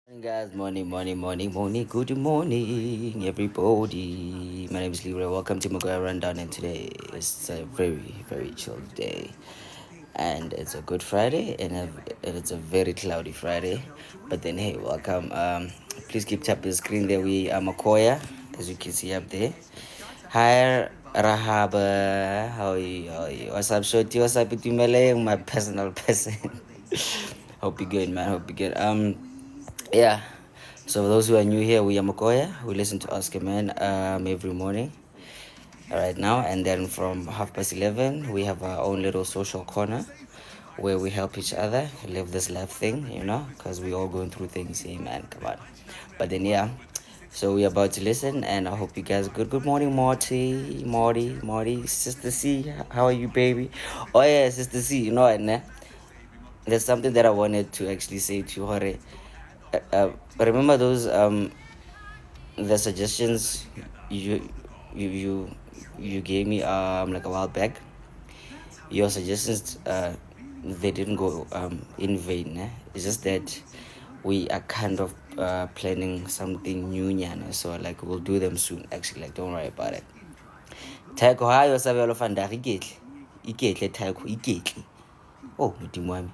Morning, guys. Morning. Good morning, everybody. My name is Leroy. Welcome to Magoya Rundown, and today is a very chill day. And it's a good Friday, and it's a very cloudy Friday. But then, hey, welcome. Please keep tapping the screen there. We are Makoya, as you can see up there. Hi, Rahaba. How are you? What's up, Shoti? What's up, Itumele? My personal person. Hope you're good, man. Hope you're good. Yeah. So for those who are new here, we are Makoya. We listen to Ask a Man every morning. Right now, and then from 11:30, we have our own little social corner where we help each other live this life thing, because we all going through things here, man. Come on. But then, yeah. So we're about to listen, and I hope you guys are good. Good morning, Marty, Sister C. How are you, baby? Oh yeah, Sister C. You know what, ne? There's something that I wanted to actually say to Hore. Remember those the suggestions you you you you gave me like a while back. Your suggestions they didn't go in vain. It's just that we are kind of planning something new, nyana. So like we'll do them soon. Actually, like don't worry about it. Taiko, hi, Osabelo Fanda, Iketle, Taiko, Iketle. Oh, Modimo wami.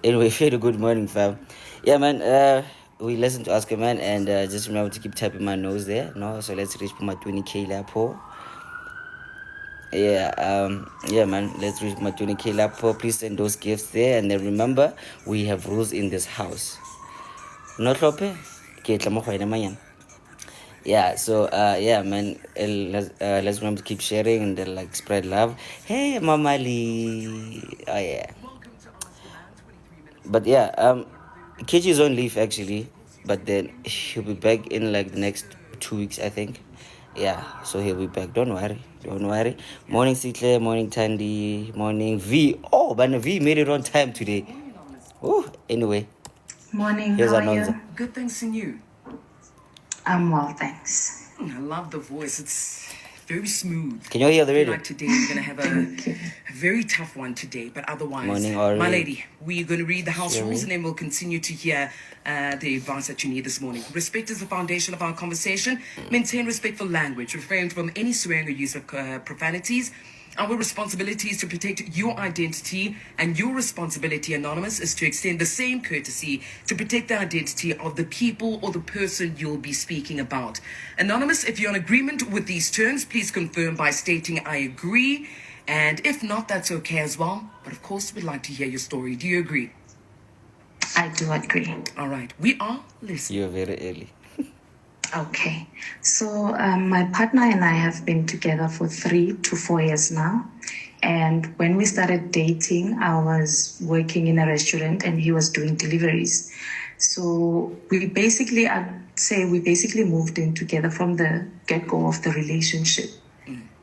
Anyway, feel good morning, fam. Yeah, man. We listen to Ask a Man, and just remember to keep tapping my nose there. No, so let's reach my 20K lapo. Yeah, man. Let's reach my 20K lapo. Please send those gifts there, and then remember we have rules in this house. No klope, ke tla mo go ena manyana. Yeah, so yeah, man. Let's remember to keep sharing and then like spread love. Hey, Mama Lee. Oh yeah. But yeah, KG is on leave actually, but then he'll be back in like the next 2 weeks, I think. Yeah, so he'll be back. Don't worry. Morning, Sitle. Morning, Tandy. Morning, V. Oh, but V made it on time today. Oh, anyway. Morning, Here's how are Anonza. you? Good, thanks, and you? I'm well, thanks. I love the voice. It's very smooth. Can you hear the I feel radio? like today we're going to have a very tough one today, but otherwise, Morning, Ori. my lady, we're going to read the house Sherry. rules and then we'll continue to hear the advice that you need this morning. Respect is the foundation of our conversation. Maintain respectful language. Refrain from any swearing or use of profanities. Our responsibility is to protect your identity, and your responsibility, Anonymous, is to extend the same courtesy to protect the identity of the people or the person you'll be speaking about. Anonymous, if you're in agreement with these terms, please confirm by stating I agree. And if not, that's okay as well. But of course, we'd like to hear your story. Do you agree? I do agree. All right. We are listening. You're very early. Okay, so my partner and I have been together for 3 to 4 years now. And when we started dating, I was working in a restaurant and he was doing deliveries. So I'd say we basically moved in together from the get-go of the relationship.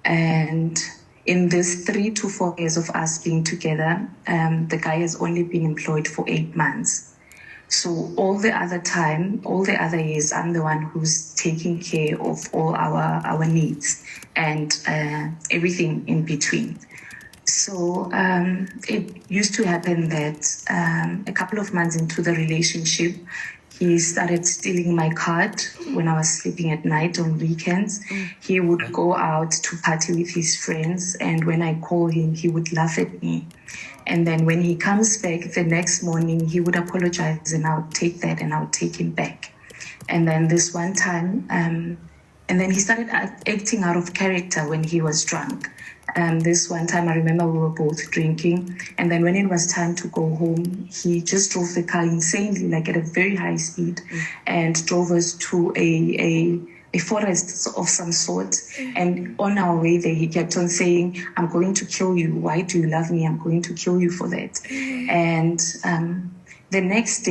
And in this 3 to 4 years of us being together, the guy has only been employed for 8 months. So all the other years, I'm the one who's taking care of all our needs and everything in between. So it used to happen that a couple of months into the relationship, he started stealing my card when I was sleeping at night on weekends. He would go out to party with his friends, and when I call him, he would laugh at me. And then when he comes back the next morning, he would apologize, and I would take that and I would take him back. And then this one time, and then he started acting out of character when he was drunk. This one time, I remember we were both drinking. And then when it was time to go home, he just drove the car insanely, like at a very high speed, and drove us to a forest of some sort. And on our way there, he kept on saying, I'm going to kill you. Why do you love me? I'm going to kill you for that. And the next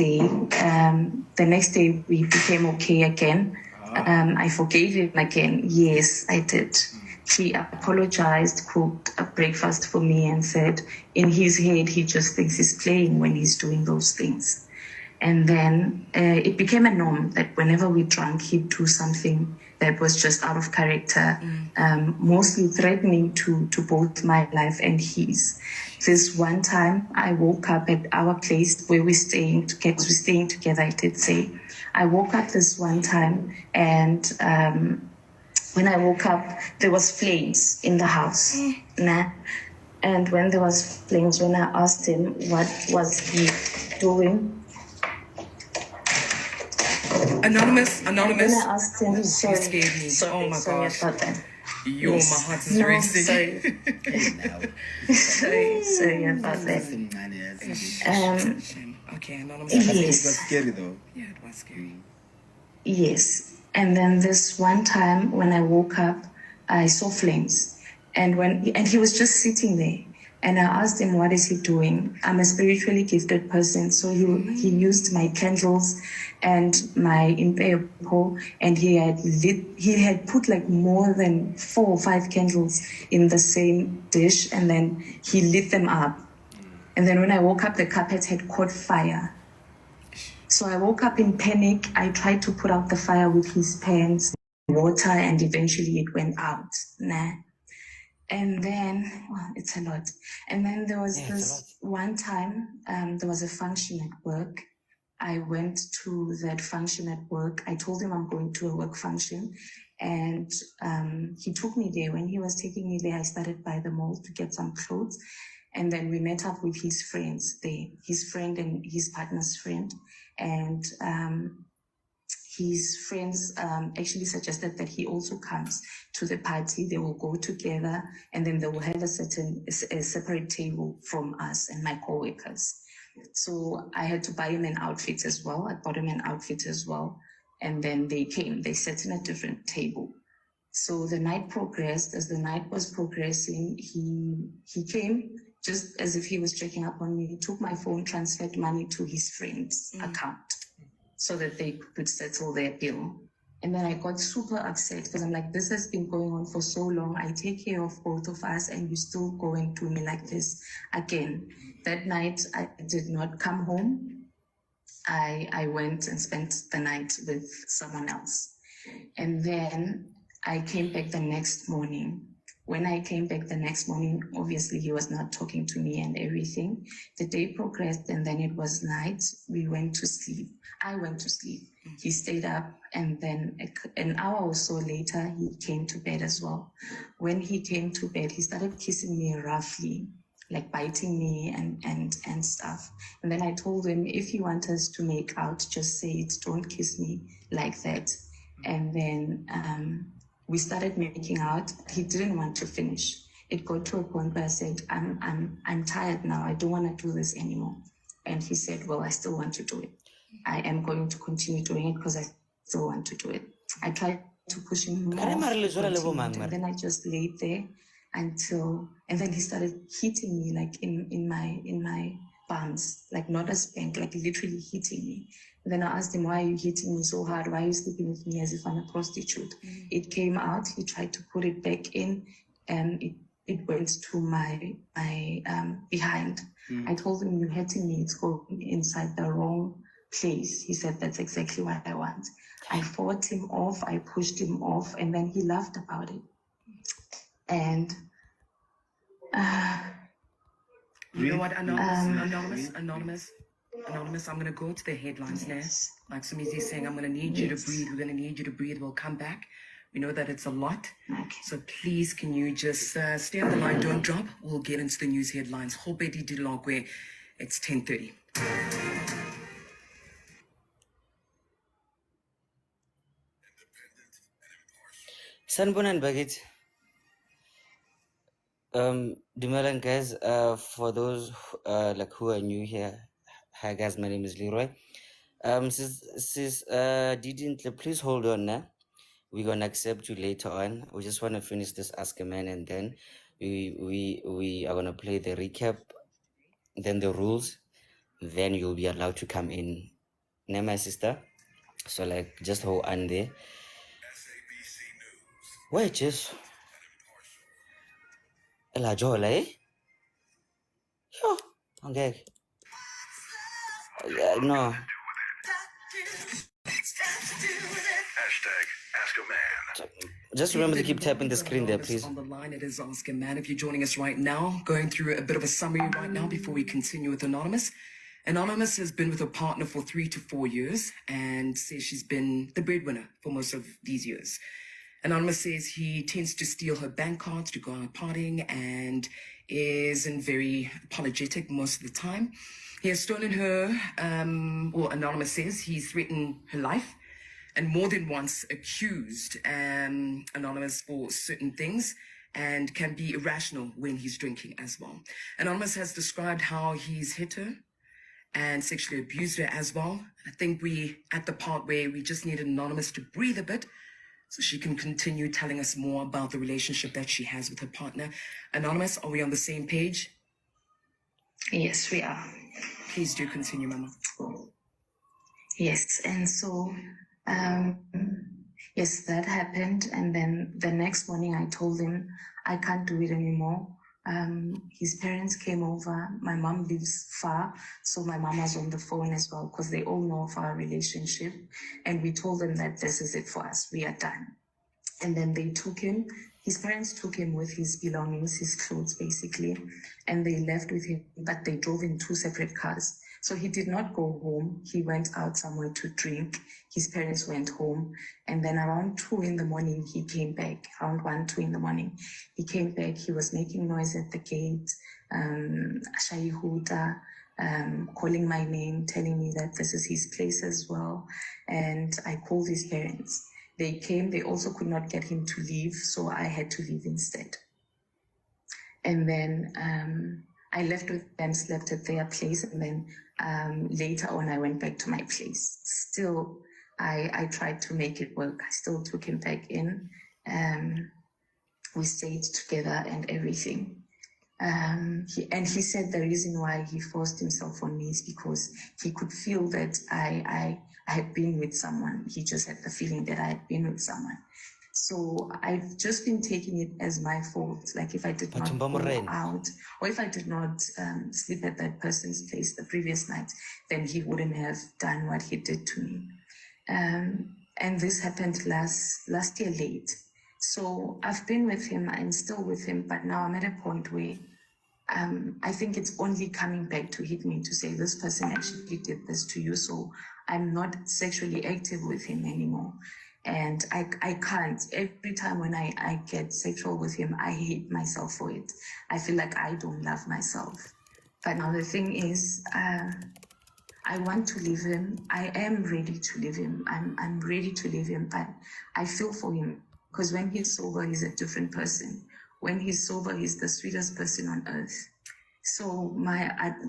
day we became okay again. I forgave him again. Yes, I did. He apologized, cooked a breakfast for me, and said in his head he just thinks he's playing when he's doing those things. And then it became a norm that whenever we drank, he'd do something that was just out of character, mostly threatening to both my life and his. This one time, I woke up at our place where we're staying together, I did say. I woke up this one time, and when I woke up, there was flames in the house. Nah. And when there was flames, when I asked him what was he doing, Anonymous. when I asked him, Ooh, sorry, you scared me. sorry, Oh my sorry gosh. about that. Yo, Yes. my heart is No, racing. sorry. sorry about that. Shame. Okay, Anonymous. It was Yes, scary though. Yeah, it was scary. yes. And then this one time when I woke up, I saw flames, and he was just sitting there. And I asked him, what is he doing? I'm a spiritually gifted person. So he used my candles and my impepo, and he had put like more than 4 or 5 candles in the same dish, and then he lit them up. And then when I woke up, the carpet had caught fire. So I woke up in panic. I tried to put out the fire with his pants, water, and eventually it went out. Nah. And then, well, it's a lot. And then there was this one time, there was a function at work. I went to that function at work. I told him I'm going to a work function, and he took me there. When he was taking me there, I started by the mall to get some clothes, and then we met up with his friends there, his friend and his partner's friend, and his friends actually suggested that he also comes to the party. They will go together, and then they will have a separate table from us and my co-workers. So I had to buy him an outfit as well. I bought him an outfit as well. And then they came, they sat in a different table. So the night progressed. As the night was progressing, he came just as if he was checking up on me. He took my phone, transferred money to his friend's account so that they could settle their bill. And then I got super upset because I'm like, this has been going on for so long. I take care of both of us, and you still go and do me like this again. That night, I did not come home. I went and spent the night with someone else. And then I came back the next morning. When I came back the next morning, obviously he was not talking to me and everything. The day progressed, and then it was night. We went to sleep. I went to sleep. He stayed up, and then an hour or so later, he came to bed as well. When he came to bed, he started kissing me roughly, like biting me and stuff. And then I told him, if you want us to make out, just say it. Don't kiss me like that. And then we started making out. He didn't want to finish. It got to a point where I said, I'm tired now. I don't want to do this anymore. And he said, well, I still want to do it. I am going to continue doing it because I still want to do it. I tried to push him more, and then I just laid there until, and then he started hitting me like in my palms, like not a spank, like literally hitting me. And then I asked him, why are you hitting me so hard? Why are you sleeping with me as if I'm a prostitute? It came out. He tried to put it back in, and it went to my behind. I told him, you're hitting me. It's going inside the wrong place. He said, that's exactly what I want. I fought him off. I pushed him off, and then he laughed about it. And you know what, Anonymous, I'm gonna go to the headlines now. Like Sumizi's saying, I'm gonna need you to breathe. We're gonna need you to breathe. We'll come back. We know that it's a lot. Okay. So please, can you just stay on the line, don't drop. We'll get into the news headlines. Hopedi Dilogwe. It's 10:30. Sanbonan Bagit. Dumalan guys, for those like who are new here, hi guys, my name is Leroy. Sis didn't please hold on now. We're gonna accept you later on. We just wanna finish this Ask a Man, and then we are gonna play the recap, then the rules, then you'll be allowed to come in. Now my sister. So like just hold on there. Wait, just La Jola, eh? Yo, okay. No. Just remember to keep tapping the screen there, please. On the line, it is Ask a Man. If you're joining us right now, going through a bit of a summary right now before we continue with Anonymous. Anonymous has been with her partner for 3 to 4 years and says she's been the breadwinner for most of these years. Anonymous says he tends to steal her bank cards to go out partying and isn't very apologetic most of the time. He has stolen her, Anonymous says he's threatened her life and more than once accused Anonymous for certain things and can be irrational when he's drinking as well. Anonymous has described how he's hit her and sexually abused her as well. I think we at the part where we just need Anonymous to breathe a bit so she can continue telling us more about the relationship that she has with her partner. Anonymous, are we on the same page? Yes, we are. Please do continue, Mama. Yes, and so, yes, that happened. And then the next morning I told him I can't do it anymore. His parents came over. My mom lives far, so my mom was on the phone as well because they all know of our relationship. And we told them that this is it for us. We are done. And then they took him. His parents took him with his belongings, his clothes basically, and they left with him, but they drove in 2 separate cars. So he did not go home. He went out somewhere to drink. His parents went home. And then around 2 in the morning, he came back. Around 1, 2 in the morning, he came back. He was making noise at the gate, Shayihuta, calling my name, telling me that this is his place as well. And I called his parents. They came. They also could not get him to leave. So I had to leave instead. And then I left with them, slept at their place, and then later on I went back to my place. Still, I tried to make it work. I still took him back in. We stayed together and everything. He said the reason why he forced himself on me is because he could feel that I had been with someone. He just had the feeling that I had been with someone. So I've just been taking it as my fault. Like if I did not go out or if I did not sleep at that person's place the previous night, then he wouldn't have done what he did to me. And this happened last year late. So I've been with him, I'm still with him, but now I'm at a point where I think it's only coming back to hit me to say this person actually did this to you. So I'm not sexually active with him anymore. And I can't. Every time when I get sexual with him, I hate myself for it. I feel like I don't love myself. But now the thing is, I want to leave him. I am ready to leave him. I'm ready to leave him, but I feel for him because when he's sober, he's a different person. When he's sober, he's the sweetest person on earth. So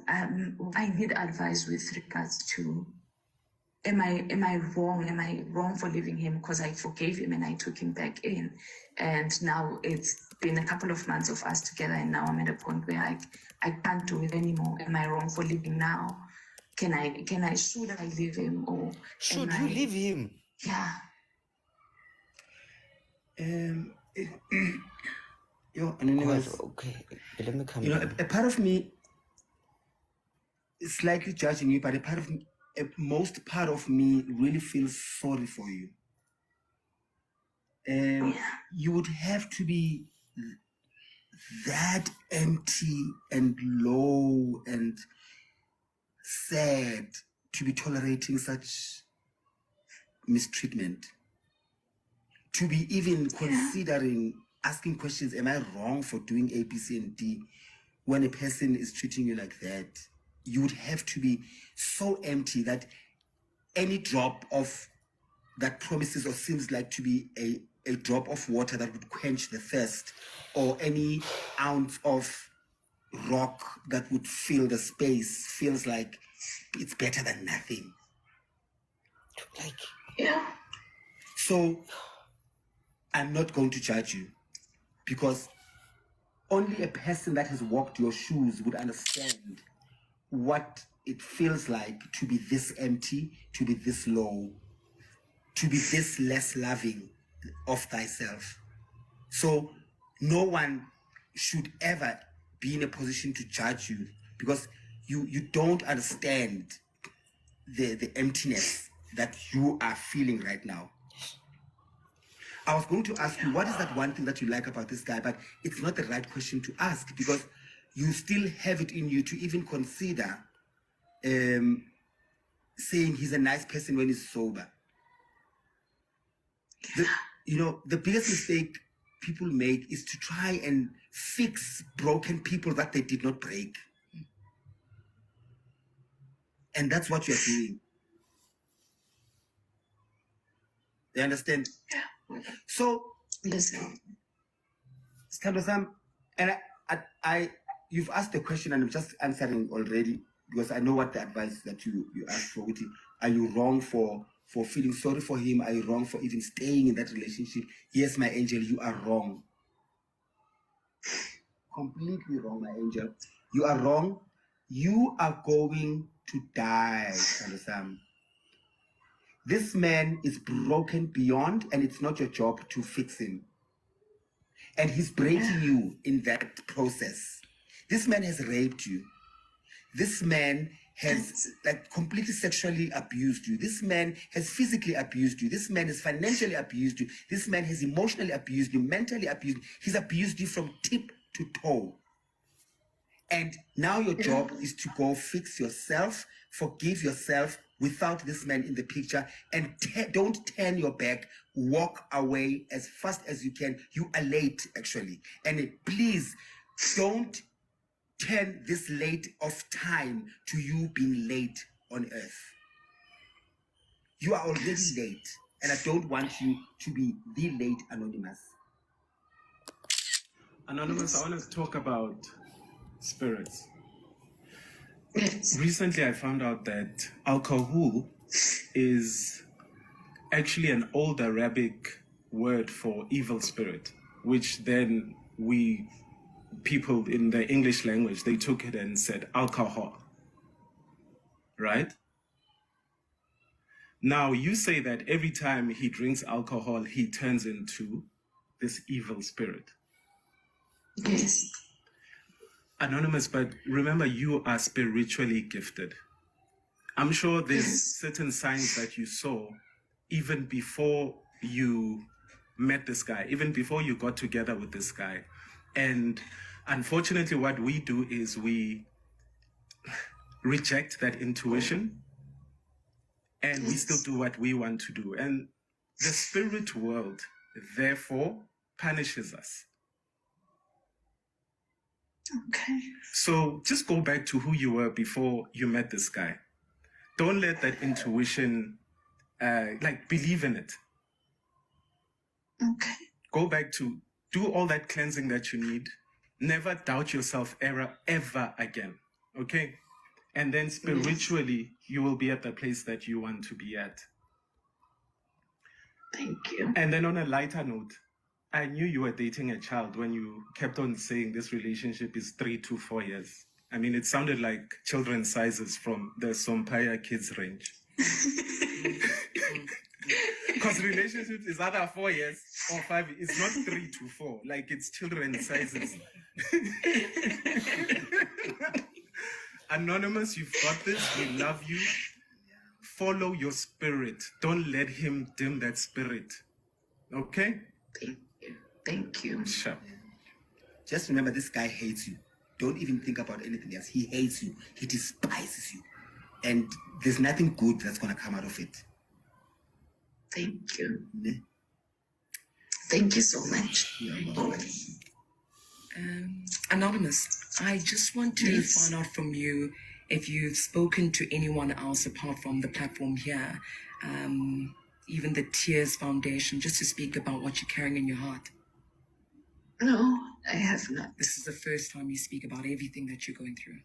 I need advice with regards to, am I wrong? Am I wrong for leaving him because I forgave him and I took him back in? And now it's been a couple of months of us together, and now I'm at a point where I can't do it anymore. Am I wrong for leaving now? Should I leave him or should you leave him? Yeah. Okay, let me come. A part of me is slightly judging you, but most part of me really feels sorry for you. You would have to be that empty and low and sad to be tolerating such mistreatment, to be even considering asking questions, am I wrong for doing A, B, C, and D? When a person is treating you like that, you would have to be so empty that any drop of that promises or seems like to be a drop of water that would quench the thirst, or any ounce of rock that would fill the space feels like it's better than nothing. So I'm not going to judge you, because only a person that has walked your shoes would understand what it feels like to be this empty, to be this low, to be this less loving of thyself. So no one should ever be in a position to judge you, because you don't understand the emptiness that you are feeling right now. I was going to ask you, what is that one thing that you like about this guy? But it's not the right question to ask because you still have it in you to even consider saying he's a nice person when he's sober. The biggest mistake people make is to try and fix broken people that they did not break. And that's what you're doing. You understand? Yeah. So, Listen. Skandosam, and you've asked the question and I'm just answering already because I know what the advice that you asked for. Are you wrong for feeling sorry for him? Are you wrong for even staying in that relationship? Yes, my angel, you are wrong. Completely wrong, my angel. You are wrong. You are going to die, Skandosam. This man is broken beyond, and it's not your job to fix him. And he's breaking you in that process. This man has raped you. This man has completely sexually abused you. This man has physically abused you. This man has financially abused you. This man has emotionally abused you, mentally abused you. He's abused you from tip to toe. And now your job is to go fix yourself, forgive yourself without this man in the picture, and don't turn your back, walk away as fast as you can. You are late, actually. And please don't turn this late of time to you being late on earth. You are already late, and I don't want you to be the late Anonymous. Anonymous, I want to talk about spirits. Yes. Recently, I found out that alcohol is actually an old Arabic word for evil spirit, which then people in the English language, they took it and said alcohol, right? Now, you say that every time he drinks alcohol, he turns into this evil spirit. Yes. Anonymous, but remember, you are spiritually gifted. I'm sure there's certain signs that you saw even before you met this guy, even before you got together with this guy. And unfortunately, what we do is we reject that intuition and we still do what we want to do. And the spirit world, therefore, punishes us. Okay. So just go back to who you were before you met this guy. Don't let that intuition, believe in it. Okay. Go back to do all that cleansing that you need. Never doubt yourself ever again. Okay? And then spiritually, you will be at the place that you want to be at. Thank you. And then on a lighter note, I knew you were dating a child when you kept on saying this relationship is 3 to 4 years. I mean, it sounded like children's sizes from the Sompaya kids range. Because relationships is either 4 years or 5 years. It's not 3 to 4. Like, it's children's sizes. Anonymous, you've got this. We love you. Follow your spirit. Don't let him dim that spirit. Okay? Thank you. Sure. Just remember, this guy hates you. Don't even think about anything else. He hates you. He despises you. And there's nothing good that's going to come out of it. Thank you. Ne? Thank you so much. Anonymous, I just want to find out from you if you've spoken to anyone else apart from the platform here, even the Tears Foundation, just to speak about what you're carrying in your heart. No, I have not. This is the first time you speak about everything that you're going through.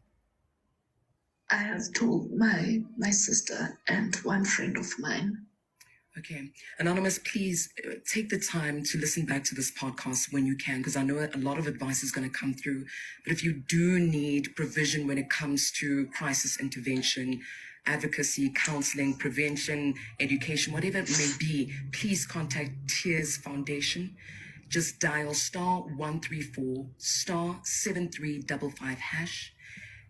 I have told my sister and one friend of mine. Okay. Anonymous, please take the time to listen back to this podcast when you can, because I know a lot of advice is going to come through. But if you do need provision when it comes to crisis intervention, advocacy, counseling, prevention, education, whatever it may be, please contact Tears Foundation. Just dial *134 *7355#,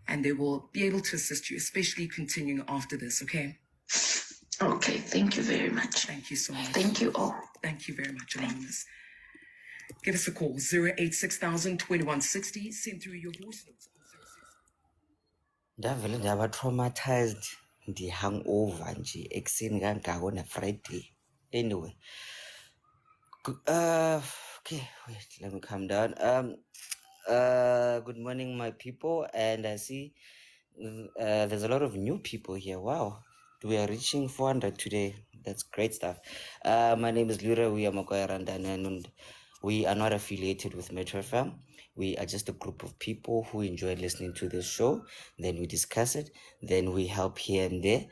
and they will be able to assist you, especially continuing after this, okay? Okay, thank you very much. Thank you so much. Thank you all. Thank you very much, Anonymous. Give us a call, 086 2160. Send through your voice notes. Ndavele ndaba traumatized ndi-hangover nje ekuseni kangako na-Friday. Anyway, okay, wait, let me calm down. Good morning, my people, and I see there's a lot of new people here. Wow, we are reaching 400 today. That's great stuff. My name is Lura. We are Makoyarandan, and we are not affiliated with Metro FM. We are just a group of people who enjoy listening to this show. Then we discuss it. Then we help here and there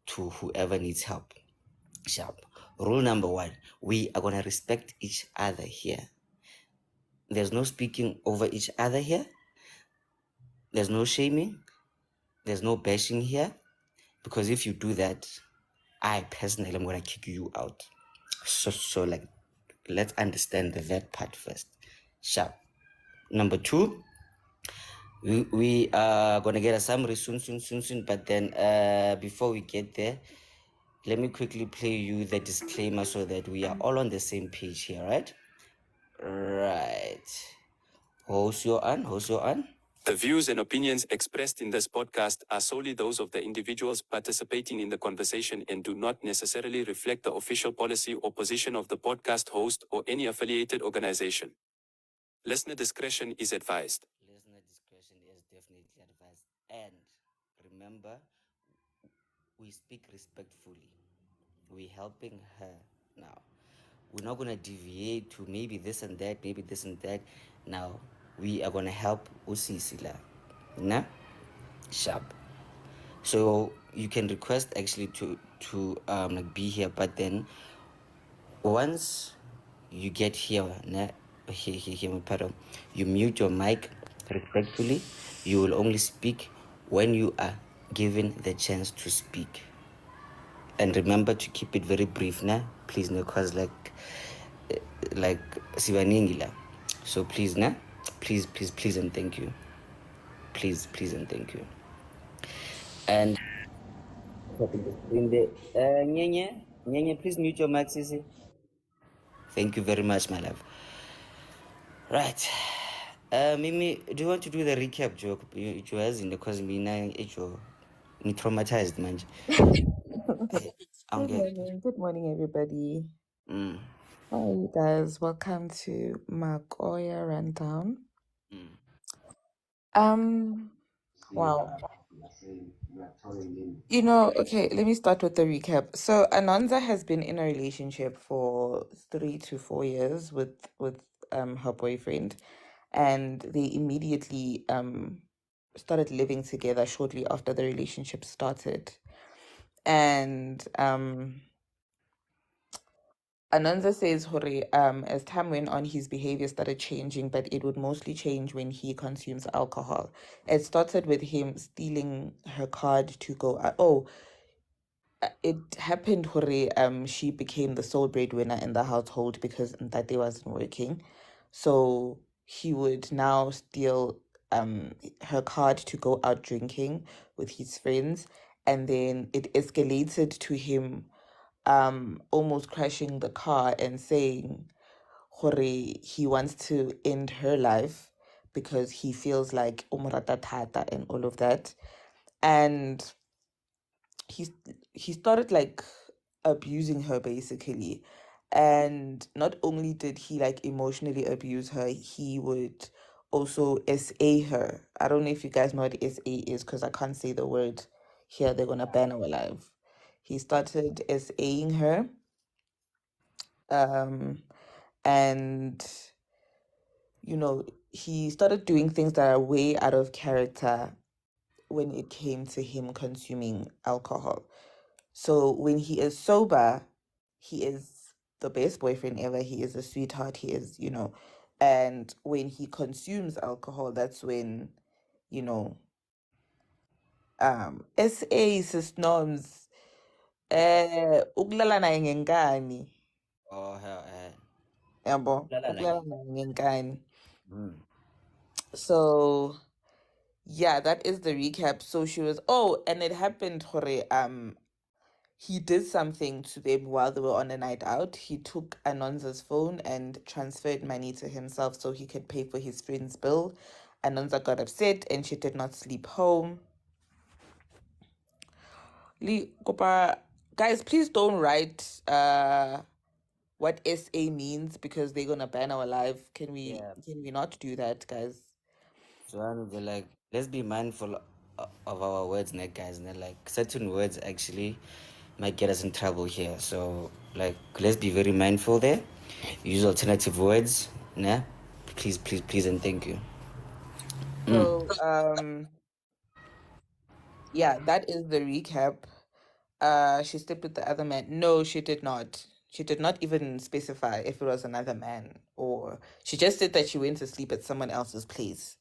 to whoever needs help. Sharp. Rule number 1: we are gonna respect each other here. There's no speaking over each other here. There's no shaming. There's no bashing here. Because if you do that, I personally am gonna kick you out. So like, let's understand that part first. Sharp. Number 2, we are gonna get a summary soon. But then before we get there, let me quickly play you the disclaimer so that we are all on the same page here, right? Right. Host your on. The views and opinions expressed in this podcast are solely those of the individuals participating in the conversation and do not necessarily reflect the official policy or position of the podcast host or any affiliated organization. Listener discretion is advised. Listener discretion is definitely advised. And remember, we speak respectfully. We're helping her now. We're not going to deviate to maybe this and that, maybe this and that. Now, we are going to help Usisila. Nah? Sharp. So you can request actually to like be here, but then once you get here, you mute your mic respectfully. You will only speak when you are given the chance to speak. And remember to keep it very brief, please, cause like sibaningila. So please, please and thank you. Please and thank you. And Nyenye, please mute your mic, Sisi. Thank you very much, my love. Right. Mimi, do you want to do the recap joke? You has in the cause me now me traumatized man. Good morning, everybody. Hi, you guys. Welcome to Makoya Rundown. Wow. Okay, let me start with the recap. So Ananza has been in a relationship for 3 to 4 years with her boyfriend, and they immediately started living together shortly after the relationship started. And Ananza says, Hore, as time went on, his behavior started changing, but it would mostly change when he consumes alcohol. It started with him stealing her card to go out. It happened, Hore, she became the sole breadwinner in the household because Ntate wasn't working. So he would now steal her card to go out drinking with his friends. And then it escalated to him almost crashing the car and saying Hore he wants to end her life because he feels like umrata tata and all of that. And he started like abusing her basically. And not only did he like emotionally abuse her, he would also SA her. I don't know if you guys know what SA is because I can't say the word here. They're gonna ban our live. He started SAing her. And he started doing things that are way out of character when it came to him consuming alcohol. So when he is sober, he is the best boyfriend ever. He is a sweetheart. He is, and when he consumes alcohol, that's when, SA sis norms, ukulala naye ngenkani. Oh hell, Yabo, ukulala naye ngenkani. So yeah, that is the recap. So she was and it happened, Hore, he did something to them while they were on a night out. He took Anonza's phone and transferred money to himself so he could pay for his friend's bill. Anonza got upset and she did not sleep home. Guys, please don't write what SA means because they're gonna ban our live. Can we not do that, guys? So they're like, let's be mindful of our words, ne, guys. And like certain words actually might get us in trouble here. So like, let's be very mindful there. Use alternative words, ne? Please, please, please, and thank you. So yeah, that is the recap. She slept with the other man. No, she did not. She did not even specify if it was another man, or she just said that she went to sleep at someone else's place.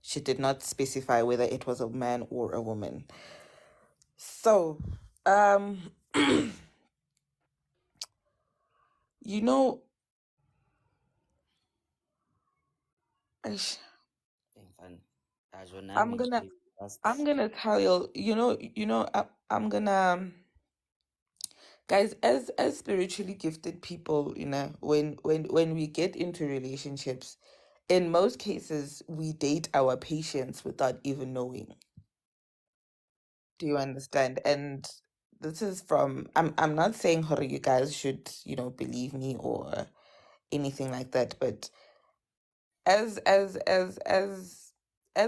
She did not specify whether it was a man or a woman. So, you know, I'm gonna tell I'm gonna guys, as spiritually gifted people, when we get into relationships, in most cases we date our patients without even knowing. Do you understand? And this is from I'm not saying how you guys should, believe me or anything like that, but as a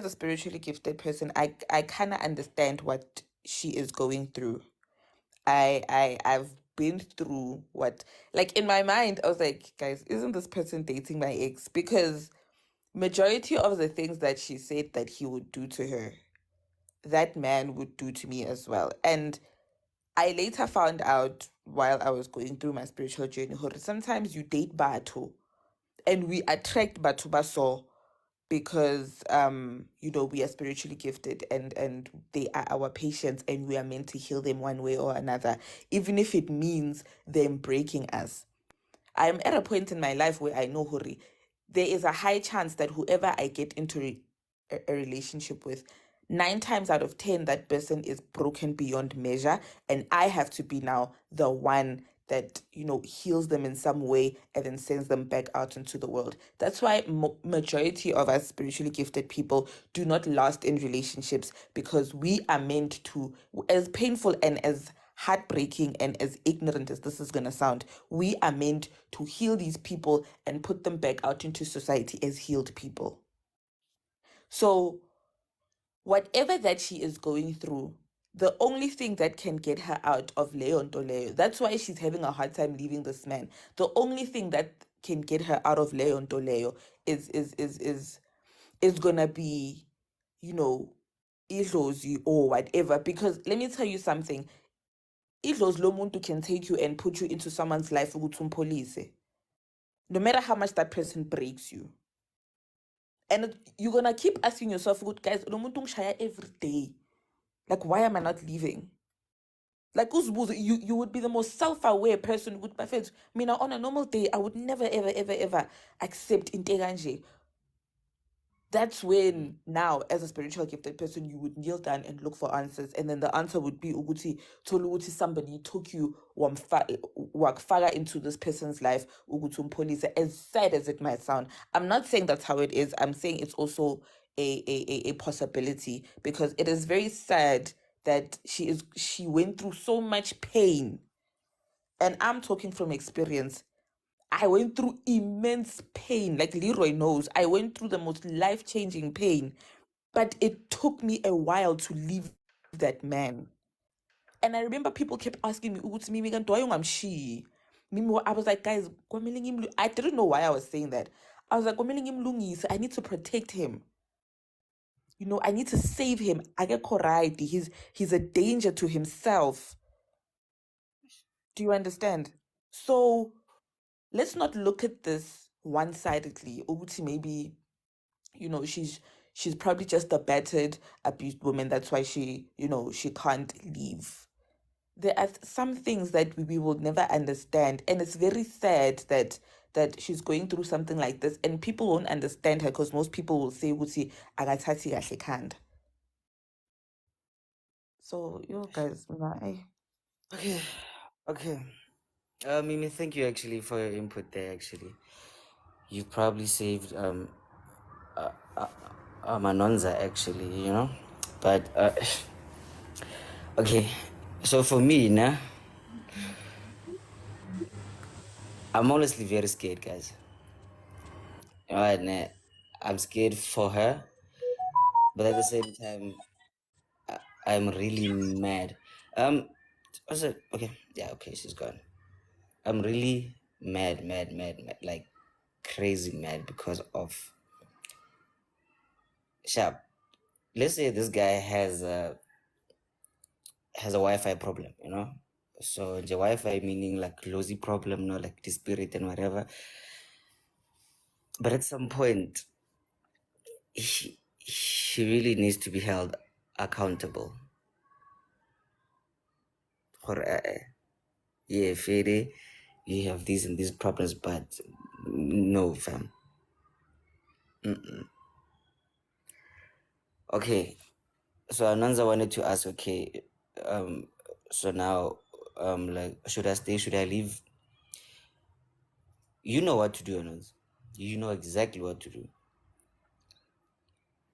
spiritually gifted person, I kind of understand what she is going through. I've been through what, like, in my mind I was like, guys, isn't this person dating my ex? Because majority of the things that she said that he would do to her, that man would do to me as well. And I later found out while I was going through my spiritual journey, sometimes you date Batu and we attract Batu Baso because we are spiritually gifted and they are our patients and we are meant to heal them one way or another, even if it means them breaking us. I'm at a point in my life where I know, Hori, there is a high chance that whoever I get into a relationship with, 9 times out of 10, that person is broken beyond measure. And I have to be now the one that, heals them in some way and then sends them back out into the world. That's why majority of us spiritually gifted people do not last in relationships, because we are meant to, as painful and as heartbreaking and as ignorant as this is going to sound, we are meant to heal these people and put them back out into society as healed people. So whatever that she is going through, the only thing that can get her out of Leon Toleo, that's why she's having a hard time leaving this man. The only thing that can get her out of Leon Toleo is gonna be, Idlozi or whatever. Because let me tell you something, Idlozi lo muntu can take you and put you into someone's life police. No matter how much that person breaks you. And you're gonna keep asking yourself, good guys, lo muntu ngishaya every day. Like, why am I not leaving? Like, you would be the most self-aware person. With my friends, on a normal day, I would never, ever, ever, ever accept Integanje. That's when now, as a spiritual gifted person, you would kneel down and look for answers. And then the answer would be, Uguti, Tolu somebody took you wakfaga into this person's life, Ugutum police, as sad as it might sound. I'm not saying that's how it is. I'm saying it's also a possibility, because it is very sad that she went through so much pain. And I'm talking from experience. I went through immense pain. Like Leroy knows, I went through the most life-changing pain. But it took me a while to leave that man. And I remember people kept asking me, Mimi, I'm she. I was like, guys, I didn't know why I was saying that. I was like, I need to protect him. I need to save him. I get right. He's a danger to himself. Do you understand? So let's not look at this one-sidedly. Uguti, maybe, she's probably just a battered, abused woman. That's why she can't leave. There are some things that we will never understand, and it's very sad that she's going through something like this, and people won't understand her, because most people will say, "Uguti, akathathi kahle khanda." So, guys, Okay, okay. Mimi, thank you actually for your input there. Actually, you probably saved Manonza actually, but okay. So for me, nah, I'm honestly very scared, guys. Alright, nah, I'm scared for her, but at the same time, I'm really mad. Was it okay? Yeah, okay, she's gone. I'm really mad, like crazy mad because of Sharp. Let's say this guy has a Wi-Fi problem, So the Wi-Fi meaning like lousy problem, like the spirit and whatever. But at some point, he really needs to be held accountable for yeah, Fede, you have these and these problems, but no, fam. Okay, so Ananza wanted to ask, okay, so now, like, should I stay? Should I leave? You know what to do, Ananza. You know exactly what to do.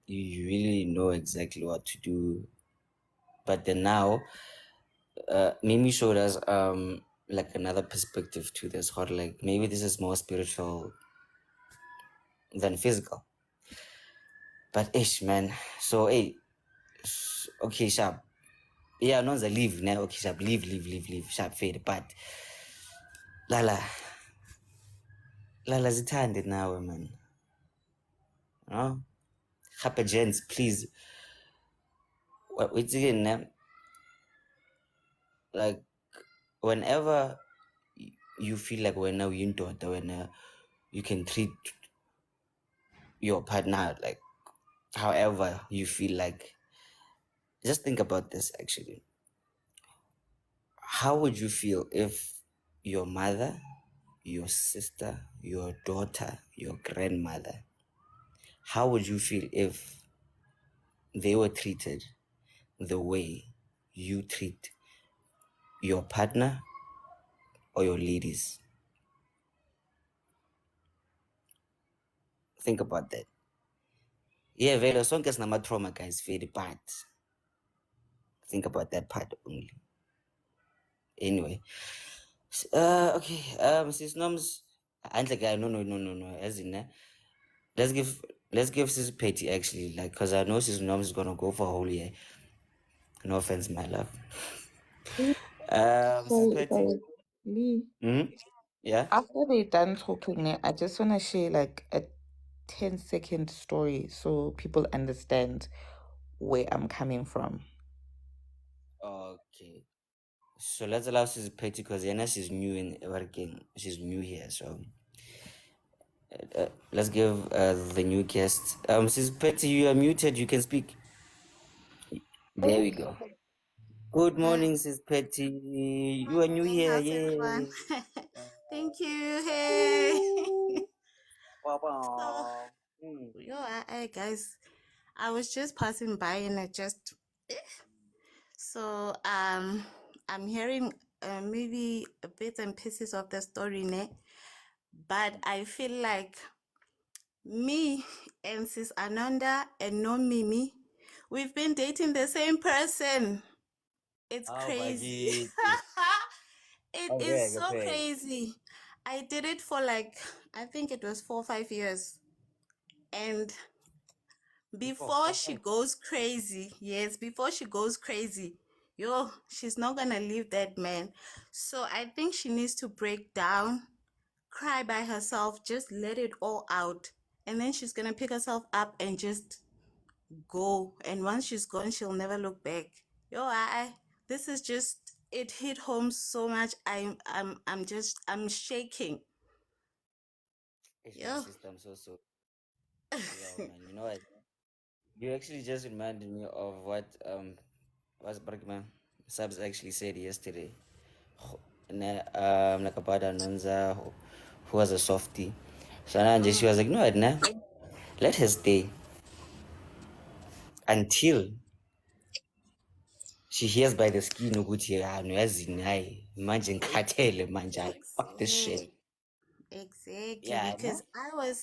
You really know exactly what to do. But then now, Mimi showed us like another perspective to this, or like maybe this is more spiritual than physical. But ish, man. So hey, okay, sharp. Yeah, no, the leave now. Okay, sharp, leave, sharp, fade. But Lala, Lala, zithande nawe, man. No, happy gents, please. Wait again, like whenever you feel like when now you don't, when you can treat your partner like however you feel like. Just think about this actually. How would you feel if your mother, your sister, your daughter, your grandmother, how would you feel if they were treated the way you treat your partner or your ladies? Think about that. Yeah, vele sonke sinama-trauma guys vele, but think about that part only. Anyway, okay, sis Noms, guy, no, as in, let's give sis Petty actually, like, cause I know sis Noms is gonna go for a whole year. No offense, my love. Sis Petty, Sorry, Lee. yeah. After they're done talking, I just want to share like a 10-second story so people understand where I'm coming from. Okay, so let's allow sis Petty because Yana she's new in working. She's new here, so let's give the new guest. Sis Petty, you are muted. You can speak. There we go. Good morning, Sis Petty. You are new Morning, here, how's everyone? yay. Thank you. Hey. So, Wow. guys, I was just passing by and so I'm hearing maybe bits and pieces of the story, ne? But I feel like me and Sis Ananda and no Mimi, we've been dating the same person. It's How crazy. budget? It is Okay, so okay. crazy. I did it for like, I think it was 4 or 5 years. And Before before four, she five. goes crazy, yes, before she goes crazy, she's not gonna leave that man. So I think she needs to break down, cry by herself, just let it all out. And then she's gonna pick herself up and just go. And once she's gone, she'll never look back. This is just, it hit home so much. I'm shaking. It's my Yo. sister. I'm so. Yo, man. You know what? You actually just reminded me of what what's Bergman Subs actually said yesterday. Like about Anonza who was a softie. So now she was like, no, Edna, let her stay until she hears by the skin ukuthi uyazini hayi manje ngikhathele manje hayi, fuck this shit. Exactly, Yeah, because no?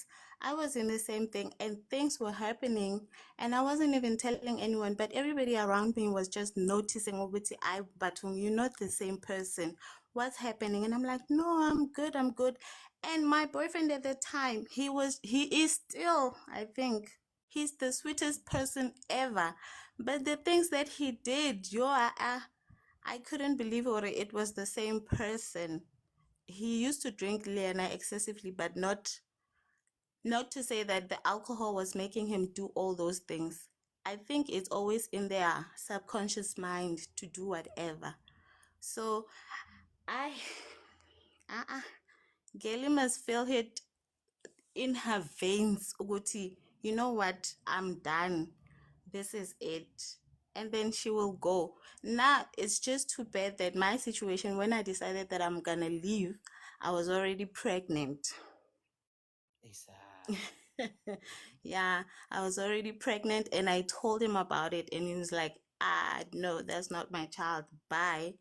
I was in the same thing and things were happening and I wasn't even telling anyone, but everybody around me was just noticing ukuthi I Batum, you're not the same person. What's happening? And I'm like, no, I'm good. And my boyfriend at the time, he is still, I think, he's the sweetest person ever. But the things that he did, I couldn't believe it was the same person. He used to drink Liana excessively, but not to say that the alcohol was making him do all those things. I think it's always in their subconscious mind to do whatever. So I uh-uh, Gaily must feel it in her veins, Uguti. You know what? I'm done. This is it. And then she will go. Now it's just too bad that my situation, when I decided that I'm gonna leave, I was already pregnant. Yeah, I was already pregnant and I told him about it and he was like, no, that's not my child. Bye.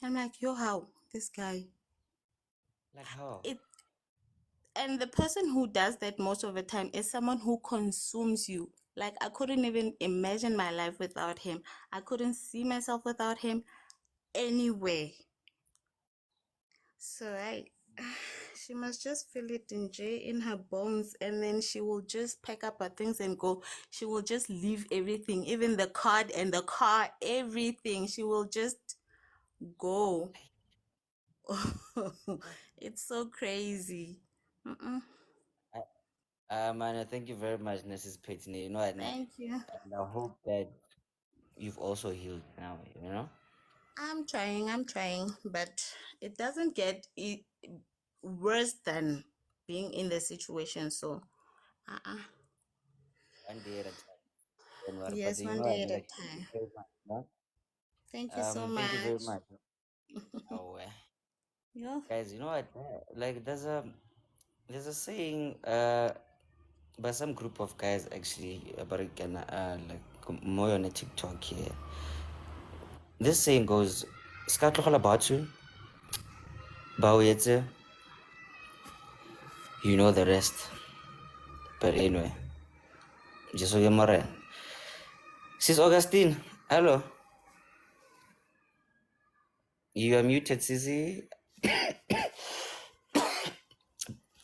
I'm like, yo, how? This guy. Like how? It and the person who does that most of the time is someone who consumes you. Like I couldn't even imagine my life without him. I couldn't see myself without him anyway. So she must just feel it in her bones, and then she will just pack up her things and go. She will just leave everything, even the card and the car, everything. She will just go. It's so crazy. Mm-mm. Man, thank you very much, Mrs. Pitney. You know, Thank you. and I hope that you've also healed now, you know? I'm trying, but it doesn't get worse than being in the situation. So, uh-uh. One day at a time. Don't worry. But Yes, you one know, day at a like, thank you time. very much. No? Thank you so Thank you very much. much. Oh, Yeah. guys, you know what? Like, there's a saying, by some group of guys actually, about like more on a TikTok here. This saying goes, "Ska tlogela batho, ba o etse, you know the rest." But anyway, just so you're more. Sis Augustine, hello. You are muted, Sissy.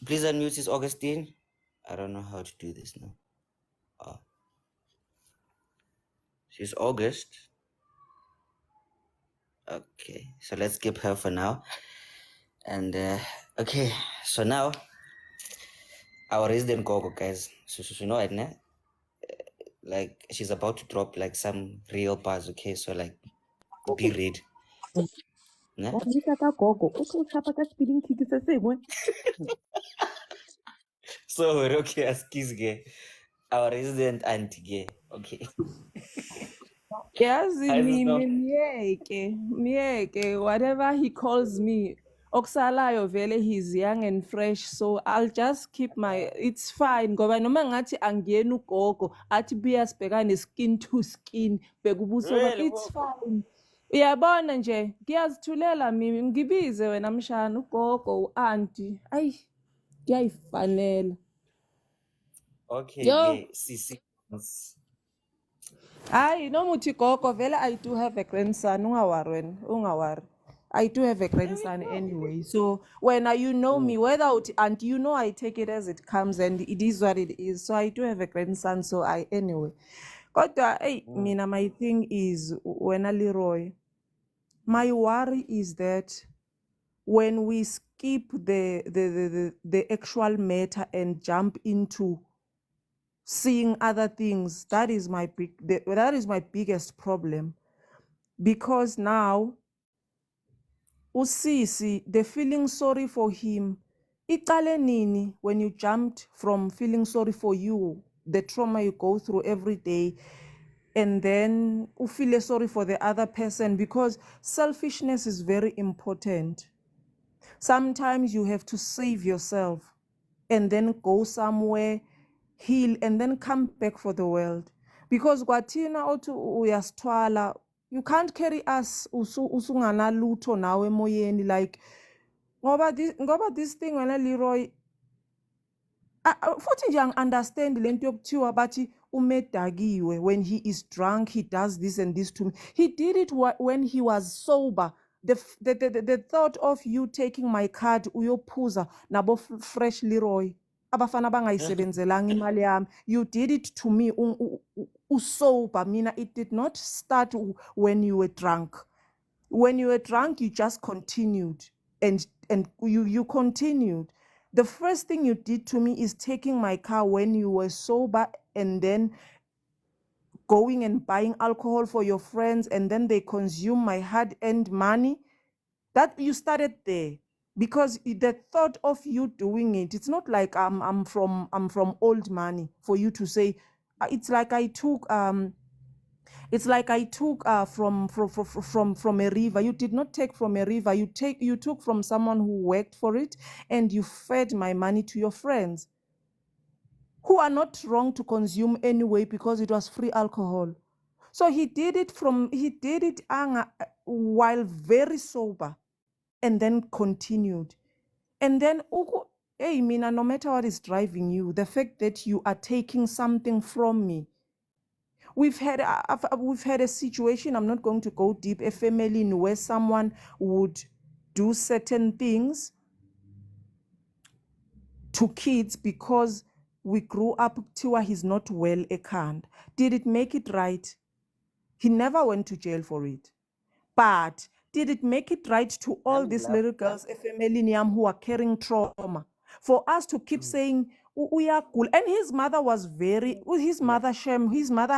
Please unmute Sis Augustine. I don't know how to do this now. Oh, she's August. Okay, so let's skip her for now. And okay, so now our resident gogo, guys. So you know it, ne? Like she's about to drop like some real bars. Okay, so like be ready. Ne? Wa buisa ka gogo o tlo tlhapa ka spelling kick se sengwe. So okay, excuse me. Our resident auntie, gay. Okay. Yazi Hi, Sis Dom. miyeke, whatever he calls me. Okusalayo vele he's young and fresh, so I'll just keep it's fine ngoba noma ngathi angiyena ugogo athi buya sibhekane skin to skin bheka ubuso bakhe, Really? it's fine. Uyabona nje ngiyazithulela mimi ngibize wena mshana ugogo u-auntie ayi kuyayifanela Okay, yo. gay. See. Hayi noma uthi gogo vele I do have a grandson, ungawari wena, ungawari. I do have a grandson anyway. So when you know me, whether uthi and you know I take it as it comes and it is what it is. So I do have a grandson, so I anyway. Kodwa mina my thing is wena Leroy, my worry is that when we skip the actual matter and jump into seeing other things, that is that is my biggest problem, because now usisi, the feeling sorry for him iqale nini when you jumped from feeling sorry for you, the trauma you go through every day, and then you feel sorry for the other person, because selfishness is very important. Sometimes you have to save yourself and then go somewhere, heal, and then come back for the world. Because kwathina othi uyasithwala You can't carry us usunganalutho nawe emoyeni, like ngoba this thing wena Leroy, futhi nje understand lento yokuthiwa bathi umedakiwe. When he is drunk he does this and this to me. He did it when he was sober. The thought of you taking my card uyophuza nabo fresh Leroy abafana bangayisebenzelanga imali yami, you did it to me usober. Mina, it did not start when you were drunk. When you were drunk, you just continued and you continued. The first thing you did to me is taking my car when you were sober, and then going and buying alcohol for your friends, and then they consume my hard-earned money. That you started there, because the thought of you doing it, it's not like I'm from old money for you to say. It's like I took from a river. You did not take from a river. You took from someone who worked for it, and you fed my money to your friends, who are not wrong to consume anyway because it was free alcohol. So he did it while very sober, and then continued. And then hey, Mina, no matter what is driving you, the fact that you are taking something from me. We've had a situation, I'm not going to go deep, a family in where someone would do certain things to kids because we grew up Tiwa, he's not well ekhanda. Did it make it right? He never went to jail for it. But did it make it right to all these little girls, family who are carrying trauma? For us to keep saying, we are cool. And his mother was his mother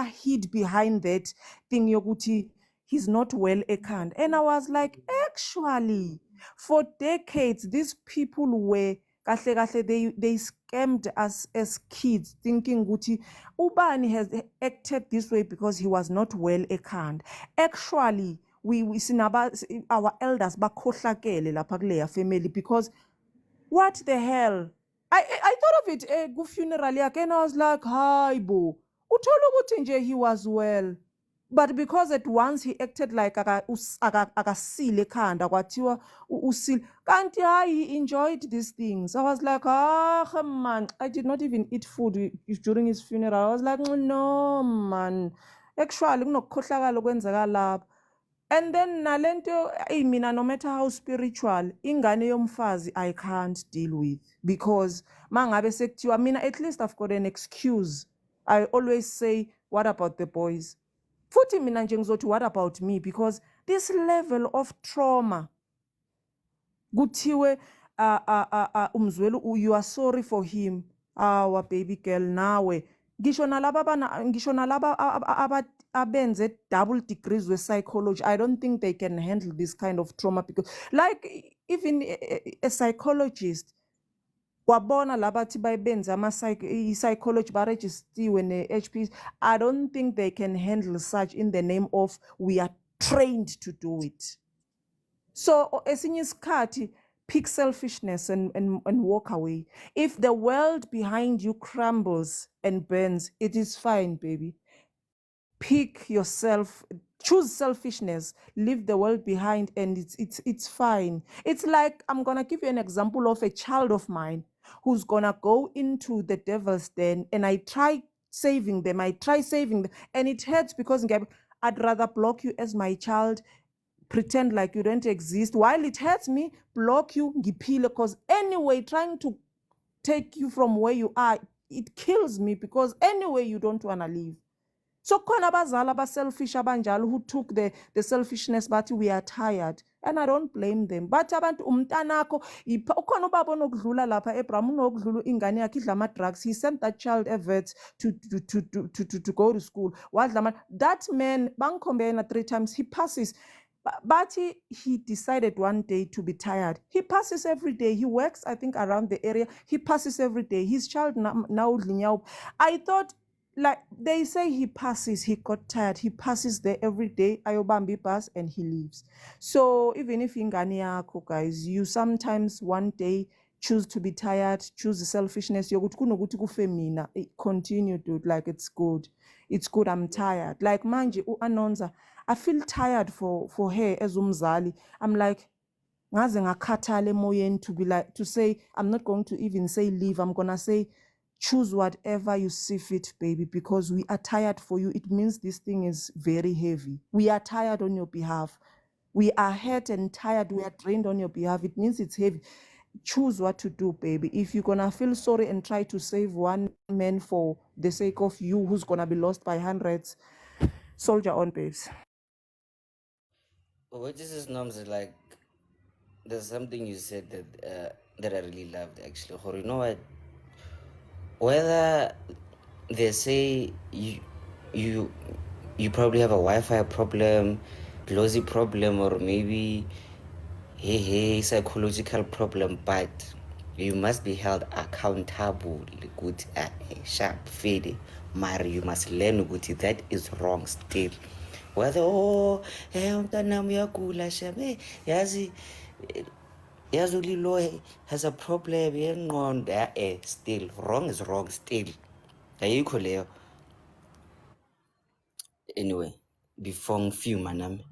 hid behind that thing, Yoguti, he's not well ekhanda. And I was like, actually, for decades, these people were, they scammed us as kids, thinking Guti, Ubani has acted this way because he was not well ekhanda. Actually, we our elders bakhohlakele lapha kuleya family, because what the hell? I thought of it ku funeral yakhe, and I was like, hi bo, uthola ukuthi nje he was well, but because at once he acted like akasile ekhanda kwathiwa usile, kanti hayi he enjoyed these things. I was like, man, I did not even eat food during his funeral. I was like, no man, actually kunokukhohlakala kwenzeka lapha. And then nalento, mina, no matter how spiritual, ingane yomfazi I can't deal with, because mangabe sekuthiwa mina, at least I've got an excuse. I always say, what about the boys? Futhi mina nje ngizothi, what about me? Because this level of trauma, kuthiwe umzwelu, you are sorry for him, our baby girl, nawe ngisho nalaba abenze double degrees with psychology, I don't think they can handle this kind of trauma, because like even a psychologist, wabona labathi bayibenza psychology barejistiwe ne-HP, I don't think they can handle such in the name of we are trained to do it. So esinye isikhathi, pick selfishness and walk away. If the world behind you crumbles and burns, it is fine, baby. Pick yourself, choose selfishness, leave the world behind, and it's fine. It's like, I'm gonna give you an example of a child of mine who's gonna go into the devil's den, and I try saving them, and it hurts because I'd rather block you as my child, pretend like you don't exist. While it hurts me, block you, ngiphile, because anyway, trying to take you from where you are, it kills me, because anyway, you don't want to leave. So khona abazali abaselfish abanjalo who took the selfishness, but we are tired, and I don't blame them. But abantu umntanakho ukhona ubaba onokudlula lapha eBram, unokudlula ingane yakhe idla ama-drugs. He sent that child Everett to go to school. That man bangikhombena 3 times, he passes. But he decided one day to be tired. He passes every day. He works, I think, around the area. He passes every day. His child now, I thought, like they say, he passes, he got tired, he passes there every day, ayobambi bus, and he leaves. So even if ingane yakho, guys, you sometimes one day choose to be tired, choose the selfishness, yokuthi kunokuthi kufe mina, continue to, like, it's good. it's good, I'm tired. Like manje u-Anonza, I feel tired for her as umzali. I'm like, ngaze ngakhathala emoyeni to be like, to say, I'm not going to even say leave, I'm gonna say choose whatever you see fit, baby, because we are tired for you. It means this thing is very heavy. We are tired on your behalf. We are hurt and tired. We are drained on your behalf. It means it's heavy. Choose what to do, baby. If you're gonna feel sorry and try to save one man for the sake of you who's gonna be lost by hundreds, soldier on, babes. What is this norms like? There's something you said that I really loved actually. Or you know what? Whether they say you you probably have a Wi-Fi problem, lousy problem, or maybe hey psychological problem, but you must be held accountable. Good sharp fede. Mari, you must learn ukuthi that is wrong still. Whether umntanami uyagula shem, yazi yazi uLeeroy has a problem yengqondo, still wrong is wrong still. Ayikho leyo. Anyway, before ngifuma nami.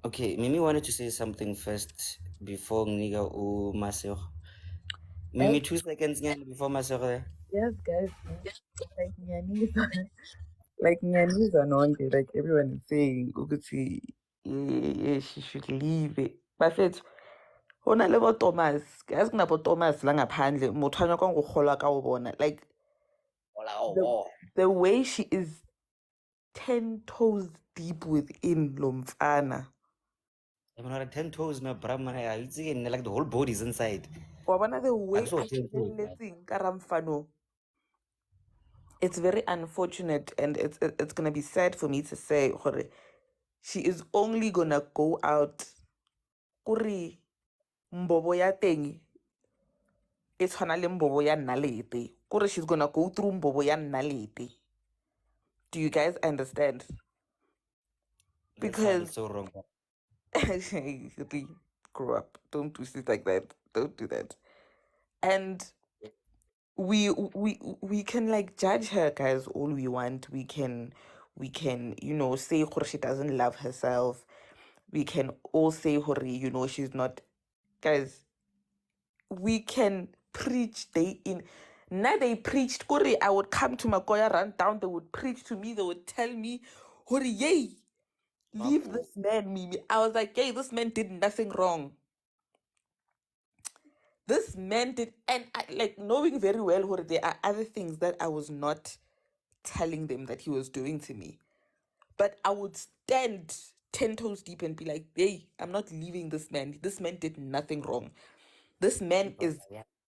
Okay, Mimi wanted to say something first before nginika uMasego. Mimi, 2 seconds nyana before Masego there. Yes, guys. Like ngiyaniza, like ngiyaniza nonke, like everyone is saying ukuthi she should leave it. Bafethu, hona lebo Thomas, guys kunabo Thomas la ngaphandle, motho anya kwa ngogola ka o bona. Like the way she is 10 toes deep within lo mfana. I mean, like 10 toes, my brahman, it's like the whole body is inside. Wa bona the way I'm so a 10 toes. shebelletseng ka ramfano. It's very unfortunate, and it's gonna be sad for me to say, gore, she is only gonna go out kuri mbobo ya teng e tshwana le mbobo ya nnalete, kore she's gonna go through mbobo ya nnalete. Do you guys understand? That sounded Because so wrong. Really, grow up, don't twist it like that, don't do that. And we can like judge her, guys, all we want. We can say gore she doesn't love herself. We can all say gore, she's not. Guys, we can preach day in. Now they preached gore, I would come to Makoya, run down, they would preach to me, they would tell me gore, yay, leave this man, Mimi. I was like, yay, this man did nothing wrong. This man did, and I, like, knowing very well what there are other things that I was not telling them that he was doing to me, but I would stand 10 toes deep and be like, hey, I'm not leaving this man. This man did nothing wrong. This man is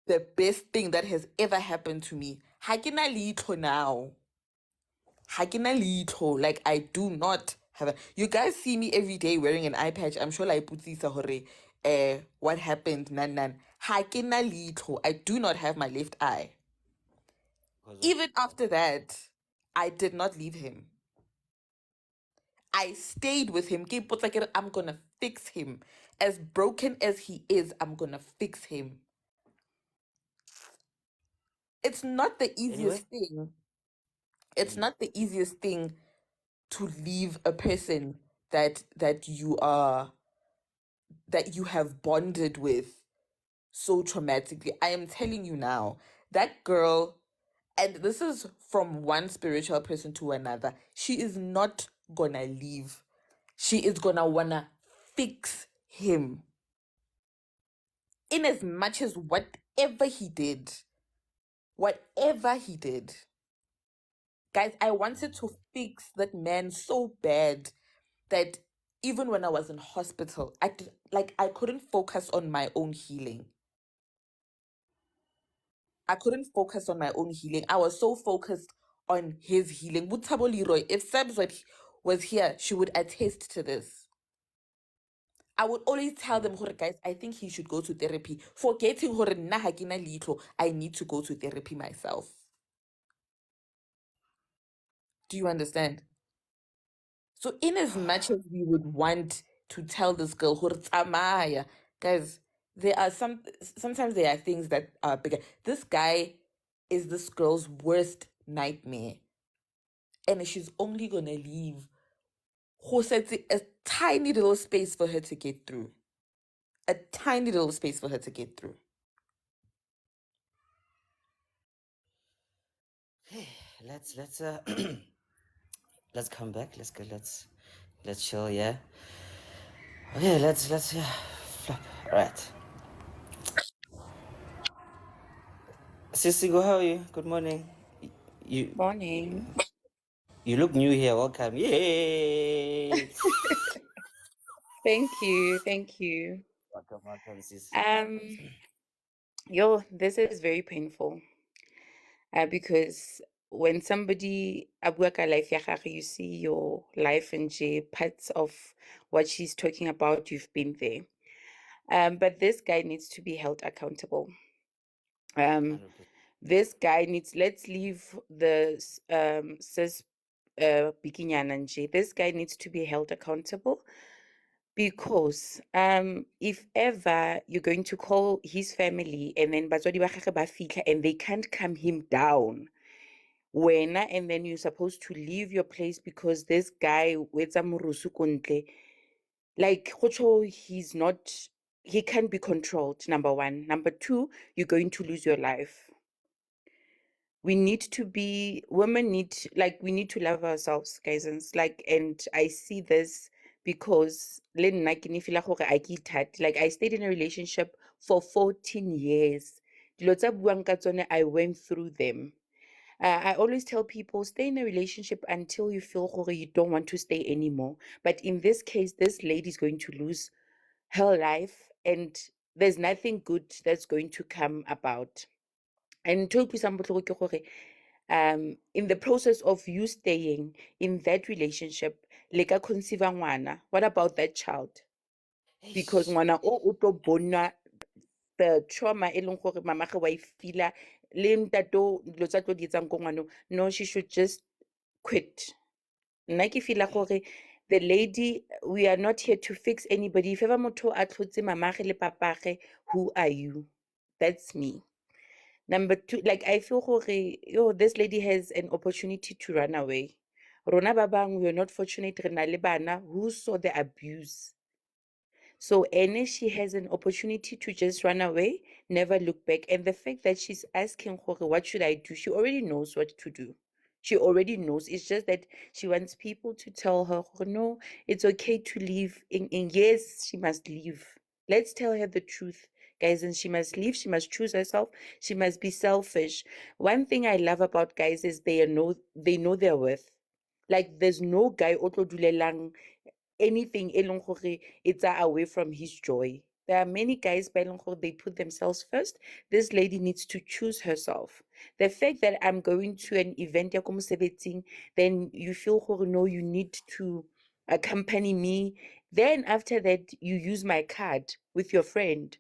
the best thing that has ever happened to me. Hakina litho now. Hakina litho. Like, I do not have a. You guys see me every day wearing an eye patch. I'm sure like putsisa hore what happened nan. Hakina litho. I do not have my left eye. Even after that, I did not leave him. I stayed with him. I'm gonna fix him. As broken as he is, I'm gonna fix him. It's not the easiest thing. It's not the easiest thing to leave a person that you have bonded with so traumatically. I am telling you now, that girl, and this is from one spiritual person to another, she is not gonna leave. She is gonna wanna fix him. In as much as whatever he did, guys, I wanted to fix that man so bad that even when I was in hospital, I couldn't focus on my own healing. I couldn't focus on my own healing. I was so focused on his healing. Buthabo Leeroy, if Sebs was here, she would attest to this. I would always tell them, guys, I think he should go to therapy. Forgetting na hakina litho, I need to go to therapy myself. Do you understand? So in as much as we would want to tell this girl, tsamaya, guys, there are sometimes there are things that are bigger. This guy is this girl's worst nightmare. and she's only gonna leave who sets a tiny little space for her to get through. A tiny little space for her to get through. Let's let's come back. Let's go. Let's chill. Yeah. Okay. Let's yeah. Flop. All right. Sissy, how are you? Good morning. You Morning. you look new here. Welcome. Yay! Thank you. Thank you. Welcome, sis. This is very painful. Because when somebody a bua ka life ya gagwe, you see your life and parts of what she's talking about, you've been there. But this guy needs to be held accountable. 100%. This guy needs, let's leave the cis bikinyana nje. This guy needs to be held accountable. Because if ever you're going to call his family and then batswadi ba gagwe ba fitlha and they can't calm him down, wena, and then you're supposed to leave your place because this guy wetsa morusu ko ntle, like he can't be controlled, number one. Number two, you're going to lose your life. We need to be women need we need to love ourselves, guys, and I see this because le nna ke ne feel gore I ke ithate. Like I stayed in a relationship for 14 years. Dilo tsa buang ka tsone, I went through them. I always tell people, stay in a relationship until you feel gore you don't want to stay anymore. But in this case, this lady is going to lose her life, and there's nothing good that's going to come about. And to utlwisang botlhoko ke gore in the process of you staying in that relationship, le ka conceive ngwana. What about that child? Because ngwana o tlo bona the trauma e leng gore mamage wa e fila le ntato dilo tsa tlo di etsang ko ngwanong. No, she should just quit. Nna ke feel gore the lady, we are not here to fix anybody. If ever motho a tlhotse mamage le papage, who are you? That's me. Number two, like I feel gore this lady has an opportunity to run away. Rona ba bang, we are not fortunate re na le bana who saw the abuse. So Ene, she has an opportunity to just run away, never look back. And the fact that she's asking gore, what should I do? She already knows what to do. She already knows. It's just that she wants people to tell her, no, it's okay to leave. Yes, she must leave. Let's tell her the truth, guys, and she must leave. She must choose herself. She must be selfish. One thing I love about guys is they know their worth. Like there's no guy otlo dulelang anything e leng gore it's away from his joy. There are many guys ba e leng gore they put themselves first. This lady needs to choose herself. The fact that I'm going to an event ya ko mosebetsing, then you feel gore no, you need to accompany me. Then after that, you use my card with your friend.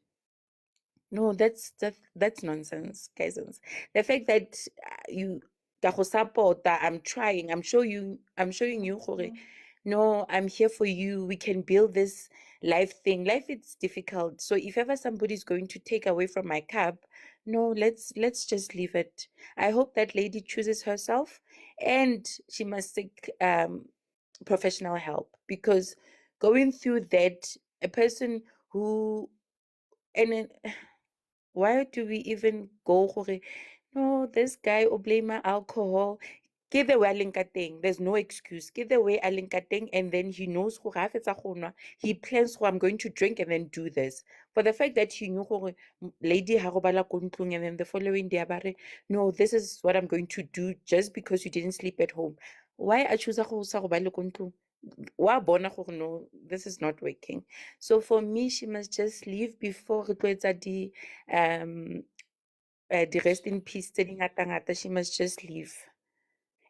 No, that's nonsense, guys. The fact that you ka go support-a, I'm trying, I'm showing you gore no, I'm here for you. We can build this life thing. Life is difficult. So if ever somebody's going to take away from my cup, no, let's just leave it. I hope that lady chooses herself, and she must seek professional help, because going through that, a person who and then why do we even go gore no, this guy o blame alcohol? Ke the way a leng ka teng. There's no excuse. Ke the way a leng ka teng, and then he knows gore ha fetsa go nwa, he plans I'm going to drink and then do this. For the fact that he knew gore lady ha go bala ko ntlong, and then the following day ba re, no, this is what I'm going to do just because you didn't sleep at home. Why a choose go sa go bala ko ntlong? Wa bona gore no, this is not working. So for me, she must just leave before re tlo etsa the rest in peace tse di ngata-ngata. She must just leave,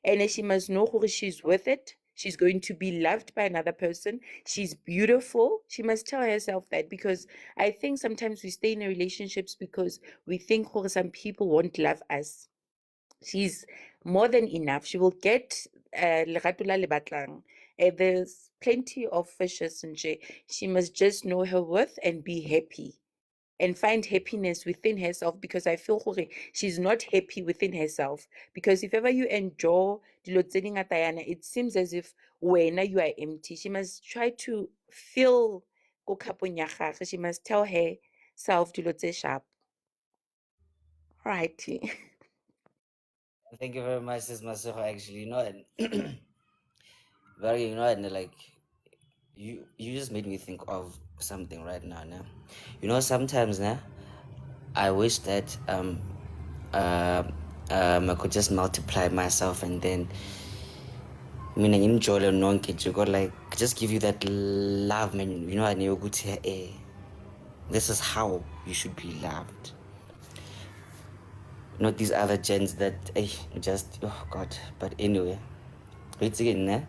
and she must know who she's with it. She's going to be loved by another person. She's beautiful. She must tell herself that, because I think sometimes we stay in relationships because we think some people won't love us. She's more than enough. She will get lerato la le batlang. There's plenty of fishes and she must just know her worth and be happy. and find happiness within herself, because I feel gore she's not happy within herself. Because if ever you enjoy dilo tse dingata yana, it seems as if wena you are empty. She must try to fill ko kapong ya gagwe. She must tell herself dilo tse sharp. Right. Thank you very much, Sis Masiko. Actually, you know, and very, you know, and like you just made me think of something right now. Nah? You know, sometimes now I wish that I could just multiply myself and then mina ngimjole nonke nje ko like just give you that love, man. You know, and you good this is how you should be loved. Not these other gens that just oh god. But anyway, it's again, ne?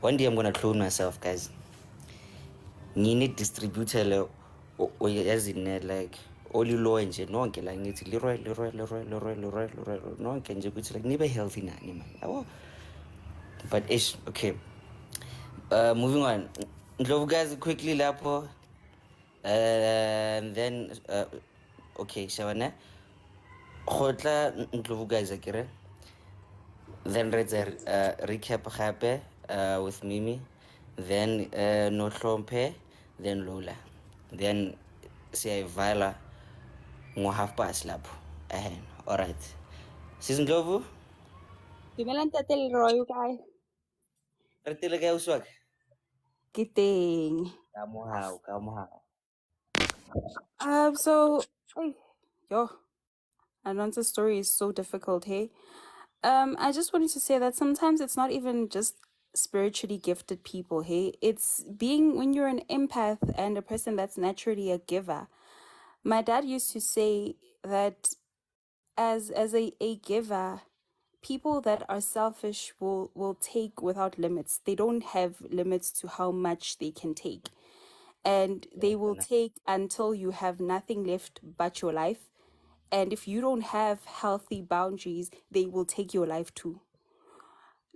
One day I'm gonna clone myself, guys. Ngine distributor le as in like olilo nje nonke la ngithi Leroy nonke nje ukuthi like nibe healthy nani man yabo. But ish, okay, moving on. Ndlovu guys, quickly lapho, and then okay, shabana khotla Ndlovu guys akere. Then let's recap gape with Mimi, then no Hlompe, then Lola, then siyayivala ngo-half past lapho. All right. Sis Ndlovu, Dumelang Ntate Leroy, o kae? re tele kae ausi wa ka? Ke teng. Ka mohau. Yo, Ananta's story is so difficult, hey? I just wanted to say that sometimes it's not even just spiritually gifted people, hey? It's being when you're an empath and a person that's naturally a giver. My dad used to say that as a giver, people that are selfish will take without limits. They don't have limits to how much they can take. And they will take until you have nothing left but your life. And if you don't have healthy boundaries, they will take your life too.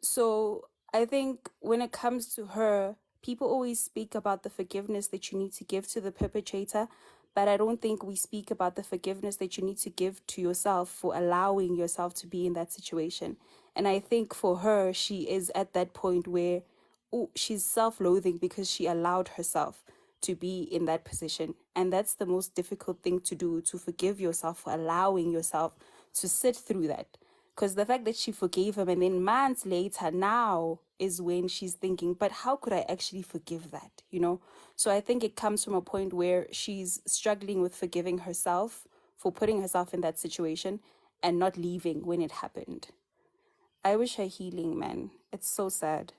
So I think when it comes to her, people always speak about the forgiveness that you need to give to the perpetrator, but I don't think we speak about the forgiveness that you need to give to yourself for allowing yourself to be in that situation. And I think for her, she is at that point where she's self-loathing because she allowed herself to be in that position. And that's the most difficult thing to do, to forgive yourself for allowing yourself to sit through that. Because the fact that she forgave him and then months later now is when she's thinking, but how could I actually forgive that? You know? So I think it comes from a point where she's struggling with forgiving herself for putting herself in that situation and not leaving when it happened. I wish her healing, man. It's so sad.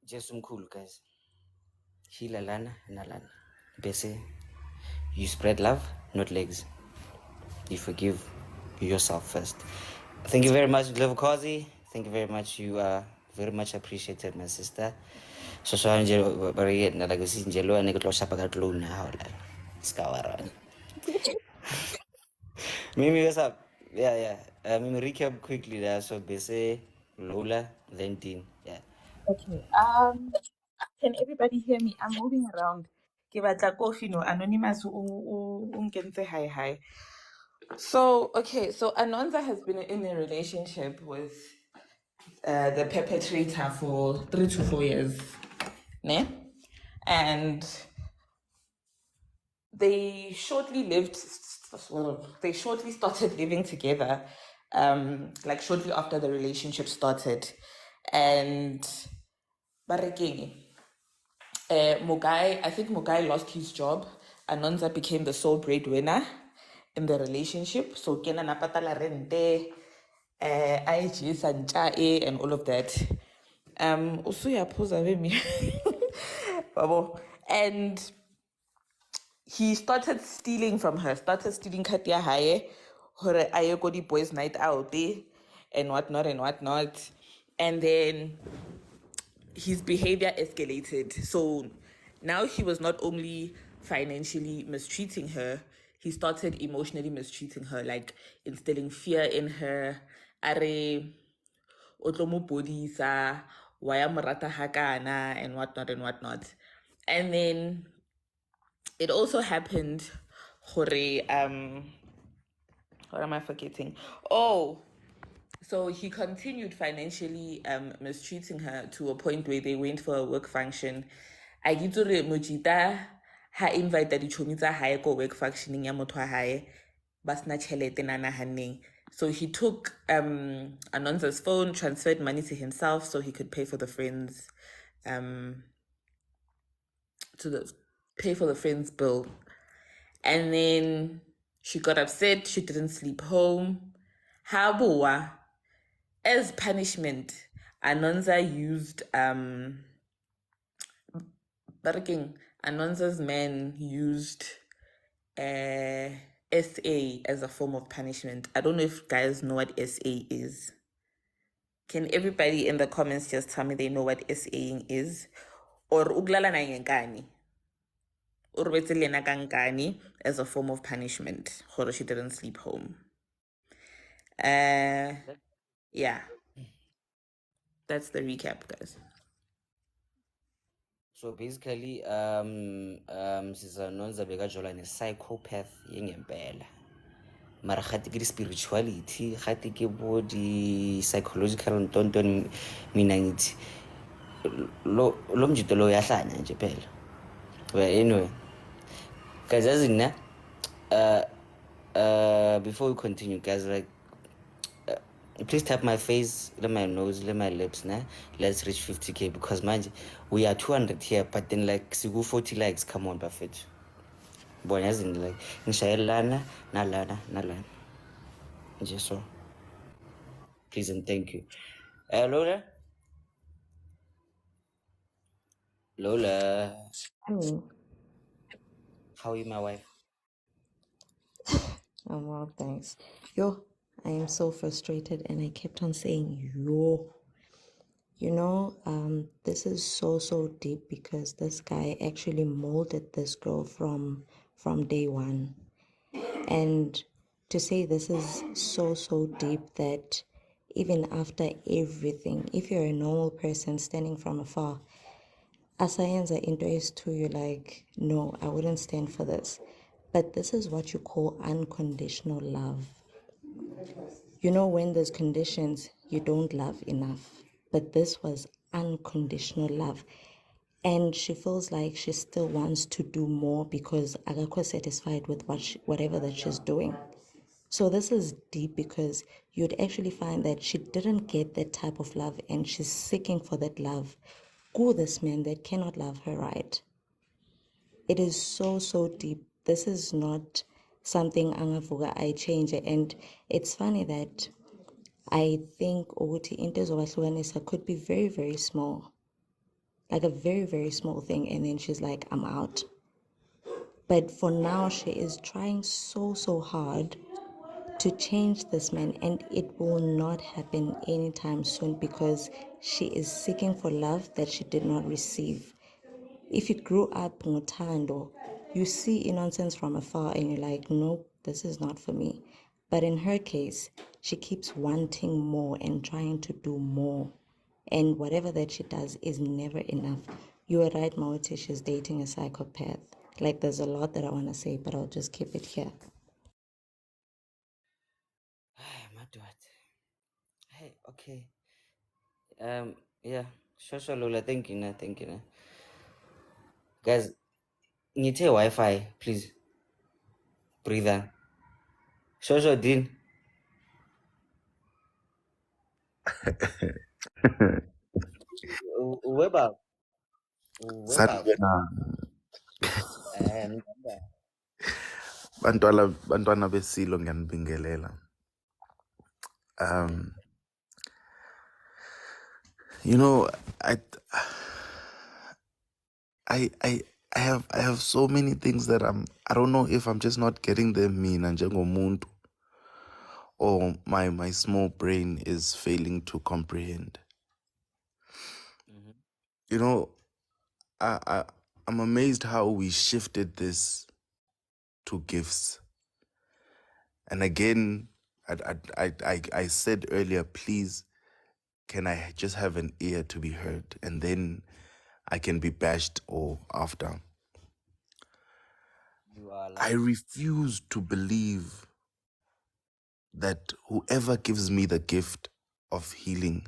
Just cool guys. Hila lana nalana. Bese, you spread love, not legs. You forgive yourself first. Thank you very much, Ndlovu Kazi. Thank you very much. You are very much appreciated, my sister. So nje bari na like nje lo ne ko shapa ka tlo na hola. Skawara. Mimi, what's up? Yeah. Mimi, recap quickly there. So Bese, Lola, then Dean. Yeah. Okay. Can everybody hear me? I'm moving around. Ke batla coffee no anonymous unkentse hi. So Anonza has been in a relationship with the perpetrator for 3 to 4 years, ne? And they shortly started living together, like shortly after the relationship started. And Barekeng, I think Mugai lost his job. Anonza became the sole breadwinner in the relationship. So Kena Napatala Rente, IG Sanchae, and all of that. Also, yeah, pose me. And he started stealing from her, started stealing Katia Haye, her Ayokodi boys' night out, and whatnot. And then his behavior escalated. So now he was not only financially mistreating her, he started emotionally mistreating her, like instilling fear in her. Are otlomo bodisa, why Murata Hakana and whatnot and whatnot. And then it also happened, Hore, what am I forgetting? Oh, so he continued financially mistreating her to a point where they went for a work function. I get to Mojita ha invite di chomi tsa hae ko work functioning ya motho wa hae ba sena tjhelete na nahaneng. So he took Anonza's phone, transferred money to himself so he could pay for the friends pay for the friend's bill. And then she got upset, she didn't sleep home. Habuwa, as punishment, Anonza used Anonza's man used SA as a form of punishment. I don't know if guys know what SA is. Can everybody in the comments just tell me they know what SAing is? Or uglala na ngengani? Or betelena kankani as a form of punishment. Or she didn't sleep home. Yeah. That's the recap, guys. So basically, Sizanonza bekajola ne psychopath yengempela. Mara gati ke spirituality, gati ke bo di psychological ntonton mina ngithi lo mjito lo yahlanya nje phela. But anyway, guys, as in before we continue, guys, like please tap my face, let my nose, let my lips, nah. Let's reach 50k because man, we are 200 here, but then like sigu 40 likes. Come on, Buffett. Boy, as in like nishayelana, nalana. Just so. Please and thank you. Lola? Lola, how are you, my wife? I'm well, thanks. Yo, I am so frustrated and I kept on saying yo. You know, this is so deep because this guy actually molded this girl from day one. And to say this is so deep that even after everything, if you're a normal person standing from afar, asayenza into is too, you're like, no, I wouldn't stand for this. But this is what you call unconditional love. You know, when there's conditions, you don't love enough. But this was unconditional love. And she feels like she still wants to do more because Agako satisfied with whatever that she's doing. So this is deep because you'd actually find that she didn't get that type of love and she's seeking for that love. Go this man that cannot love her right. It is so deep. This is not something angavuga I change. And it's funny that I think ukuthi into ezobahlukanisa could be very small. Like a very small thing, and then she's like, I'm out. But for now, she is trying so hard to change this man, and it will not happen anytime soon because she is seeking for love that she did not receive. If you grew up ngotando, you see nonsense from afar and you're like, nope, this is not for me. But in her case, she keeps wanting more and trying to do more. And whatever that she does is never enough. You are right, Mawati, she's dating a psychopath. Like, there's a lot that I want to say, but I'll just keep it here. My God. Hey, okay. Yeah. Sure, Lola. Thank you, nah. Thank you, nah. Guys, need Wi-Fi, please. Breathe. Sure, Dean. Weba. Sanibonani. Bantwana besilo ngiyanibingelela. You know, I have so many things that I don't know if I'm just not getting them mina njengomuntu or my small brain is failing to comprehend. You know, I'm amazed how we shifted this to gifts. And again, I said earlier, please can I just have an ear to be heard, and then I can be bashed or after? You are I live. refuse to believe that whoever gives me the gift of healing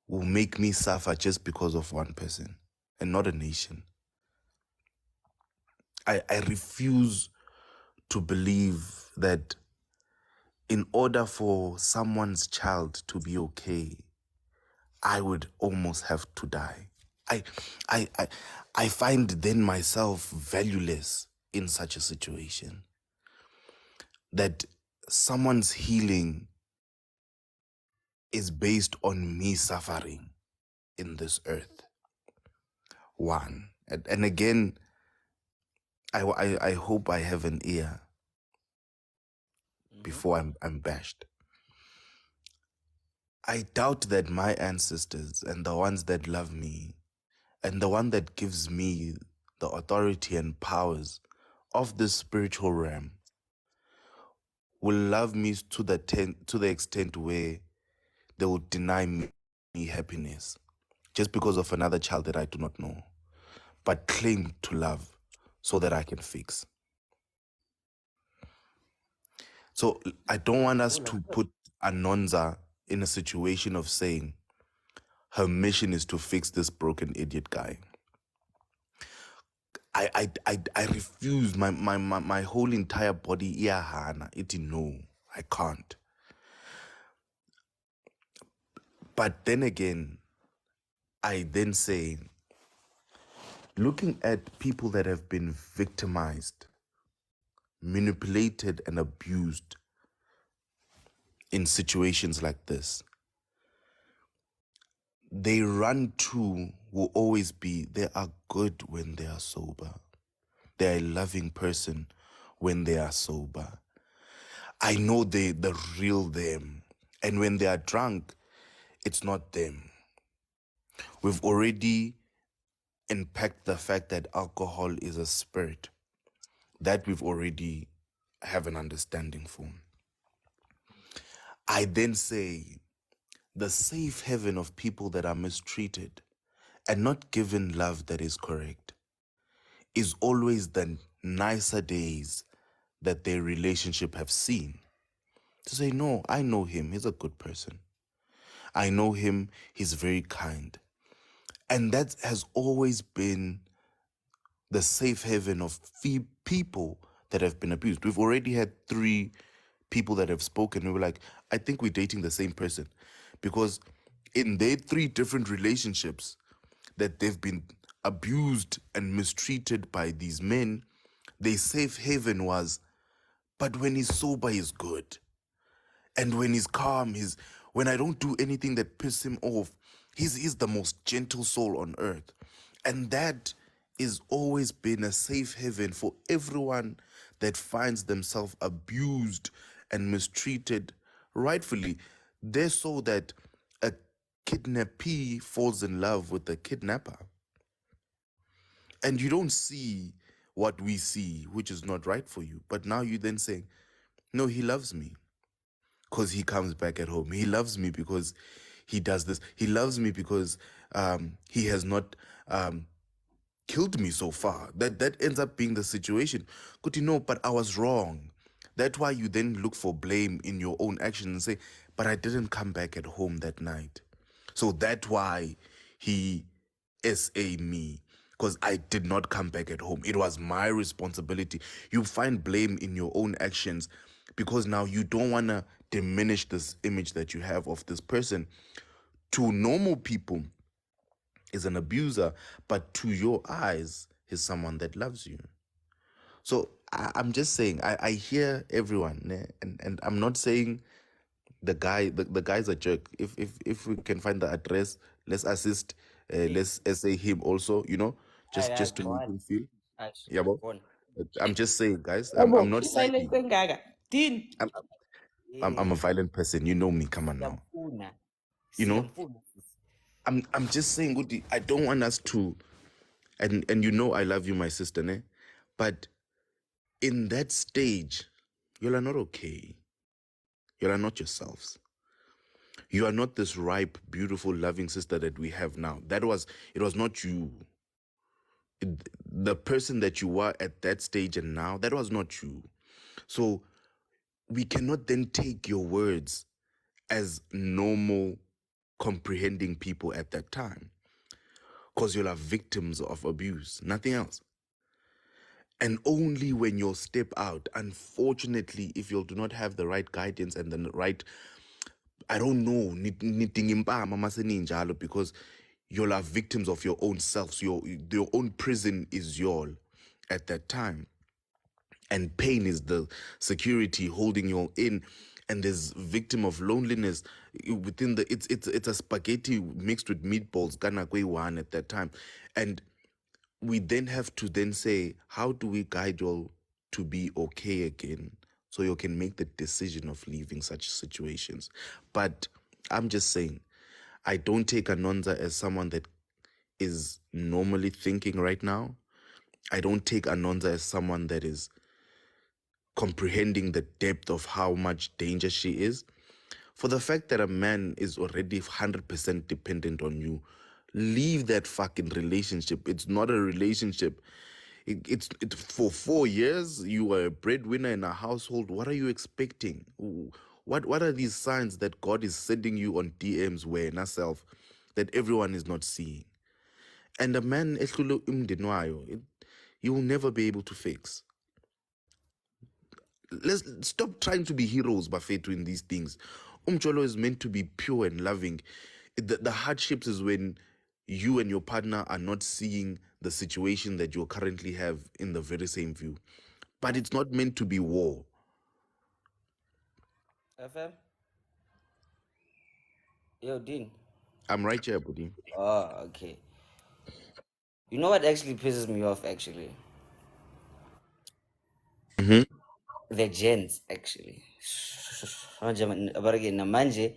will make me suffer just because of one person and not a nation. I refuse to believe that in order for someone's child to be okay, I would almost have to die. I, I find then myself valueless in such a situation. That someone's healing is based on me suffering in this earth. One. And again, I hope I have an ear before I'm bashed. I doubt that my ancestors and the ones that love me and the one that gives me the authority and powers of this spiritual realm will love me to the extent where they will deny me happiness just because of another child that I do not know, but claim to love so that I can fix. So I don't want us to put Anonza in a situation of saying her mission is to fix this broken idiot guy. I refuse. My whole entire body, iyahana, iti no, I can't. But then again, I then say, looking at people that have been victimized, manipulated, and abused in situations like this, they run to will always be they are good when they are sober. They are a loving person when they are sober. I know the real them. And when they are drunk, it's not them. We've already unpacked the fact that alcohol is a spirit. That we've already have an understanding for. I then say the safe haven of people that are mistreated and not given love that is correct is always the nicer days that their relationship have seen. To say, no, I know him, he's a good person. I know him, he's very kind. And that has always been the safe haven of people that have been abused. We've already had 3 people that have spoken. We were like, I think we're dating the same person. Because in their 3 different relationships that they've been abused and mistreated by these men, their safe haven was, but when he's sober, he's good. And when he's calm, when I don't do anything that pisses him off, he's the most gentle soul on earth. And that is always been a safe haven for everyone that finds themselves abused and mistreated rightfully. They're so that a kidnappee falls in love with the kidnapper. And you don't see what we see, which is not right for you. But now you then say, no, he loves me because he comes back at home. He loves me because he does this. He loves me because he has not killed me so far. That ends up being the situation. But but I was wrong. That's why you then look for blame in your own actions and say, but I didn't come back at home that night. So that's why he SA me, because I did not come back at home. It was my responsibility. You find blame in your own actions because now you don't want to diminish this image that you have of this person. To normal people, is an abuser, but to your eyes, he's someone that loves you. So I'm just saying, I hear everyone, ne? And I'm not saying the guy's a jerk. If we can find the address, let's assist. Let's essay him also. Just to Go make on. him feel. Yeah, Actually, bro. go on. I'm just saying, guys. I'm Yabo, not silence siding. engaka. Dean. I'm a violent person. You know me. Come on now. Siyamfuna. You know. Siyamfuna. I'm just saying, Goody, I don't want us to, and I love you, my sister, ne? But in that stage, you are not okay. You are not yourselves. You are not this ripe, beautiful, loving sister that we have now. It was not you. The person that you were at that stage and now, that was not you. So we cannot then take your words as normal, comprehending people at that time, because you'll have victims of abuse, nothing else. And only when you'll step out, unfortunately, if you do not have the right guidance and the right, I don't know, because you'll have victims of your own selves. Your own prison is your at that time. And pain is the security holding you in. And there's victim of loneliness within it's a spaghetti mixed with meatballs, kana kwe one at that time. And we then have to then say, how do we guide you all to be okay again, so you can make the decision of leaving such situations? But I'm just saying, I don't take Anonza as someone that is normally thinking right now. I don't take Anonza as someone that is comprehending the depth of how much danger she is. For the fact that a man is already 100% dependent on you, leave that fucking relationship. It's not a relationship. It's for 4 years you were a breadwinner in a household. What are you expecting? What are these signs that God is sending you on DMs where na self that everyone is not seeing? And a man ehlule umndeni wayo, you will never be able to fix. Let's stop trying to be heroes, Bafetu, in these things. Umcholo is meant to be pure and loving. The hardships is when you and your partner are not seeing the situation that you currently have in the very same view. But it's not meant to be war. FM? Yo, Dean. I'm right here, buddy. Oh, okay. You know what actually pisses me off, actually? Mm-hmm. The gents, actually. But again, manje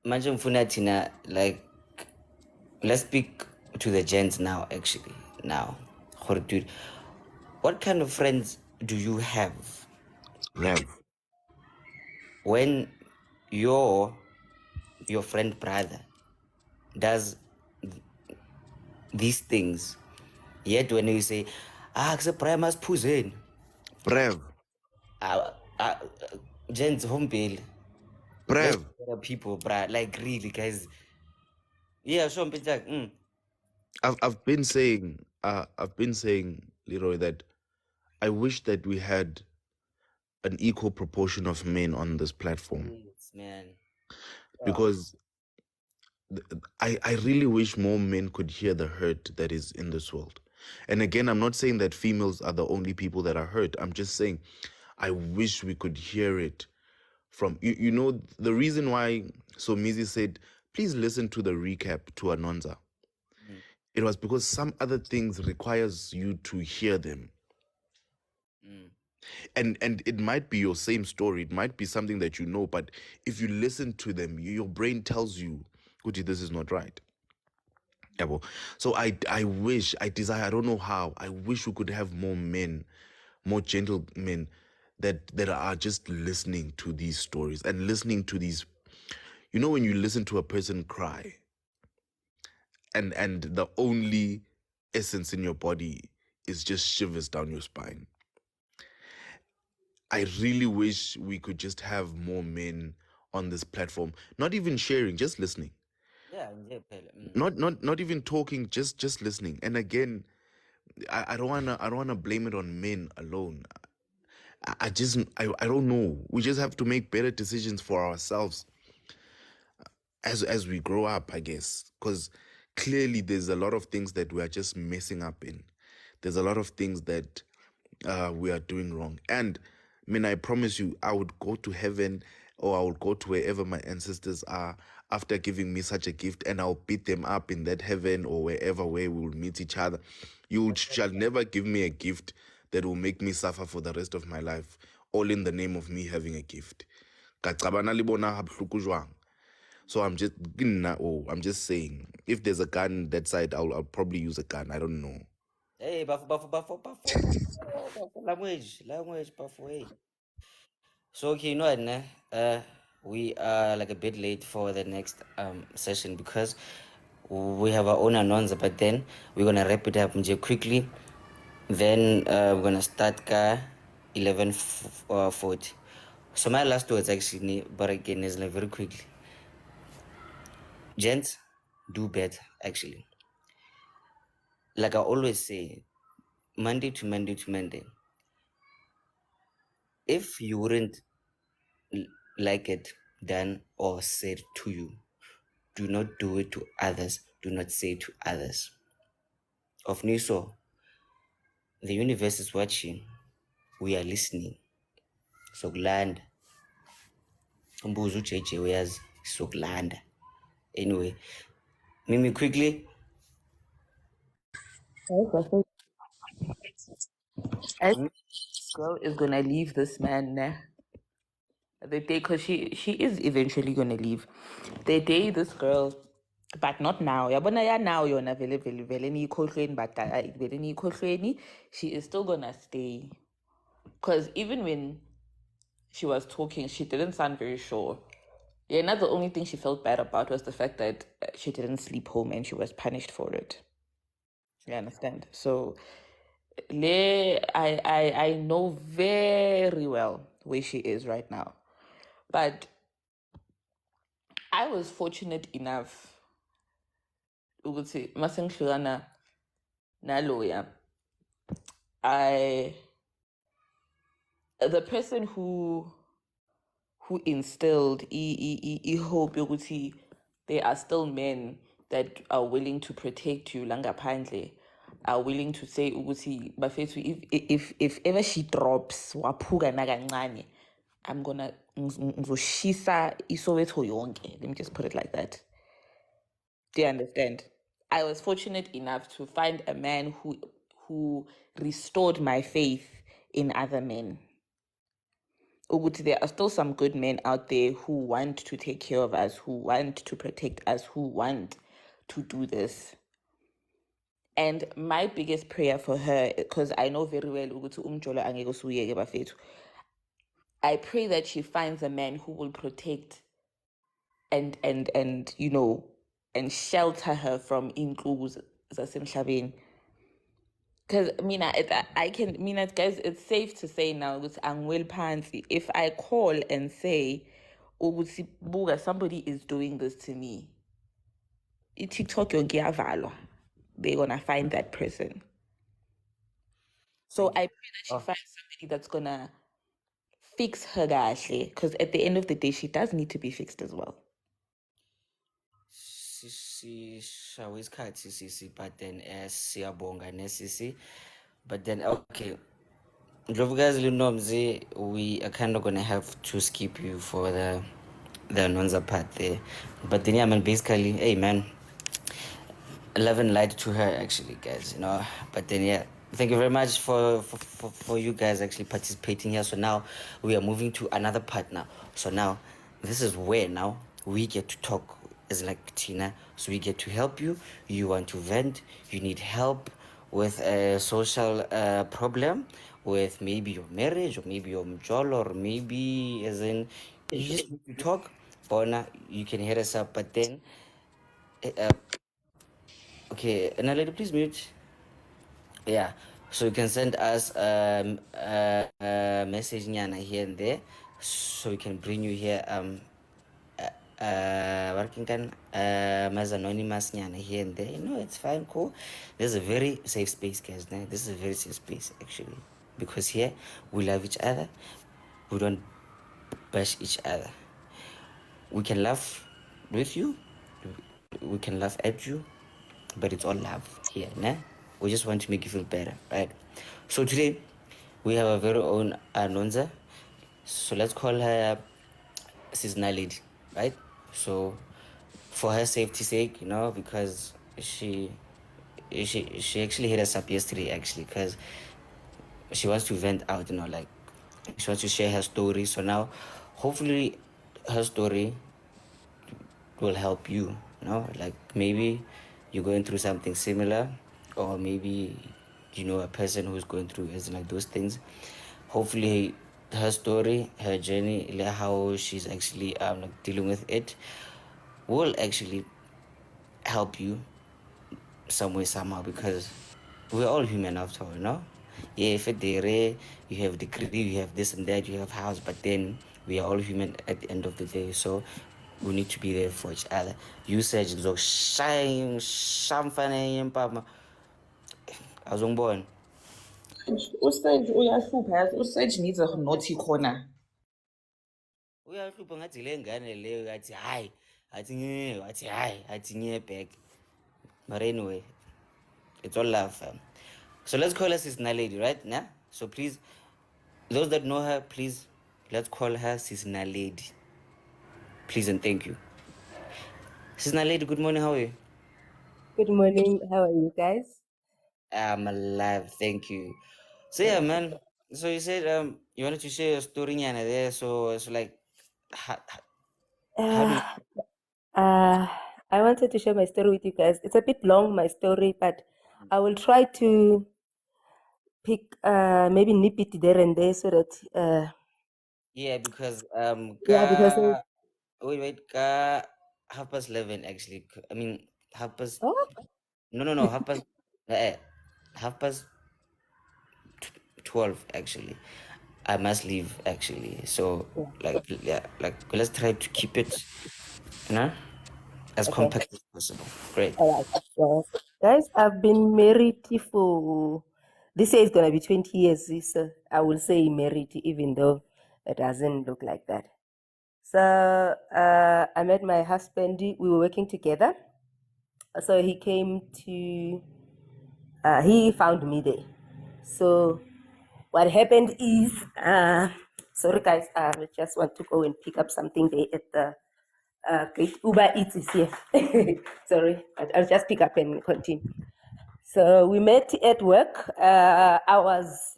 mfuna thina, like, let's speak to the gents now, actually. Now. Dude, what kind of friends do you have Rev. when your friend brother does these things, yet when you say, it's a primus puzen, Brev. gents home bill, let's Brev. people, bruh, like, really, guys. Yeah, sure, mm. I've been saying, Leroy, that I wish that we had an equal proportion of men on this platform, Yes, man. because I really wish more men could hear the hurt that is in this world. And again, I'm not saying that females are the only people that are hurt. I'm just saying I wish we could hear it from you know the reason why Somizi said, please listen to the recap to Anonza. It was because some other things requires you to hear them. And it might be your same story, it might be something that you know, but if you listen to them, your brain tells you, Guti, this is not right. Yabo. So I wish, I desire, I don't know how, I wish we could have more men, more gentlemen that are just listening to these stories and listening to these, you know, when you listen to a person cry and the only essence in your body is just shivers down your spine. I really wish we could just have more men on this platform, not even sharing, just listening. Yeah, Not even talking, just listening. And again, I don't wanna blame it on men alone. I don't know. We just have to make better decisions for ourselves as we grow up, I guess. Because clearly there's a lot of things that we are just messing up in. There's a lot of things that we are doing wrong. And I mean, I promise you, I would go to heaven, or I would go to wherever my ancestors are after giving me such a gift, and I'll beat them up in that heaven or wherever where we will meet each other. You shall never give me a gift that will make me suffer for the rest of my life, all in the name of me having a gift. Kacabana le bona ha bohloko jwang? So I'm just saying, if there's a gun that side, I'll probably use a gun. I don't know. Hey, language, hey. So, okay, you know what, ne? we are like a bit late for the next session because we have our own announcer, but then we're gonna wrap it up nje quickly. Then we're gonna start ka 11:40. So my last words actually, but again, is like very quickly. Gents, do better actually. Like I always say, Monday to Monday to Monday. If you wouldn't like it done or said to you, do not do it to others. Do not say it to others. Of Niso, the universe is watching. We are listening. Sokulanda. Umbuzo JJ uyazi sokulanda. Anyway, Mimi quickly. As girl is gonna leave this man the day, because she is eventually gonna leave. The day this girl, but not now. Yabona ya now yona vele vele vele niyikhohlweni, but vele niyikhohlweni, she is still gonna stay. Because even when she was talking, she didn't sound very sure. Yeah, not the only thing she felt bad about was the fact that she didn't sleep home and she was punished for it. You understand? So I know very well where she is right now. But I was fortunate enough ukuthi masengihlukana naloya, the person who instilled hope yokuthi there are still men that are willing to protect you langaphandle, are willing to say ukuthi bafethu, if ever she drops waphuka nakancane, I'm gonna ngizoshisa iSoweto yonke. Let me just put it like that. Do you understand? I was fortunate enough to find a man who restored my faith in other men. Ukuthi there are still some good men out there who want to take care of us, who want to protect us, who want to do this. And my biggest prayer for her, because I know very well ukuthi umjolo angeke usuyeke bafethu, I pray that she finds a man who will protect and you know, and shelter her from inhlupho zasemhlabeni. Because guys, it's safe to say now ukuthi angiweli phansi. If I call and say ukuthi buka, somebody is doing this to me, TikTok yonke iyavalwa, they're gonna find that person. So I pray that she finds somebody that's gonna fix her kahle, because at the end of the day, she does need to be fixed as well. Sishawe isikhathi sisi, but then siyabonga nesisi, but then okay, Ndlovukazi Lunomzi, we are kind of gonna have to skip you for the Nonza part there, but then yeah man, basically, hey man, love and light to her actually, guys, you know. But then yeah, thank you very much for you guys actually participating here. So now we are moving to another part now. So now this is where now we get to talk as like Tina. So we get to help you. You want to vent, you need help with a social problem, with maybe your marriage or maybe your mjolo, or maybe as in you just need to talk. Bona, you can hit us up, but then okay, and lady, please mute. Yeah, so you can send us a message nyana here and there, so we can bring you here. Working can as anonymous nyana here and there. You know, it's fine, cool. This is a very safe space, guys. Nah? This is a very safe space actually, because here we love each other. We don't bash each other. We can laugh with you. We can laugh at you, but it's all love here, nah? We just want to make you feel better, right? So today we have our very own Nonza. So let's call her seasonal lady, right? So for her safety's sake, you know, because she actually hit us up yesterday actually, because she wants to vent out, you know, like she wants to share her story. So now hopefully her story will help you, you know, like maybe you're going through something similar, or maybe you know a person who's going through as like those things. Hopefully her story, her journey, like how she's actually like dealing with it, will actually help you some way somehow, because we're all human after all, you know. Yeah, if it there, you have degree, you have this and that, you have house, but then we are all human at the end of the day. So we need to be there for each other. You said shine shamfane empama azongibona. Usage uyahlupha yazi. Usage needs a naughty corner. Uyahlupha ngathi le ngane leyo athi hayi, athi hayi, athi ngiyebhek. But anyway, it's all love, fam. So let's call her Sis Naledi, right? Nah? So please, those that know her, please, let's call her Sis Naledi. Please and thank you. Sis Naledi, good morning, how are you? Good morning. How are you guys? I'm alive, thank you. So yeah, man. So you said you wanted to share your story Nyana, there. So like, how do you? I wanted to share my story with you guys. It's a bit long, my story, but I will try to pick maybe nip it there and there so that Yeah, because yeah, because wait, ka 11:30 actually. I mean half past. oh No, eh, 12 actually. I must leave actually. So yeah, like let's try to keep it, you know, as okay, compact as possible. Great. all right. Yes. Guys, I've been married for this year is gonna be 20 years. So I will say married, even though it doesn't look like that. So I met my husband. We were working together. So he came to he found me there. So what happened is, sorry guys, I just want to go and pick up something there at the great Uber Eats is here. Sorry, I'll just pick up and continue. So we met at work. I was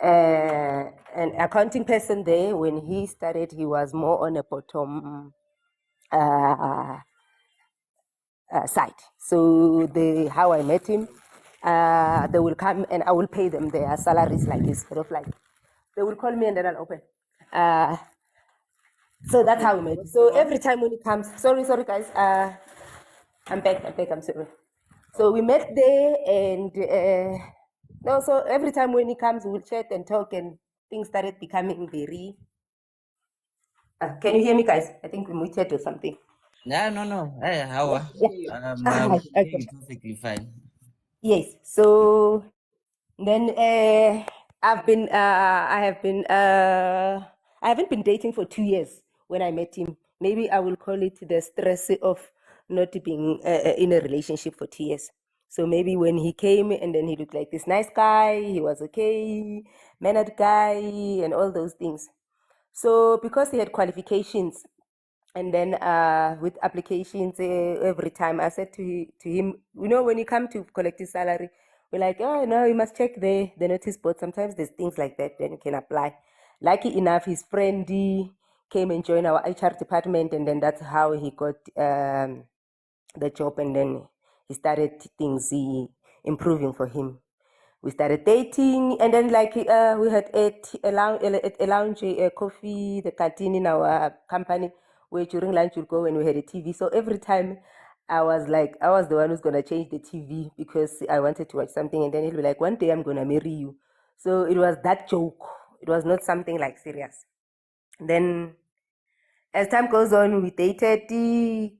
an accounting person there. When he started, he was more on a bottom uh, side. So the how I met him, they will come and I will pay them their salaries like this, sort of like they will call me and then I'll open. Uh, so that's how we met. So every time when he comes, sorry guys, I'm back, I'm sorry. So we met there and no, so every time when he comes, we'll chat and talk and things started becoming very. Can you hear me, guys? I think we muted or something. No. Hey, how are? Yeah. We can hear Okay. you perfectly fine. Yes. So then I haven't been dating for 2 years when I met him. Maybe I will call it the stress of not being in a relationship for 2 years. So maybe when he came and then he looked like this nice guy, he was okay, mannered guy, and all those things. So because he had qualifications, and then with applications every time I said to him, you know, when you come to collect his salary, we're like, oh no, you must check the notice board. Sometimes there's things like that, then you can apply. Lucky enough, his friend came and joined our HR department, and then that's how he got the job, and then he started things improving for him. We started dating, and then like we had a lounge, a coffee, the canteen in our company, where during lunch we'd go and we had a TV. So every time I was like, I was the one who's gonna change the TV because I wanted to watch something, and then he'll be like, one day I'm gonna marry you. So it was that joke. It was not something like serious. Then as time goes on, we dated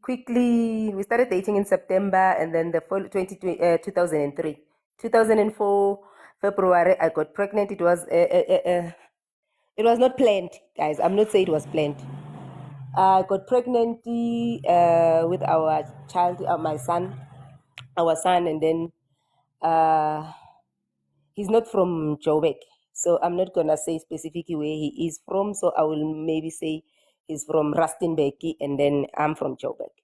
quickly. We started dating in September, and then the fall 2003, 2004 February, I got pregnant. It was not planned, guys. I'm not saying it was planned. I got pregnant with our child, our son, and then he's not from Joburg, so I'm not gonna say specifically where he is from. So I will maybe say he's from Rustenburg, and then I'm from Joburg.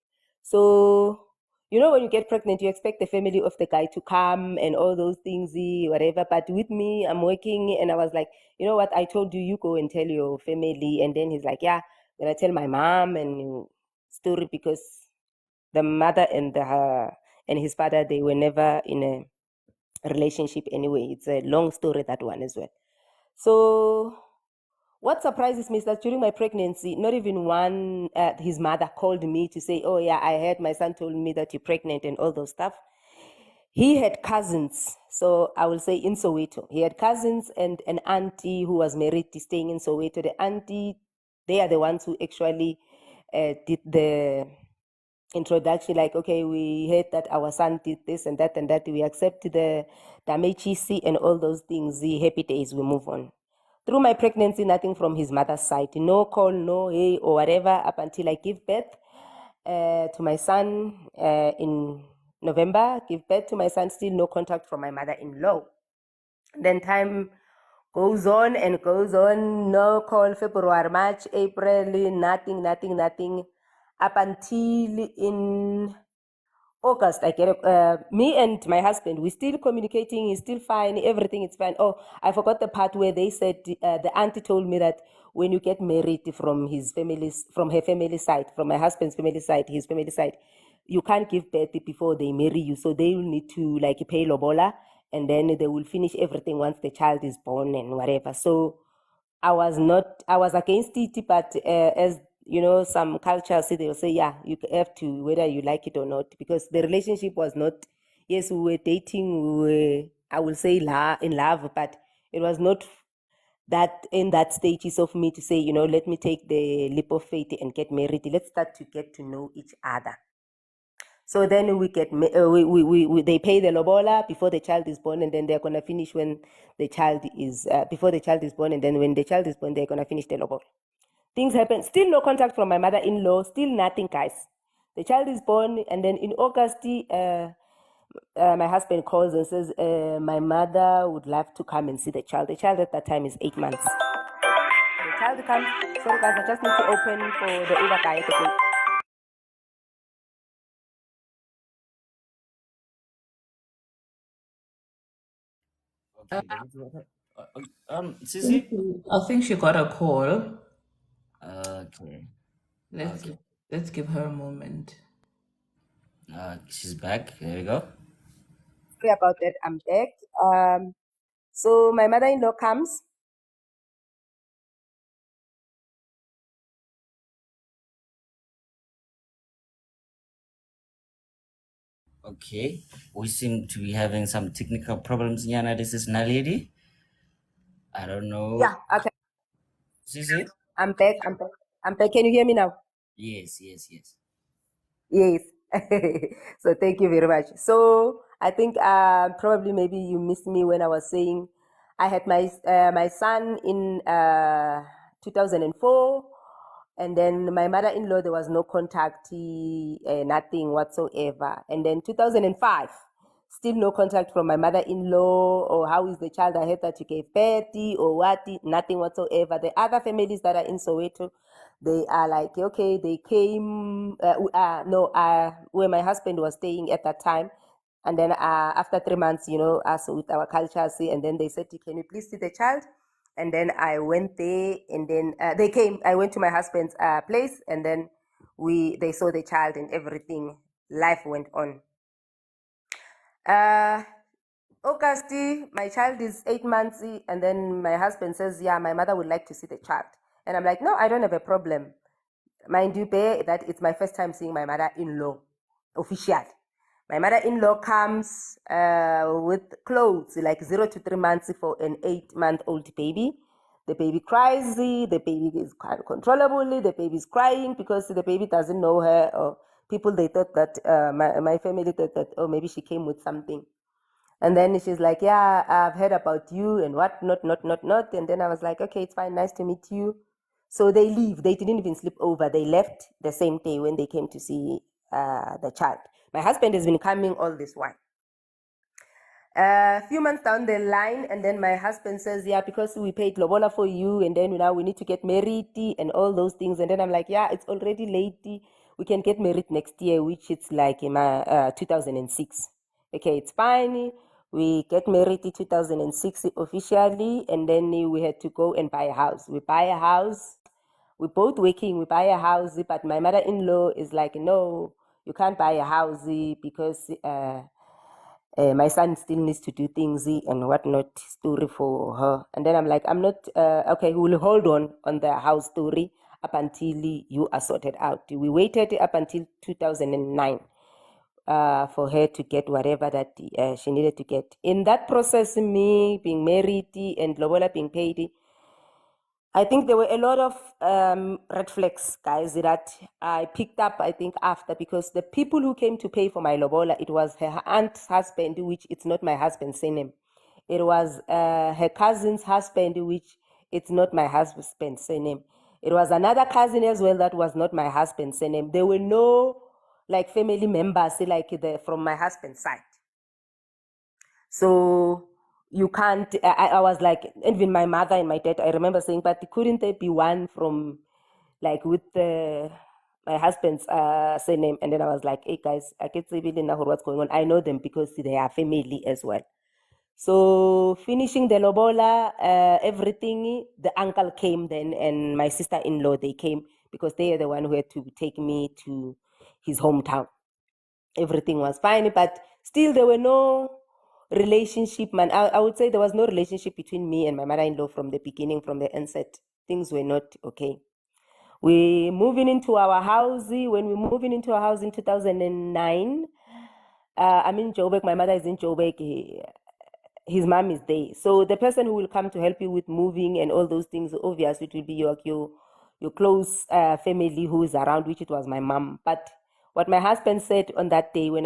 So you know, when you get pregnant, you expect the family of the guy to come and all those things, whatever. But with me, I'm working, and I was like, you know what? I told you, you go and tell your family. And then he's like, yeah, then I tell my mom and story because the mother and his father, they were never in a relationship anyway. It's a long story, that one as well. So what surprises me is that during my pregnancy, not even one, his mother called me to say, oh yeah, I heard my son told me that you're pregnant and all those stuff. He had cousins, so I will say in Soweto. He had cousins and an auntie who was married, staying in Soweto. The auntie, they are the ones who actually did the introduction, like, okay, we heard that our son did this and that, we accept the damage and all those things, the happy days, we move on. Through my pregnancy, nothing from his mother's side, no call, no hey or whatever, up until I give birth to my son in November, give birth to my son, still no contact from my mother-in-law. Then time goes on and goes on, no call, February, March, April, nothing, up until in August, I get me and my husband, we're still communicating, he's still fine, everything is fine. Oh, I forgot the part where they said, the auntie told me that when you get married from her family side, from my husband's family side, his family side, you can't give birth before they marry you. So they will need to like pay lobola, and then they will finish everything once the child is born and whatever. So I was against it, but as you know, some cultures say, they'll say, yeah, you have to, whether you like it or not, because the relationship was not, yes, we were dating, we were, I will say, in love, but it was not that in that stages of me to say, you know, let me take the leap of faith and get married. Let's start to get to know each other. So then we get, they pay the lobola before the child is born, and then they're gonna finish when the child is before the child is born, and then when the child is born, they're gonna finish the lobola. Things happen. Still no contact from my mother-in-law. Still nothing, guys. The child is born, and then in August, my husband calls and says, my mother would love to come and see the child. The child at that time is 8 months. The child comes. Sorry, guys, I just need to open for the Uber guy at the gate. Okay. Sissy? I think she got a call. Okay. Let's Okay. let's give her a moment. She's back. There you go. Sorry about that. I'm back. So my mother-in-law comes. Okay. We seem to be having some technical problems, Yana. This is Naledi. I don't know. Yeah, okay. Sissy? I'm back. Can you hear me now? Yes. Yes. So thank you very much. So I think probably maybe you missed me when I was saying I had my son in 2004, and then my mother-in-law, there was no contact, nothing whatsoever. And then 2005, still no contact from my mother-in-law, or how is the child, I heard that you gave birth or what, nothing whatsoever. The other families that are in Soweto, they are like, okay, they came, where my husband was staying at that time. And then after 3 months, you know, us with our culture, and then they said, can you please see the child? And then I went there, and then they came. I went to my husband's place, and then they saw the child and everything. Life went on. August, my child is 8 months, and then my husband says, yeah, my mother would like to see the child. And I'm like, no, I don't have a problem. Mind you, bear that it's my first time seeing my mother-in-law officially. My mother-in-law comes with clothes, like 0 to 3 months for an 8-month-old baby. The baby cries, the baby is uncontrollably, the baby is crying because the baby doesn't know her, or people, they thought that, my family thought that, oh, maybe she came with something. And then she's like, yeah, I've heard about you and what, not. And then I was like, okay, it's fine, nice to meet you. So they leave. They didn't even sleep over. They left the same day when they came to see the child. My husband has been coming all this while. A few months down the line, and then my husband says, yeah, because we paid lobola for you, and then now we need to get married and all those things. And then I'm like, yeah, it's already late. We can get married next year, which it's like in my 2006. Okay, it's fine. We get married in 2006 officially, and then we had to go and buy a house. We buy a house. We're both working. We buy a house, but my mother-in-law is like, no, you can't buy a house because My son still needs to do things and whatnot story for her. And then I'm like, I'm not, okay, we'll hold on the house story up until you are sorted out. We waited up until 2009 for her to get whatever that she needed to get. In that process, me being married and Lobola being paid, I think there were a lot of red flags, guys, that I picked up, I think, after, because the people who came to pay for my lobola, it was her aunt's husband, which it's not my husband's surname. It was her cousin's husband, which it's not my husband's surname. It was another cousin as well that was not my husband's surname. There were no like family members like from my husband's side. So you can't, I was like, even my mother and my dad, I remember saying, but couldn't there be one from like with my husband's surname? And then I was like, hey guys, I can't say really know what's going on. I know them because they are family as well. So finishing the lobola, everything, the uncle came then and my sister-in-law, they came because they are the one who had to take me to his hometown. Everything was fine, but still there were no relationship, man. I would say there was no relationship between me and my mother-in-law from the beginning, from the onset. Things were not okay. We moving into our house. When we moving into our house in 2009, I'm in Joburg. My mother is in Joburg. His mom is there. So the person who will come to help you with moving and all those things, obviously it will be your close family who is around, which it was my mom. But what my husband said on that day when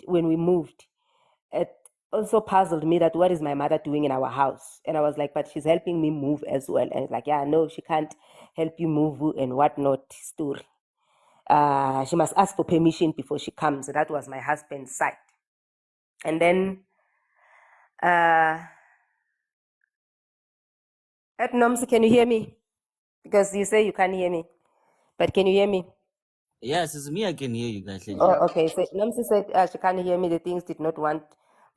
we moved, it also puzzled me that what is my mother doing in our house? And I was like, but she's helping me move as well. And it's like, yeah, no, she can't help you move and whatnot story. She must ask for permission before she comes. That was my husband's side. And then Noms, can you hear me? Because you say you can't hear me. But can you hear me? Yes, it's me. I can hear you guys. Oh, okay. So Nomsi said she can't hear me. The things did not want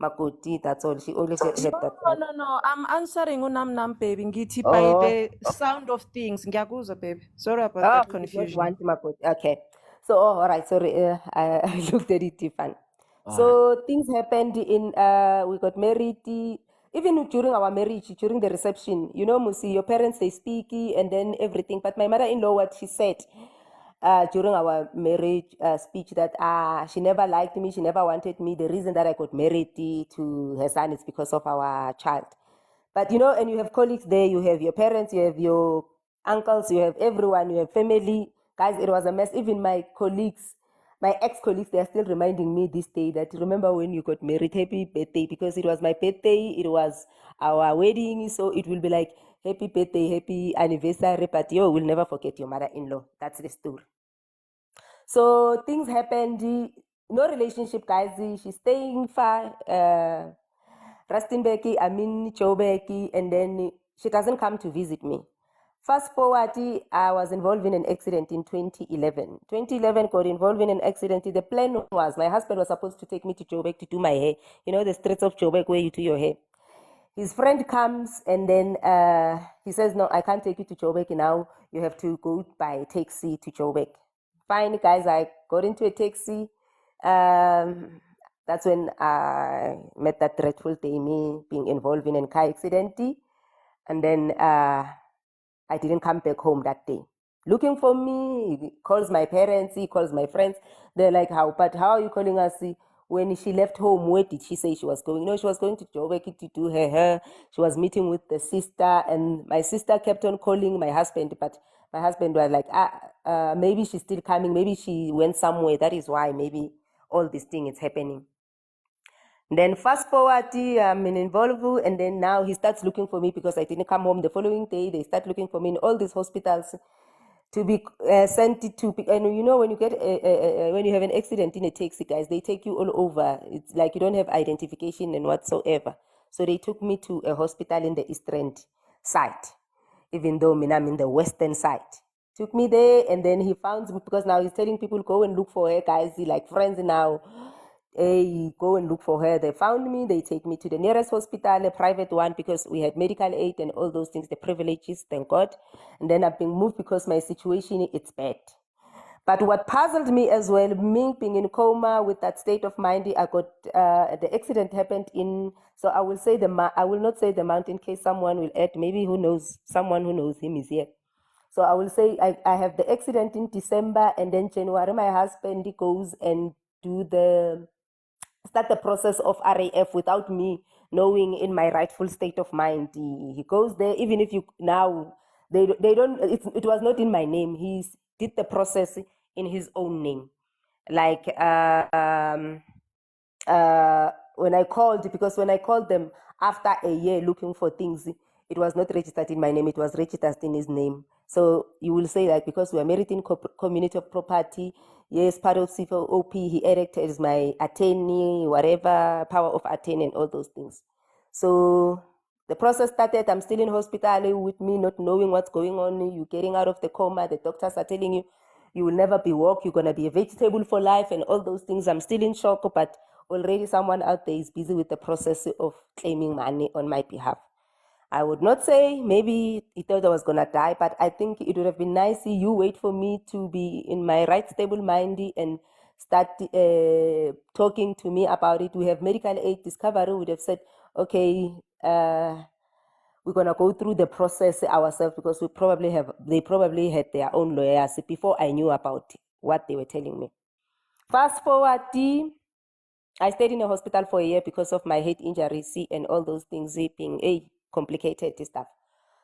Makoti. That's all. She only had that. No. I'm answering unam baby. Ngithi by Oh, the sound of things. Ngiyakuzwa, baby. Sorry about oh, that you did not confusion. want Makoti. Okay. So, all right. Sorry, I looked at it different. All So things happened in. We got married. Even during our marriage, during the reception, you know, Musi, your parents they speak and then everything. But my mother-in-law, what she said. During our marriage speech that she never liked me, she never wanted me. The reason that I got married to her son is because of our child. But you know, and you have colleagues there, you have your parents, you have your uncles, you have everyone, you have family. Guys, it was a mess. Even my colleagues, my ex-colleagues, they are still reminding me this day that remember when you got married, happy birthday, because it was my birthday, it was our wedding, so it will be like happy birthday, happy anniversary, but you will never forget your mother-in-law. That's the story. So things happened. No relationship, guys. She's staying far. Rustenburg, I mean Joburg, and then she doesn't come to visit me. Fast forward, I was involved in an accident in 2011. 2011 got involved in an accident. The plan was my husband was supposed to take me to Joburg to do my hair. You know, the streets of Joburg where you do your hair. His friend comes and then he says, no, I can't take you to Joburg now. You have to go by taxi to Joburg. Fine, guys, I got into a taxi. That's when I met that dreadful day, me being involved in a car accident. And then I didn't come back home that day. Looking for me, he calls my parents, he calls my friends. They're like, how are you calling us? When she left home, where did she say she was going? No, she was going to Joburg to do her hair. She was meeting with the sister, and my sister kept on calling my husband, but my husband was like, maybe she's still coming. Maybe she went somewhere. That is why maybe all this thing is happening. Then fast forward, I'm involved, and then now he starts looking for me because I didn't come home the following day. They start looking for me in all these hospitals to be sent to. And you know, when you get when you have an accident in a taxi, guys, they take you all over. It's like you don't have identification and whatsoever. So they took me to a hospital in the eastern side, even though I'm in the western side. Took me there, and then he found me because now he's telling people go and look for her, guys. He like friends now. Hey, go and look for her. They found me. They take me to the nearest hospital, a private one, because we had medical aid and all those things, the privileges, thank God. And then I've been moved because my situation, it's bad. But what puzzled me as well, me being in coma with that state of mind, I got the accident happened in. So I will say I will not say the month in case someone will add. Maybe who knows? Someone who knows him is here. So I will say I have the accident in December, and then January my husband goes and start the process of RAF without me knowing in my rightful state of mind. He goes there, even if you now they don't. It was not in my name. He did the process in his own name, like when I called, because when I called them after a year looking for things, it was not registered in my name, it was registered in his name. So you will say, like, because we are married in community of property, yes, part of CFOP, he erected as my attorney, whatever, power of attorney and all those things. So the process started, I'm still in hospital with me not knowing what's going on. You're getting out of the coma, the doctors are telling you, you will never be woke, you're going to be a vegetable for life and all those things. I'm still in shock, but already someone out there is busy with the process of claiming money on my behalf. I would not say maybe he thought I was going to die, but I think it would have been nice you wait for me to be in my right stable mind and start talking to me about it. We have medical aid discovery, would have said, okay, we're going to go through the process ourselves, because they probably had their own lawyers before I knew about what they were telling me. Fast forward, I stayed in a hospital for a year because of my head injuries and all those things being complicated stuff.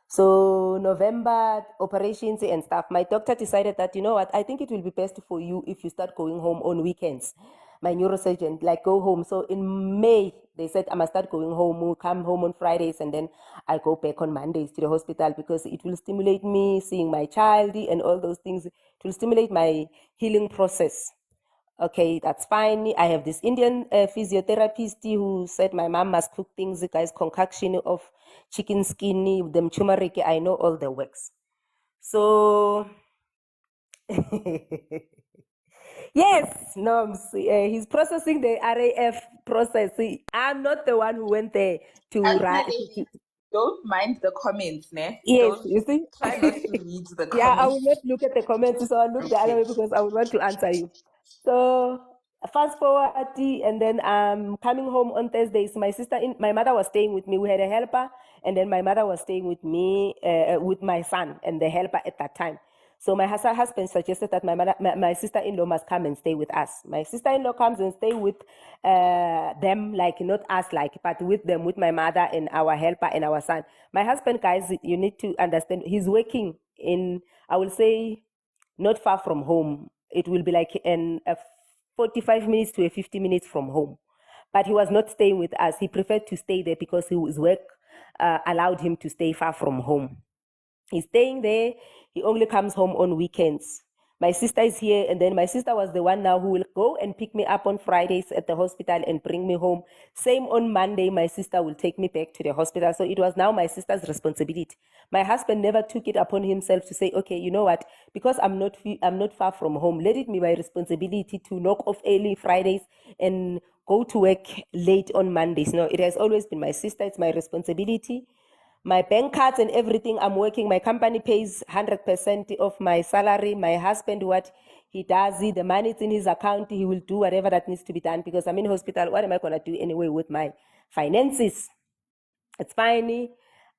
So November operations and stuff, my doctor decided that, you know what, I think it will be best for you if you start going home on weekends. My neurosurgeon, like, go home. So in May, they said I must start going home. We'll come home on Fridays and then I go back on Mondays to the hospital, because it will stimulate me seeing my child and all those things. It will stimulate my healing process. Okay, that's fine. I have this Indian physiotherapist who said my mom must cook things, guys, concoction of chicken skin, them turmeric. I know all the works. So, yes, no, he's processing the RAF process. I'm not the one who went there to write. Don't mind the comments, ne? Yes, Don't you see? try not to read the Yeah, I comments. will not look at the comments, so I'll look the other way because I would want to answer you. So fast forward, and then I'm coming home on Thursdays. My mother was staying with me. We had a helper, and then my mother was staying with me, with my son and the helper at that time. So my husband suggested that my sister-in-law must come and stay with us. My sister-in-law comes and stay with them, like not us, like, but with them, with my mother and our helper and our son. My husband, guys, you need to understand, he's working in, I will say, not far from home. It will be like a 45 minutes to a 50 minutes from home. But he was not staying with us. He preferred to stay there because his work allowed him to stay far from home. He's staying there. He only comes home on weekends. My sister is here, and then my sister was the one now who will go and pick me up on Fridays at the hospital and bring me home. Same on Monday, my sister will take me back to the hospital. So it was now my sister's responsibility. My husband never took it upon himself to say, okay, you know what, because I'm not far from home, let it be my responsibility to knock off early Fridays and go to work late on Mondays. No, it has always been my sister. It's my responsibility. My bank cards and everything, I'm working. My company pays 100% of my salary. My husband, what he does, the money is in his account. He will do whatever that needs to be done, because I'm in hospital. What am I going to do anyway with my finances? It's fine.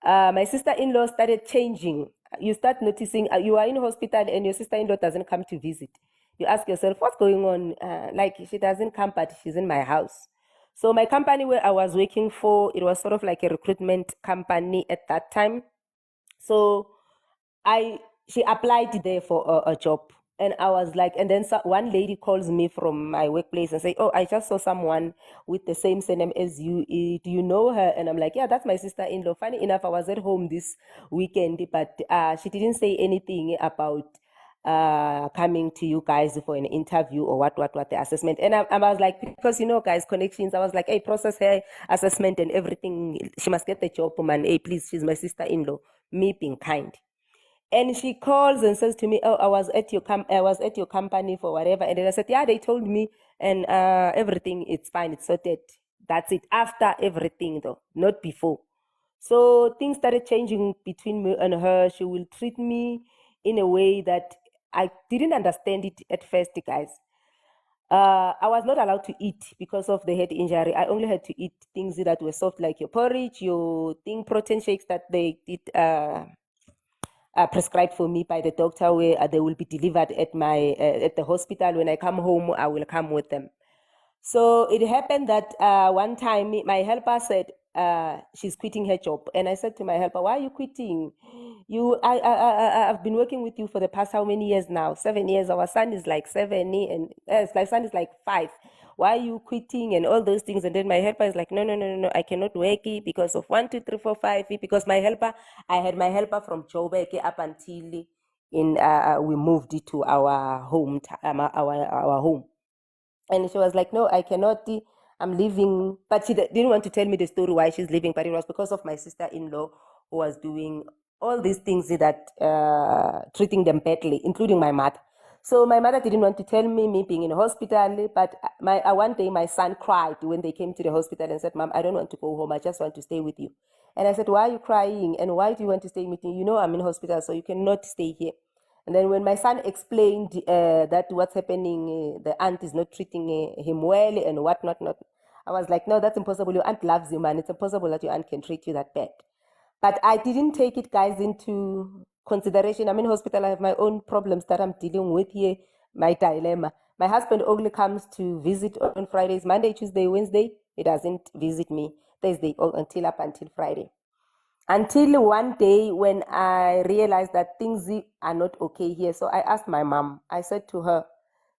My sister-in-law started changing. You start noticing, you are in hospital and your sister-in-law doesn't come to visit. You ask yourself, what's going on? Like, she doesn't come, but she's in my house. So my company where I was working for, it was sort of like a recruitment company at that time. So she applied there for a job. And I was like, and then one lady calls me from my workplace and say, oh, I just saw someone with the same surname as you. Do you know her? And I'm like, yeah, that's my sister-in-law. Funny enough, I was at home this weekend, but she didn't say anything about coming to you guys for an interview or what the assessment. And I was like, because, you know, guys, connections, I was like, hey, process her assessment and everything. She must get the job, man. Hey, please, she's my sister-in-law. Me being kind. And she calls and says to me, oh, I was at your company for whatever. And then I said, yeah, they told me, and everything, it's fine, it's sorted. That's it. After everything, though, not before. So things started changing between me and her. She will treat me in a way that I didn't understand it at first, guys. I was not allowed to eat because of the head injury. I only had to eat things that were soft, like your porridge, your protein shakes that they did prescribed for me by the doctor, where they will be delivered at my at the hospital. When I come home, I will come with them. So it happened that one time my helper said she's quitting her job, and I said to my helper, "Why are you quitting? I've been working with you for the past how many years now? 7 years. Our son is like 7, and my son is like 5. Why are you quitting and all those things?" And then my helper is like, "No, no, no, no, no. I cannot work because of 1, 2, 3, 4, 5. Because my helper, I had my helper from Joburg up until we moved to our home, our home." And she was like, "No, I cannot. I'm leaving." But she didn't want to tell me the story why she's leaving. But it was because of my sister-in-law who was doing all these things that treating them badly, including my mother. So my mother didn't want to tell me being in hospital. But one day my son cried when they came to the hospital and said, "Mom, I don't want to go home. I just want to stay with you." And I said, "Why are you crying? And why do you want to stay with me? You know I'm in hospital, so you cannot stay here." And then when my son explained that what's happening, the aunt is not treating him well and whatnot, I was like, "No, that's impossible. Your aunt loves you, man. It's impossible that your aunt can treat you that bad." But I didn't take it, guys, into consideration. I'm in hospital. I have my own problems that I'm dealing with here, my dilemma. My husband only comes to visit on Fridays, Monday, Tuesday, Wednesday. He doesn't visit me Thursday until Friday. Until one day when I realized that things are not okay here. So I asked my mom, I said to her,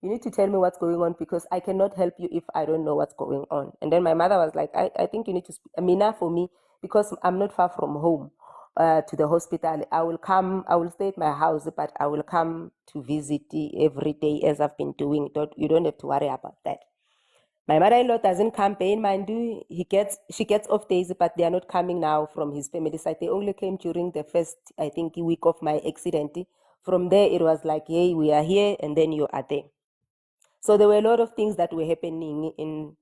"You need to tell me what's going on because I cannot help you if I don't know what's going on." And then my mother was like, I think you need to speak. Amina, for me, because I'm not far from home to the hospital, I will stay at my house, but I will come to visit every day as I've been doing. You don't have to worry about that. My mother-in-law doesn't campaign, mind you. She gets off days, but they are not coming now from his family side. They only came during the first, I think, week of my accident. From there, it was like, "Hey, we are here," and then you are there. So there were a lot of things that were happening in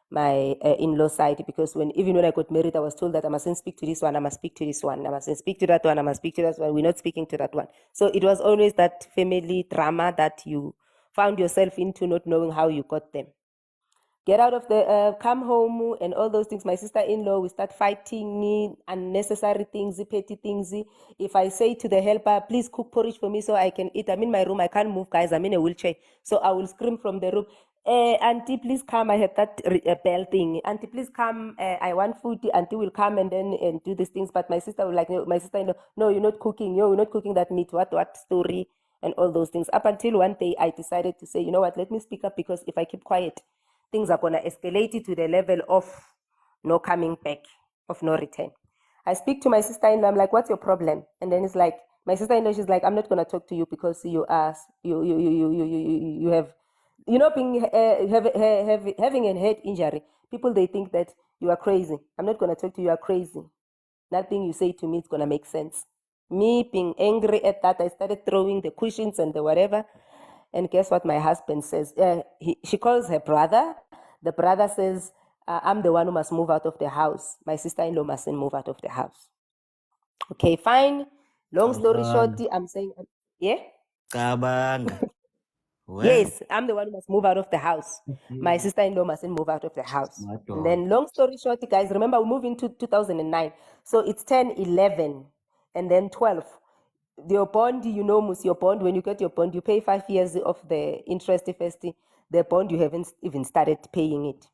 my in-law side, because even when I got married, I was told that I mustn't speak to this one, I must speak to this one, I mustn't speak to that one, I must speak to that one. We're not speaking to that one. So it was always that family drama that you found yourself into, not knowing how you got them. Get out of the come home and all those things. My sister-in-law, we start fighting unnecessary things, petty things. If I say to the helper, "Please cook porridge for me so I can eat," I'm in my room, I can't move, guys, I'm in a wheelchair, so I will scream from the room, "Auntie, please come." I have that bell thing. "Auntie, please come, I want food." Auntie will come and then do these things. But my sister will like, my sister-in-law, "No, you're not cooking. You're not cooking that meat. What story?" And all those things. Up until one day I decided to say, "You know what, let me speak up, because if I keep quiet, things are going to escalate to the level of no coming back, of no return." I speak to my sister-in-law. I'm like, "What's your problem?" And then it's like, my sister-in-law, she's like, "I'm not going to talk to you because you have, being having a head injury. People, they think that you are crazy. I'm not going to talk to you. You are crazy. Nothing you say to me is going to make sense." Me being angry at that, I started throwing the cushions and the whatever. And guess what my husband says? She calls her brother. The brother says, "I'm the one who must move out of the house. My sister-in-law mustn't move out of the house." Okay, fine. Long story short, I'm saying, yeah? Kabanga. Well, Yes, I'm the one who must move out of the house. My sister-in-law mustn't move out of the house. And then long story short, guys, remember we moved into 2009. So it's 10, 11, and then 12. Your bond, your bond, when you get your bond, you pay 5 years of the interest first. The bond, you haven't even started paying it.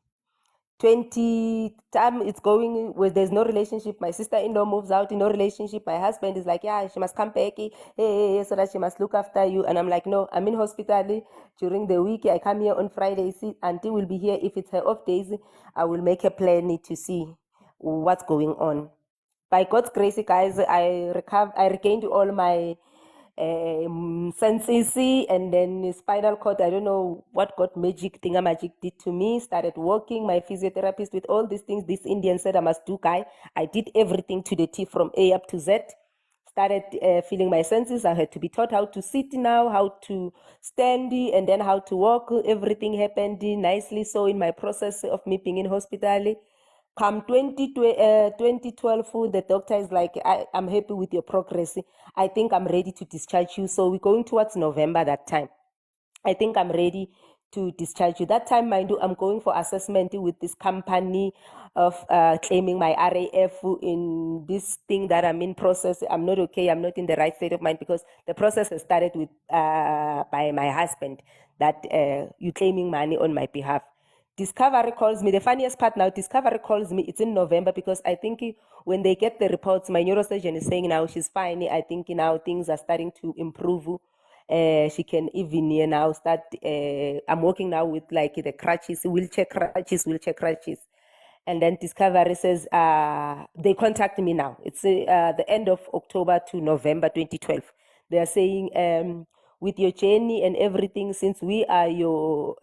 20 time it's going where there's no relationship. My sister-in-law moves out in no relationship. My husband is like, "Yeah, she must come back, so that she must look after you." And I'm like, "No, I'm in hospital during the week. I come here on Friday. See, auntie will be here. If it's her off days, I will make a plan to see what's going on." By God's grace, guys, I regained all my senses, and then spinal cord. I don't know what God magic thingamajig did to me. Started working. My physiotherapist, with all these things this Indian said I must do, guy. I did everything to the T from A up to Z. Started feeling my senses. I had to be taught how to sit now, how to stand, and then how to walk. Everything happened nicely. So in my process of me being in hospital, Come 2012, the doctor is like, I'm happy with your progress. I think I'm ready to discharge you. So we're going towards November that time. I think I'm ready to discharge you. That time, mind you, I'm going for assessment with this company of claiming my RAF in this thing that I'm in process. I'm not okay. I'm not in the right state of mind because the process has started with by my husband that you claiming money on my behalf. Discovery calls me. The funniest part now, Discovery calls me. It's in November because I think when they get the reports, my neurosurgeon is saying now she's fine. I think now things are starting to improve. She can even now start. I'm working now with like the crutches, wheelchair crutches. And then Discovery says they contact me now. It's the end of October to November 2012. They are saying with your journey and everything, since we are your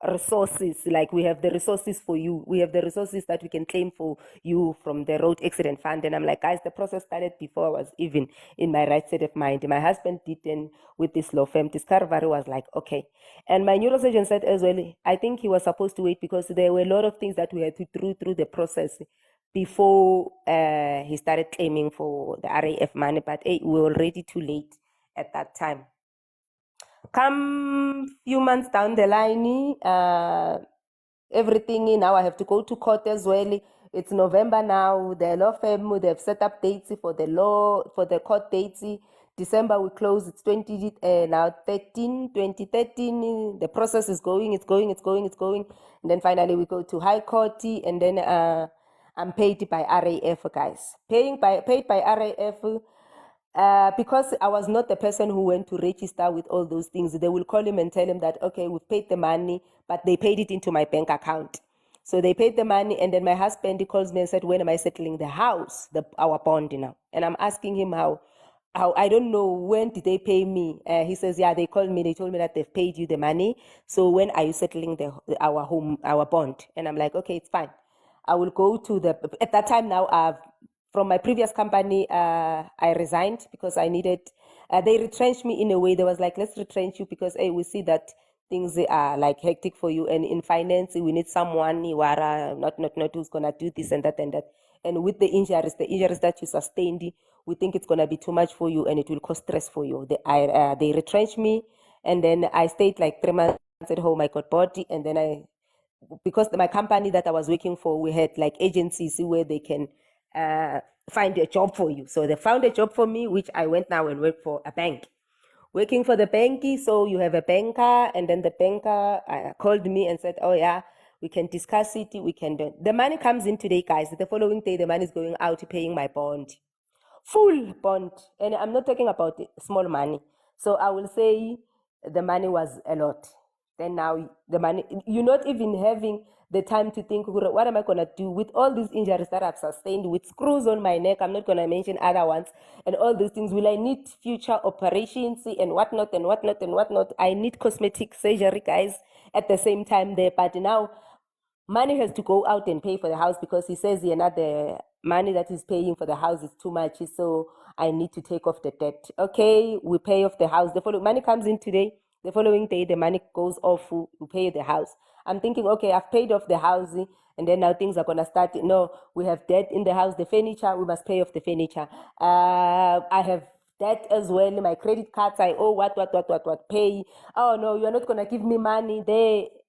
resources, like we have the resources for you, we have the resources that we can claim for you from the road accident fund. And I'm like, guys, the process started before I was even in my right state of mind. My husband did, and with this law firm, Discovery was like, okay. And my neurosurgeon said as well, I think he was supposed to wait because there were a lot of things that we had to through the process before he started claiming for the RAF money, but hey, we were already too late at that time. Come few months down the line, everything now I have to go to court as well. It's November now. The law firm, they've set up dates for the court dates. December we close. It's 2013. The process is going. It's going. And then finally we go to High Court, and then I'm paid by RAF, guys. Paid by RAF. Because I was not the person who went to register with all those things. They will call him and tell him that, okay, we've paid the money, but they paid it into my bank account. So they paid the money, and then my husband, he calls me and said, when am I settling the house, our bond now? And I'm asking him how I don't know, when did they pay me? He says, yeah, they called me, they told me that they've paid you the money. So when are you settling our bond? And I'm like, okay, it's fine. I will go to at that time now, from my previous company, I resigned because I needed, they retrenched me in a way. They was like, let's retrench you because hey, we see that things are like hectic for you. And in finance, we need someone, not who's going to do this and that and that. And with the injuries that you sustained, we think it's going to be too much for you and it will cause stress for you. They retrenched me, and then I stayed like 3 months at home. I got bored, and then because my company that I was working for, we had like agencies where they can find a job for you. So they found a job for me, which I went now and worked for a bank. Working for the bank, so you have a banker, and then the banker called me and said, oh yeah, we can discuss it, we can do. The money comes in today, guys. The following day, the money is going out paying my bond. Full bond. And I'm not talking about small money. So I will say the money was a lot. Then now the money, you're not even having the time to think, what am I going to do with all these injuries that I've sustained, with screws on my neck? I'm not going to mention other ones, and all these things. Will I need future operations and whatnot and whatnot and whatnot? I need cosmetic surgery, guys, at the same time there. But now money has to go out and pay for the house because he says the money that he's paying for the house is too much, so I need to take off the debt. Okay, we pay off the house. The following money comes in today. The following day, the money goes off. We pay the house. I'm thinking, okay, I've paid off the house, and then now things are gonna start. No, we have debt in the house. The furniture, we must pay off the furniture. I have debt as well. My credit cards, I owe what, pay. Oh no, you are not gonna give me money.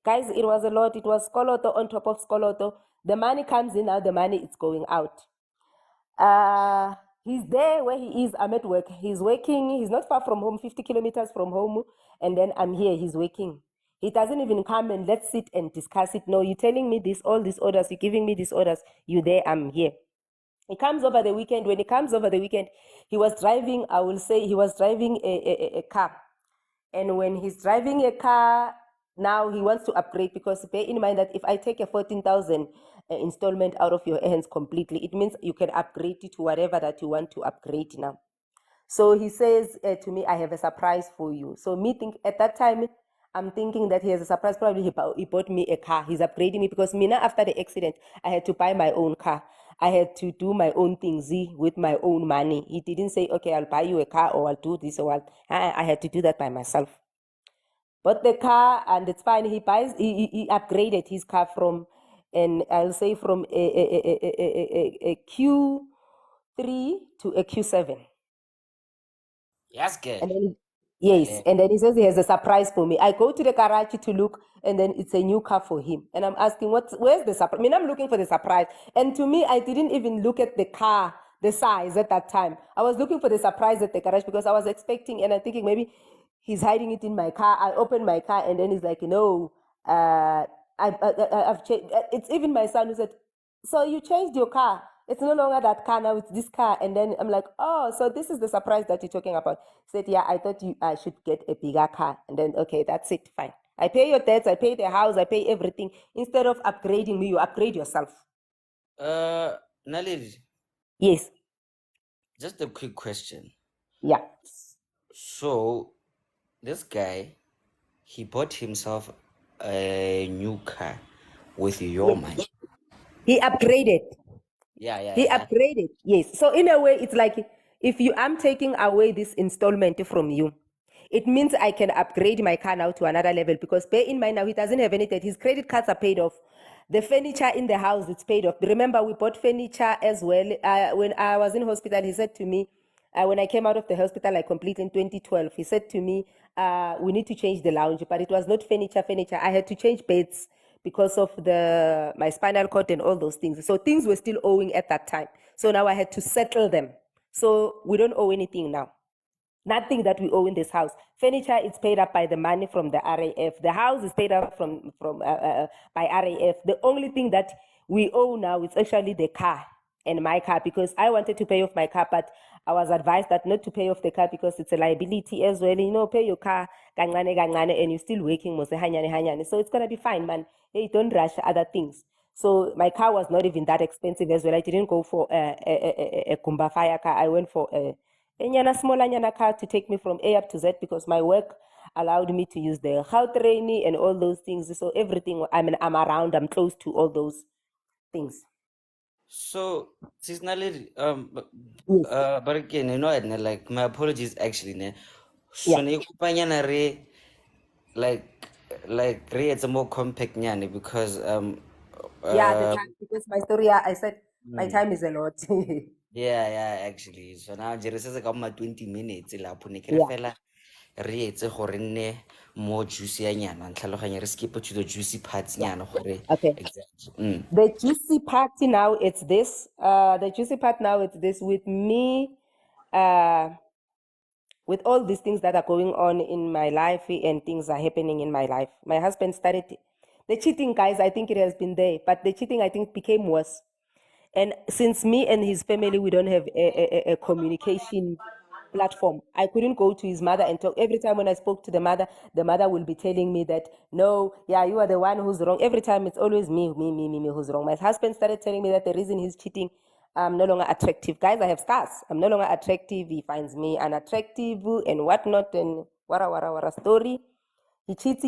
Guys, it was a lot. It was skoloto on top of skoloto. The money comes in, now the money is going out. He's there where he is. I'm at work. He's working. He's not far from home, 50 kilometers from home. And then I'm here. He's working. He doesn't even come and let's sit and discuss it. No, you're telling me this, all these orders. You're giving me these orders. You there, I'm here. He comes over the weekend. When he comes over the weekend, he was driving, I will say he was driving a car. And when he's driving a car, now he wants to upgrade, because bear in mind that if I take a 14,000 installment out of your hands completely, it means you can upgrade it to whatever that you want to upgrade now. So he says to me, I have a surprise for you. So at that time, I'm thinking that he has a surprise. Probably he bought me a car. He's upgrading me because now after the accident, I had to buy my own car. I had to do my own things with my own money. He didn't say, okay, I'll buy you a car or I'll do this or I had to do that by myself. bought the car, and it's fine. He he upgraded his car from, and I'll say from a Q3 to a Q7. Yes, good. And then, yes, and then he says he has a surprise for me. I go to the garage to look, and then it's a new car for him. And I'm asking, where's the surprise? I mean, I'm looking for the surprise. And to me, I didn't even look at the car, the size at that time. I was looking for the surprise at the garage because I was expecting, and I'm thinking maybe he's hiding it in my car. I opened my car, and then he's like, no, I've changed. It's even my son who said, so you changed your car. It's no longer that car, now it's this car. And then I'm like, oh, so this is the surprise that you're talking about. He said, yeah, I thought I should get a bigger car. And then, okay, that's it, fine. I pay your debts, I pay the house, I pay everything. Instead of upgrading me, you upgrade yourself. Naledi, Yes. just a quick question. Yeah. So, this guy, he bought himself a new car with your money. He upgraded. Yeah. He upgraded. Yes. So in a way, it's like if I'm taking away this installment from you, it means I can upgrade my car now to another level, because bear in mind now he doesn't have any debt. His credit cards are paid off. The furniture in the house, it's paid off. Remember, we bought furniture as well. When I was in hospital, he said to me, when I came out of the hospital, I completed in 2012. He said to me, we need to change the lounge, but it was not furniture. I had to change beds because of my spinal cord and all those things. So things were still owing at that time. So now I had to settle them. So we don't owe anything now. Nothing that we owe in this house. Furniture is paid up by the money from the RAF. The house is paid up by RAF. The only thing that we owe now is actually the car and my car, because I wanted to pay off my car, but I was advised that not to pay off the car because it's a liability as well. You know, pay your car, kancane, and you're still working, mose hanyane, hanyane. So it's gonna be fine, man. Hey, don't rush other things. So my car was not even that expensive as well. I didn't go for a Kumba fire car. I went for a smaller car to take me from A up to Z, because my work allowed me to use the Gautrain and all those things. So everything, I'm around, I'm close to all those things. So, sis Naledi, but again, you know, like, my apologies actually, ne. So, ne kupanyana re, like re, it's a more compact nyane because the time, because my story, I said my time is a lot. yeah, actually. So now jere se ka 20 minutes lapho ne kere Yeah. fela re etse gore nne mo juicy ya nyana ntlhaloganya re skip to the juicy parts nyana gore Okay. exactly. The juicy part now, it's this. The juicy part now, it's this with me. With all these things that are going on in my life and things are happening in my life, my husband started the cheating, guys. I think it has been there, but the cheating, I think, became worse. And since me and his family, we don't have a communication platform, I couldn't go to his mother and talk. Every time when I spoke to the mother will be telling me that, no, yeah, you are the one who's wrong. Every time it's always me who's wrong. My husband started telling me that the reason he's cheating, I'm no longer attractive. Guys, I have scars. I'm no longer attractive. He finds me unattractive and whatnot, and wara story. He cheats.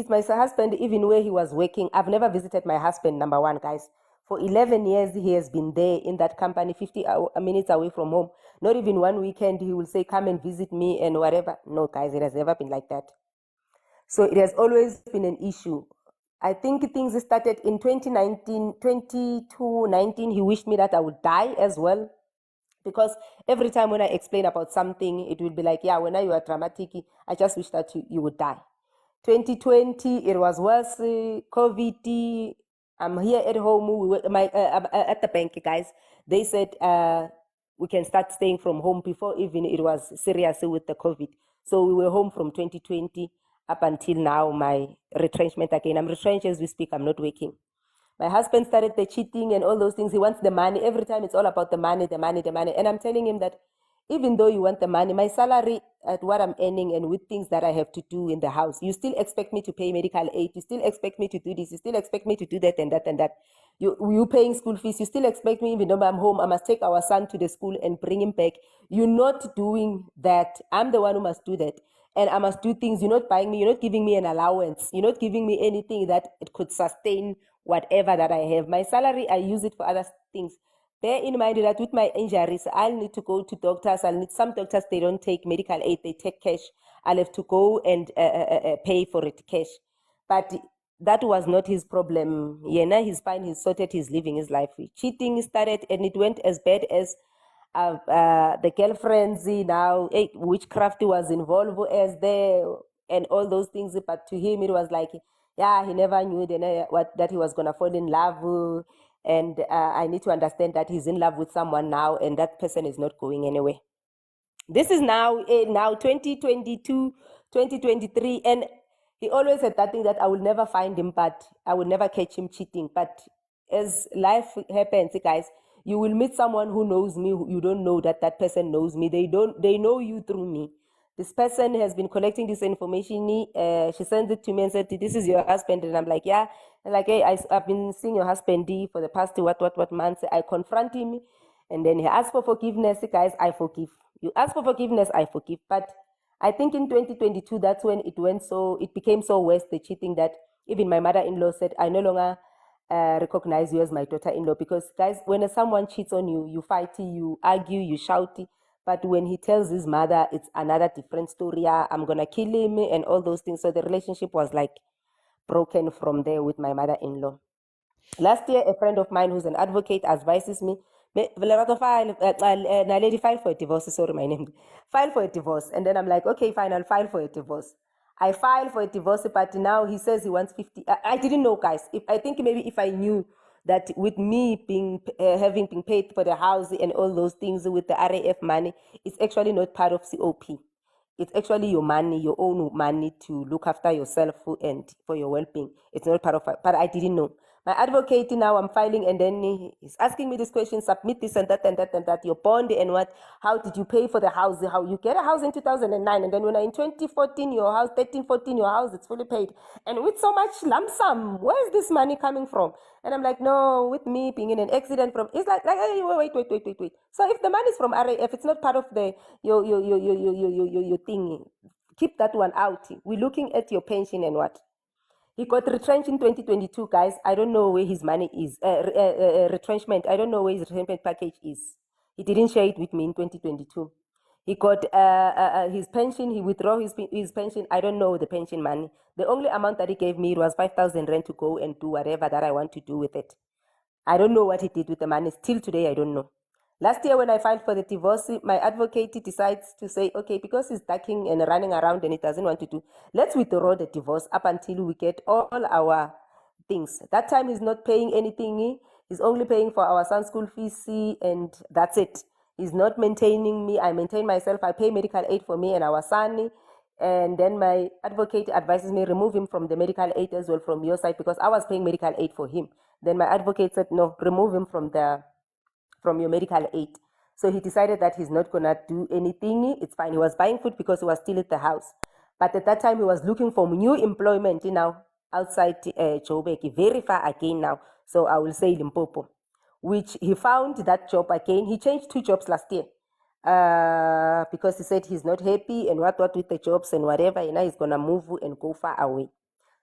My husband, even where he was working, I've never visited my husband, number one, guys. For 11 years, he has been there in that company, 50 minutes away from home. Not even one weekend, he will say, come and visit me and whatever. No, guys, it has never been like that. So it has always been an issue. I think things started in 2019, 22, he wished me that I would die as well. Because every time when I explain about something, it will be like, yeah, when you are dramatic, I just wish that you would die. 2020, it was worse. COVID, I'm here at home. At the bank, guys. They said we can start staying from home before even it was serious with the COVID. So we were home from 2020 up until now. My retrenchment again. I'm retrenched as we speak. I'm not working. My husband started the cheating and all those things. He wants the money. Every time it's all about the money. And I'm telling him that even though you want the money, my salary at what I'm earning and with things that I have to do in the house, you still expect me to pay medical aid. You still expect me to do this. You still expect me to do that and that and that. You paying school fees. You still expect me, even though I'm home, I must take our son to the school and bring him back. You're not doing that. I'm the one who must do that. And I must do things. You're not buying me. You're not giving me an allowance. You're not giving me anything that it could sustain whatever that I have. My salary, I use it for other things. bear in mind that with my injuries, I'll need to go to doctors. Some doctors, they don't take medical aid, they take cash. I'll have to go and pay for it cash. But that was not his problem. Yeah, now he's fine, he's sorted, he's living his life. Cheating started and it went as bad as the girlfriends now, witchcraft was involved as there and all those things. But to him, it was like, yeah, he never knew that he was going to fall in love. And I need to understand that he's in love with someone now and that person is not going anywhere. This is now 2022, 2023. And he always said that thing that I will never find him, but I will never catch him cheating. But as life happens, guys, you will meet someone who knows me. You don't know that that person knows me. They know you through me. This person has been collecting this information. She sends it to me and said, "This is your husband." And I'm like, "Yeah." And like, "Hey, I've been seeing your husband for the past what months." I confront him, and then he asks for forgiveness. Guys, I forgive. You ask for forgiveness, I forgive. But I think in 2022, that's when it became so worse, the cheating, that even my mother-in-law said, "I no longer recognize you as my daughter-in-law." Because guys, when someone cheats on you, you fight, you argue, you shout. But when he tells his mother, it's another different story. "Yeah, I'm gonna kill him," and all those things. So the relationship was like broken from there with my mother-in-law. Last year, a friend of mine who's an advocate advises me, Lerato, lady, file for a divorce. Sorry, my name. File for a divorce. And then I'm like, okay, fine, I'll file for a divorce. I filed for a divorce, but now he says he wants 50. I didn't know, guys. I think maybe if I knew that with me having been paid for the house and all those things with the RAF money, it's actually not part of COP. It's actually your money, your own money to look after yourself and for your well-being. It's not part of it, but I didn't know. My advocate now, I'm filing, and then he's asking me this question, submit this and that and that and that, your bond and what, how did you pay for the house, how you get a house in 2009, and then when in 2014, your house, 13, 14, your house, it's fully paid. And with so much lump sum, where is this money coming from? And I'm like, no, with me being in an accident from, it's like hey, wait. So if the money is from RAF, it's not part of the, your thing. Keep that one out. We're looking at your pension and what. He got retrenched in 2022, guys. I don't know where his money is. Retrenchment. I don't know where his retrenchment package is. He didn't share it with me in 2022. He got his pension. He withdrew his pension. I don't know the pension money. The only amount that he gave me was 5,000 rand to go and do whatever that I want to do with it. I don't know what he did with the money. Still today, I don't know. Last year, when I filed for the divorce, my advocate decides to say, okay, because he's ducking and running around and he doesn't want to do, let's withdraw the divorce up until we get all our things. That time he's not paying anything. He's only paying for our son's school fees, and that's it. He's not maintaining me. I maintain myself. I pay medical aid for me and our son. And then my advocate advises me, remove him from the medical aid as well from your side, because I was paying medical aid for him. Then my advocate said, no, remove him from your medical aid. So he decided that he's not gonna do anything. It's fine. He was buying food because he was still at the house. But at that time, he was looking for new employment outside Joburg, very far again now. So I will say Limpopo, which he found that job again. He changed 2 jobs last year because he said he's not happy and what with the jobs and whatever. He's gonna move and go far away.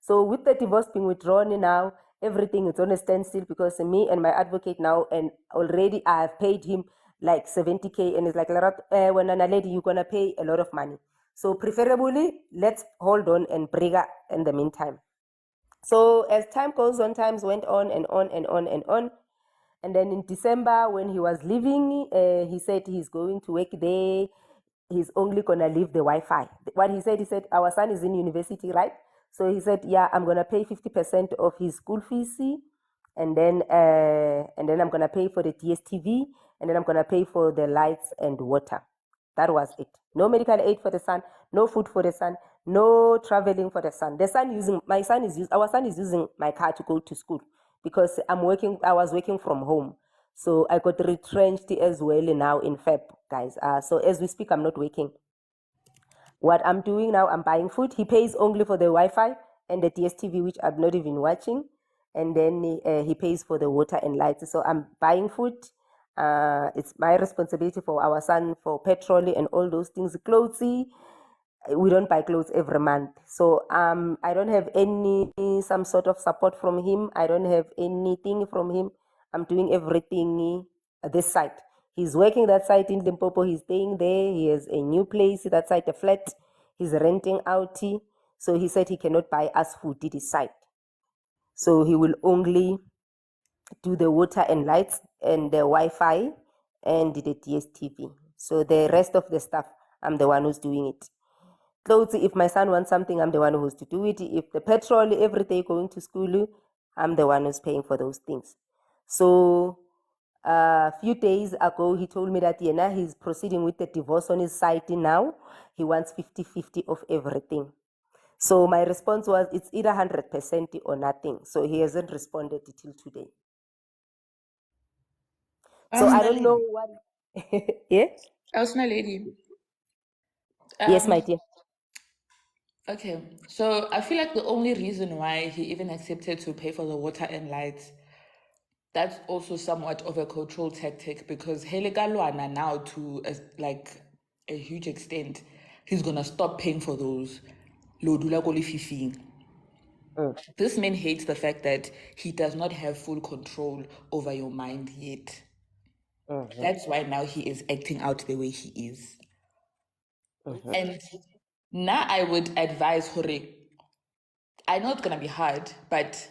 So with the divorce being withdrawn now, everything is on a standstill because me and my advocate now, and already I have paid him like 70K, and it's like, when a lady, you're gonna pay a lot of money. So preferably, let's hold on and break up in the meantime. So as time goes on, times went on and on and on and on. And then in December, when he was leaving, he said he's going to work there. He's only gonna leave the Wi-Fi. What he said, our son is in university, right? So he said, yeah, I'm gonna pay 50% of his school fees, and then I'm gonna pay for the DSTV, and then I'm gonna pay for the lights and water. That was it. No medical aid for the son, no food for the son, no traveling for the son. Our son is using my car to go to school because I was working from home. So I got retrenched as well now in Feb, guys. So as we speak, I'm not working. What I'm doing now, I'm buying food. He pays only for the Wi-Fi and the DSTV, which I'm not even watching. And then he pays for the water and lights. So I'm buying food. It's my responsibility for our son, for petrol and all those things. Clothes, we don't buy clothes every month. So I don't have some sort of support from him. I don't have anything from him. I'm doing everything this site. He's working that site in Limpopo. He's staying there. He has a new place, that site, a flat. He's renting out. So he said he cannot buy us food at his site. So he will only do the water and lights and the Wi-Fi and the DSTV. So the rest of the stuff, I'm the one who's doing it. Clothes, if my son wants something, I'm the one who's to do it. If the petrol every day going to school, I'm the one who's paying for those things. So a few days ago, he told me that he's proceeding with the divorce on his side now. He wants 50-50 of everything. So my response was, it's either 100% or nothing. So he hasn't responded till today. So I don't know what. Yeah. Elsna lady. Yes, my dear. Okay, so I feel like the only reason why he even accepted to pay for the water and lights, that's also somewhat of a control tactic, because Helegalwana now to like a huge extent, he's gonna stop paying for those. Lodula Golififing. This man hates the fact that he does not have full control over your mind yet. That's why now he is acting out the way he is. And now I would advise Hore, I know it's gonna be hard, but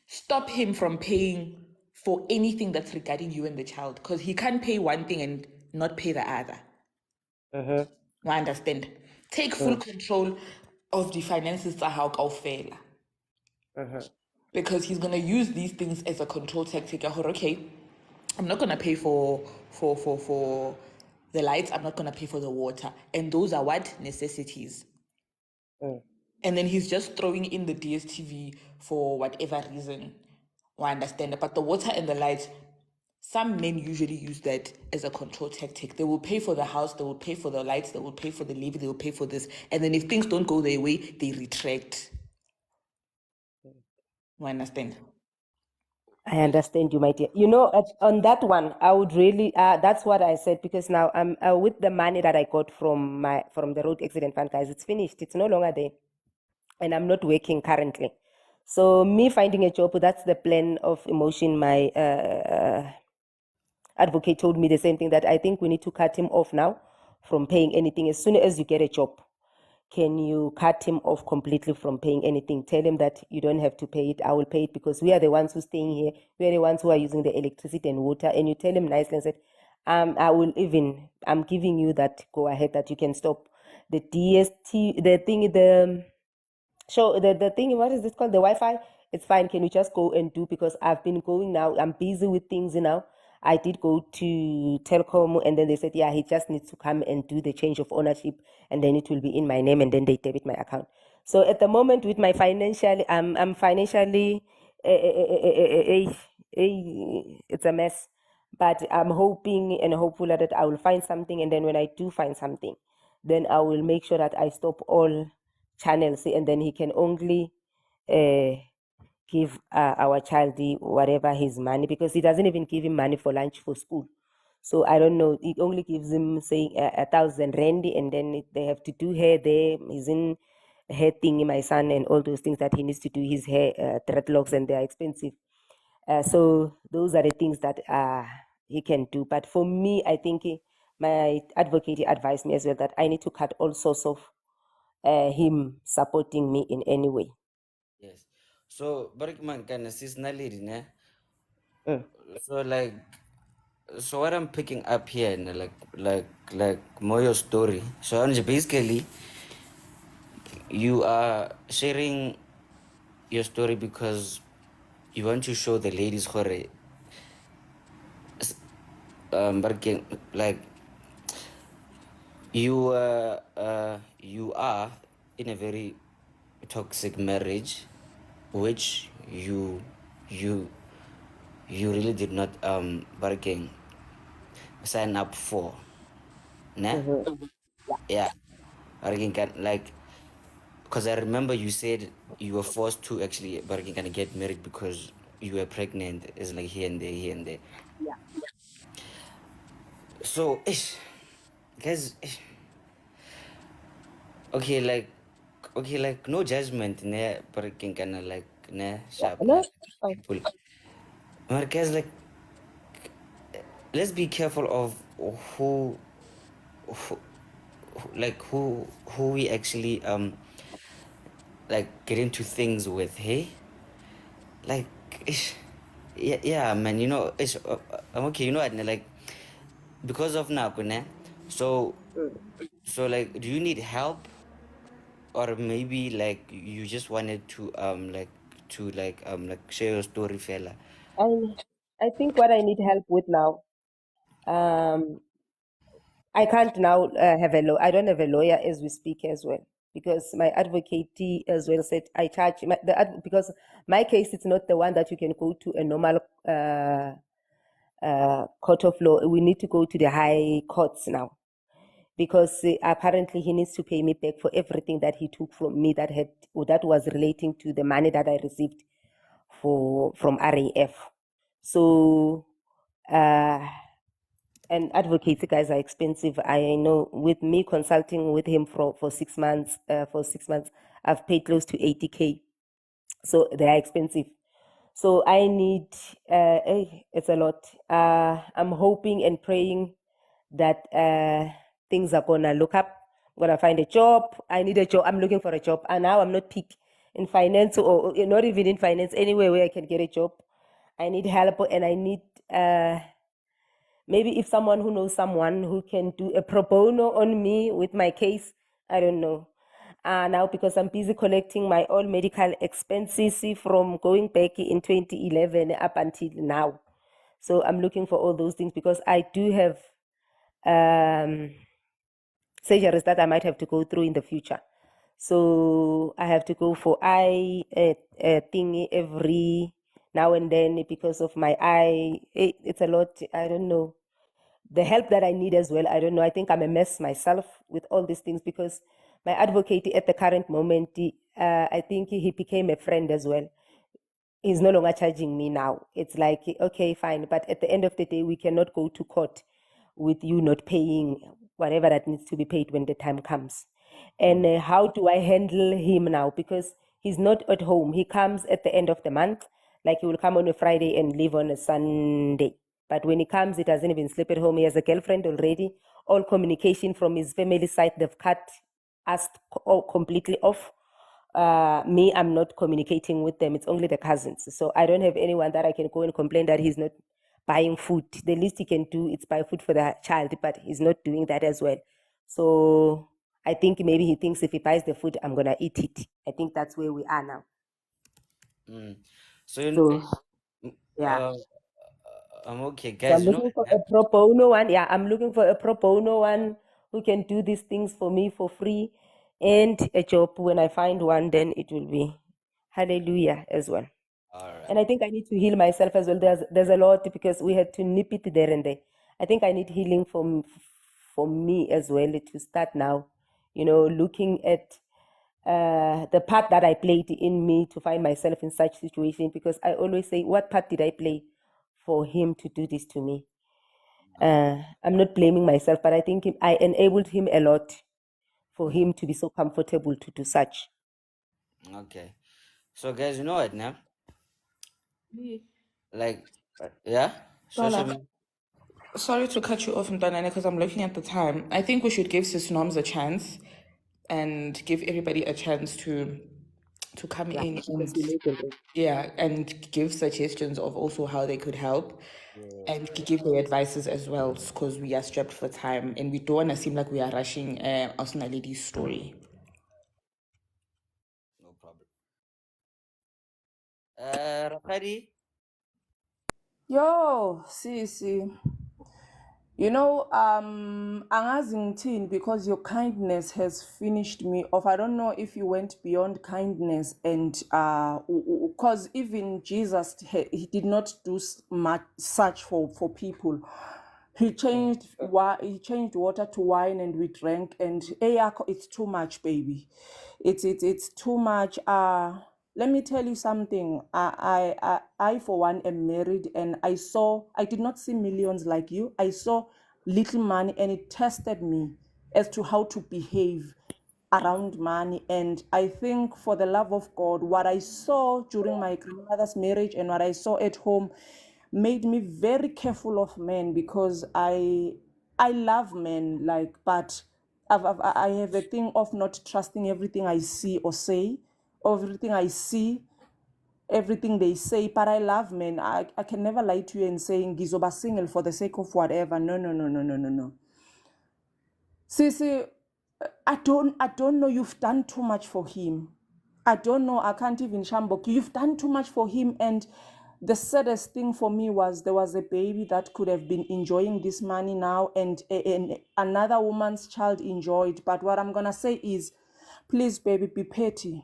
stop him from paying for anything that's regarding you and the child, because he can't pay one thing and not pay the other. I understand. Take full control of the finances kaofela. Because he's gonna use these things as a control tactic. Okay, I'm not gonna pay for the lights, I'm not gonna pay for the water. And those are what? Necessities. And then he's just throwing in the DSTV for whatever reason. I understand. But the water and the lights, some men usually use that as a control tactic. They will pay for the house, they will pay for the lights, they will pay for the levy, they will pay for this. And then if things don't go their way, they retract. I understand. I understand you, my dear. You know, on that one, I would really. That's what I said, because now I'm with the money that I got from the road accident fund, guys. It's finished. It's no longer there, and I'm not working currently. So me finding a job, that's the plan of emotion. My advocate told me the same thing, that I think we need to cut him off now from paying anything. As soon as you get a job, can you cut him off completely from paying anything? Tell him that you don't have to pay it. I will pay it, because we are the ones who are staying here. We are the ones who are using the electricity and water. And you tell him nicely and said, I'm giving you that go ahead, that you can stop the DST, the thing, what is this called? The Wi-Fi. It's fine. Can you just go and do? Because I've been going now. I'm busy with things now. I did go to Telkom, and then they said, yeah, he just needs to come and do the change of ownership, and then it will be in my name, and then they debit my account. So at the moment, with my financial, I'm financially, it's a mess. But I'm hoping and hopeful that I will find something, and then when I do find something, then I will make sure that I stop all channels, and then he can only give our child whatever his money, because he doesn't even give him money for lunch for school. So I don't know. It only gives him, say, 1,000 rand, and then they have to do hair there. He's in hair thing, my son, and all those things that he needs to do. His hair dreadlocks, and they are expensive. So those are the things that he can do. But for me, I think my advocate advised me as well that I need to cut all sorts of him supporting me in any way. Yes. So, Barikman can seasonality, ne? So so what I'm picking up here, ne, like Moyo's story. So basically, you are sharing your story because you want to show the ladies hore, like you are in a very toxic marriage, which you you really did not bargain sign up for, ne? Yeah, bargain can, like, because I remember you said you were forced to actually bargain kind of get married because you were pregnant. It's like here and there, here and there. So, guys, okay, like no judgment, ne? Bargain kind of like ne sharp, No, like people. But guys, like let's be careful of who, who like who we actually like get into things with, hey? Like, yeah, yeah, man, you know, okay, you know what, like, because of Nakune, so, like, do you need help? Or maybe, like, you just wanted to, share your story, fella? I I think what I need help with now, um, I can't now have a lawyer. I don't have a lawyer as we speak as well, because my advocate as well said I charge because my case it's not the one that you can go to a normal court of law. We need to go to the high courts now, because apparently he needs to pay me back for everything that he took from me that had or that was relating to the money that I received from RAF. So and advocacy guys are expensive. I know with me consulting with him for 6 months, I've paid close to 80K. So they are expensive. So I need, it's a lot. I'm hoping and praying that things are gonna look up. I'm gonna find a job. I need a job. I'm looking for a job. And now I'm not picky in finance or not even in finance, anywhere where I can get a job. I need help and I need maybe if someone who knows someone who can do a pro bono on me with my case, I don't know. Now because I'm busy collecting my all medical expenses from going back in 2011 up until now. So I'm looking for all those things because I do have surgeries that I might have to go through in the future. So I have to go for eye thingy every now and then because of my eye. It's a lot. I don't know the help that I need as well. I don't know. I think I'm a mess myself with all these things because my advocate at the current moment, I think he became a friend as well. He's no longer charging me now. It's like, okay, fine. But at the end of the day, we cannot go to court with you not paying whatever that needs to be paid when the time comes. And how do I handle him now? Because he's not at home. He comes at the end of the month. Like he will come on a Friday and leave on a Sunday. But when he comes, he doesn't even sleep at home. He has a girlfriend already. All communication from his family side, they've cut us all completely off. Me, I'm not communicating with them. It's only the cousins. So I don't have anyone that I can go and complain that he's not buying food. The least he can do is buy food for the child, but he's not doing that as well. So I think maybe he thinks if he buys the food, I'm gonna eat it. I think that's where we are now. So, you So yeah. uh, I'm okay, So guys. I'm You know, looking for a pro bono one. Yeah, I'm looking for a pro bono one who can do these things for me for free and a job. When I find one, then it will be hallelujah as well. all right. And I think I need to heal myself as well. There's a lot because we had to nip it there and there. I think I need healing for me as well to start now. You know, looking at the part that I played in me to find myself in such situation. Because I always say, what part did I play for him to do this to me? I'm not blaming myself, but I think I enabled him a lot for him to be so comfortable to do such. Okay. So, guys, you know what now? Like, yeah, social Donna, media. sorry to cut you off, Mdanane, because I'm looking at the time. I think we should give Sis Noms a chance and give everybody a chance to come Yeah, in because and we made them. yeah, and give suggestions of also how they could help and give their advices as well, because we are strapped for time and we don't want to seem like we are rushing Osna Lady's story. No problem. Rakadi? Yo, see. You know, angazi ngithini, because your kindness has finished me off. I don't know if you went beyond kindness and because even Jesus, he did not do much such for people. He changed water to wine and we drank, and it's too much, baby. It's too much. Let me tell you something. I for one am married, and I did not see millions like you. I saw little money, and it tested me as to how to behave around money. And I think, for the love of God, what I saw during my grandmother's marriage and what I saw at home, made me very careful of men, because I love men, like, but I have a thing of not trusting everything I see or say, or everything I see, everything they say. But I love men. I can never lie to you and saying gizoba single for the sake of whatever. No, no, no, no, no, no, no. Sisi, I don't know. You've done too much for him. I don't know. I can't even shambok. You've done too much for him. And the saddest thing for me was there was a baby that could have been enjoying this money now, and another woman's child enjoyed. But what I'm gonna say is, please, baby, be petty.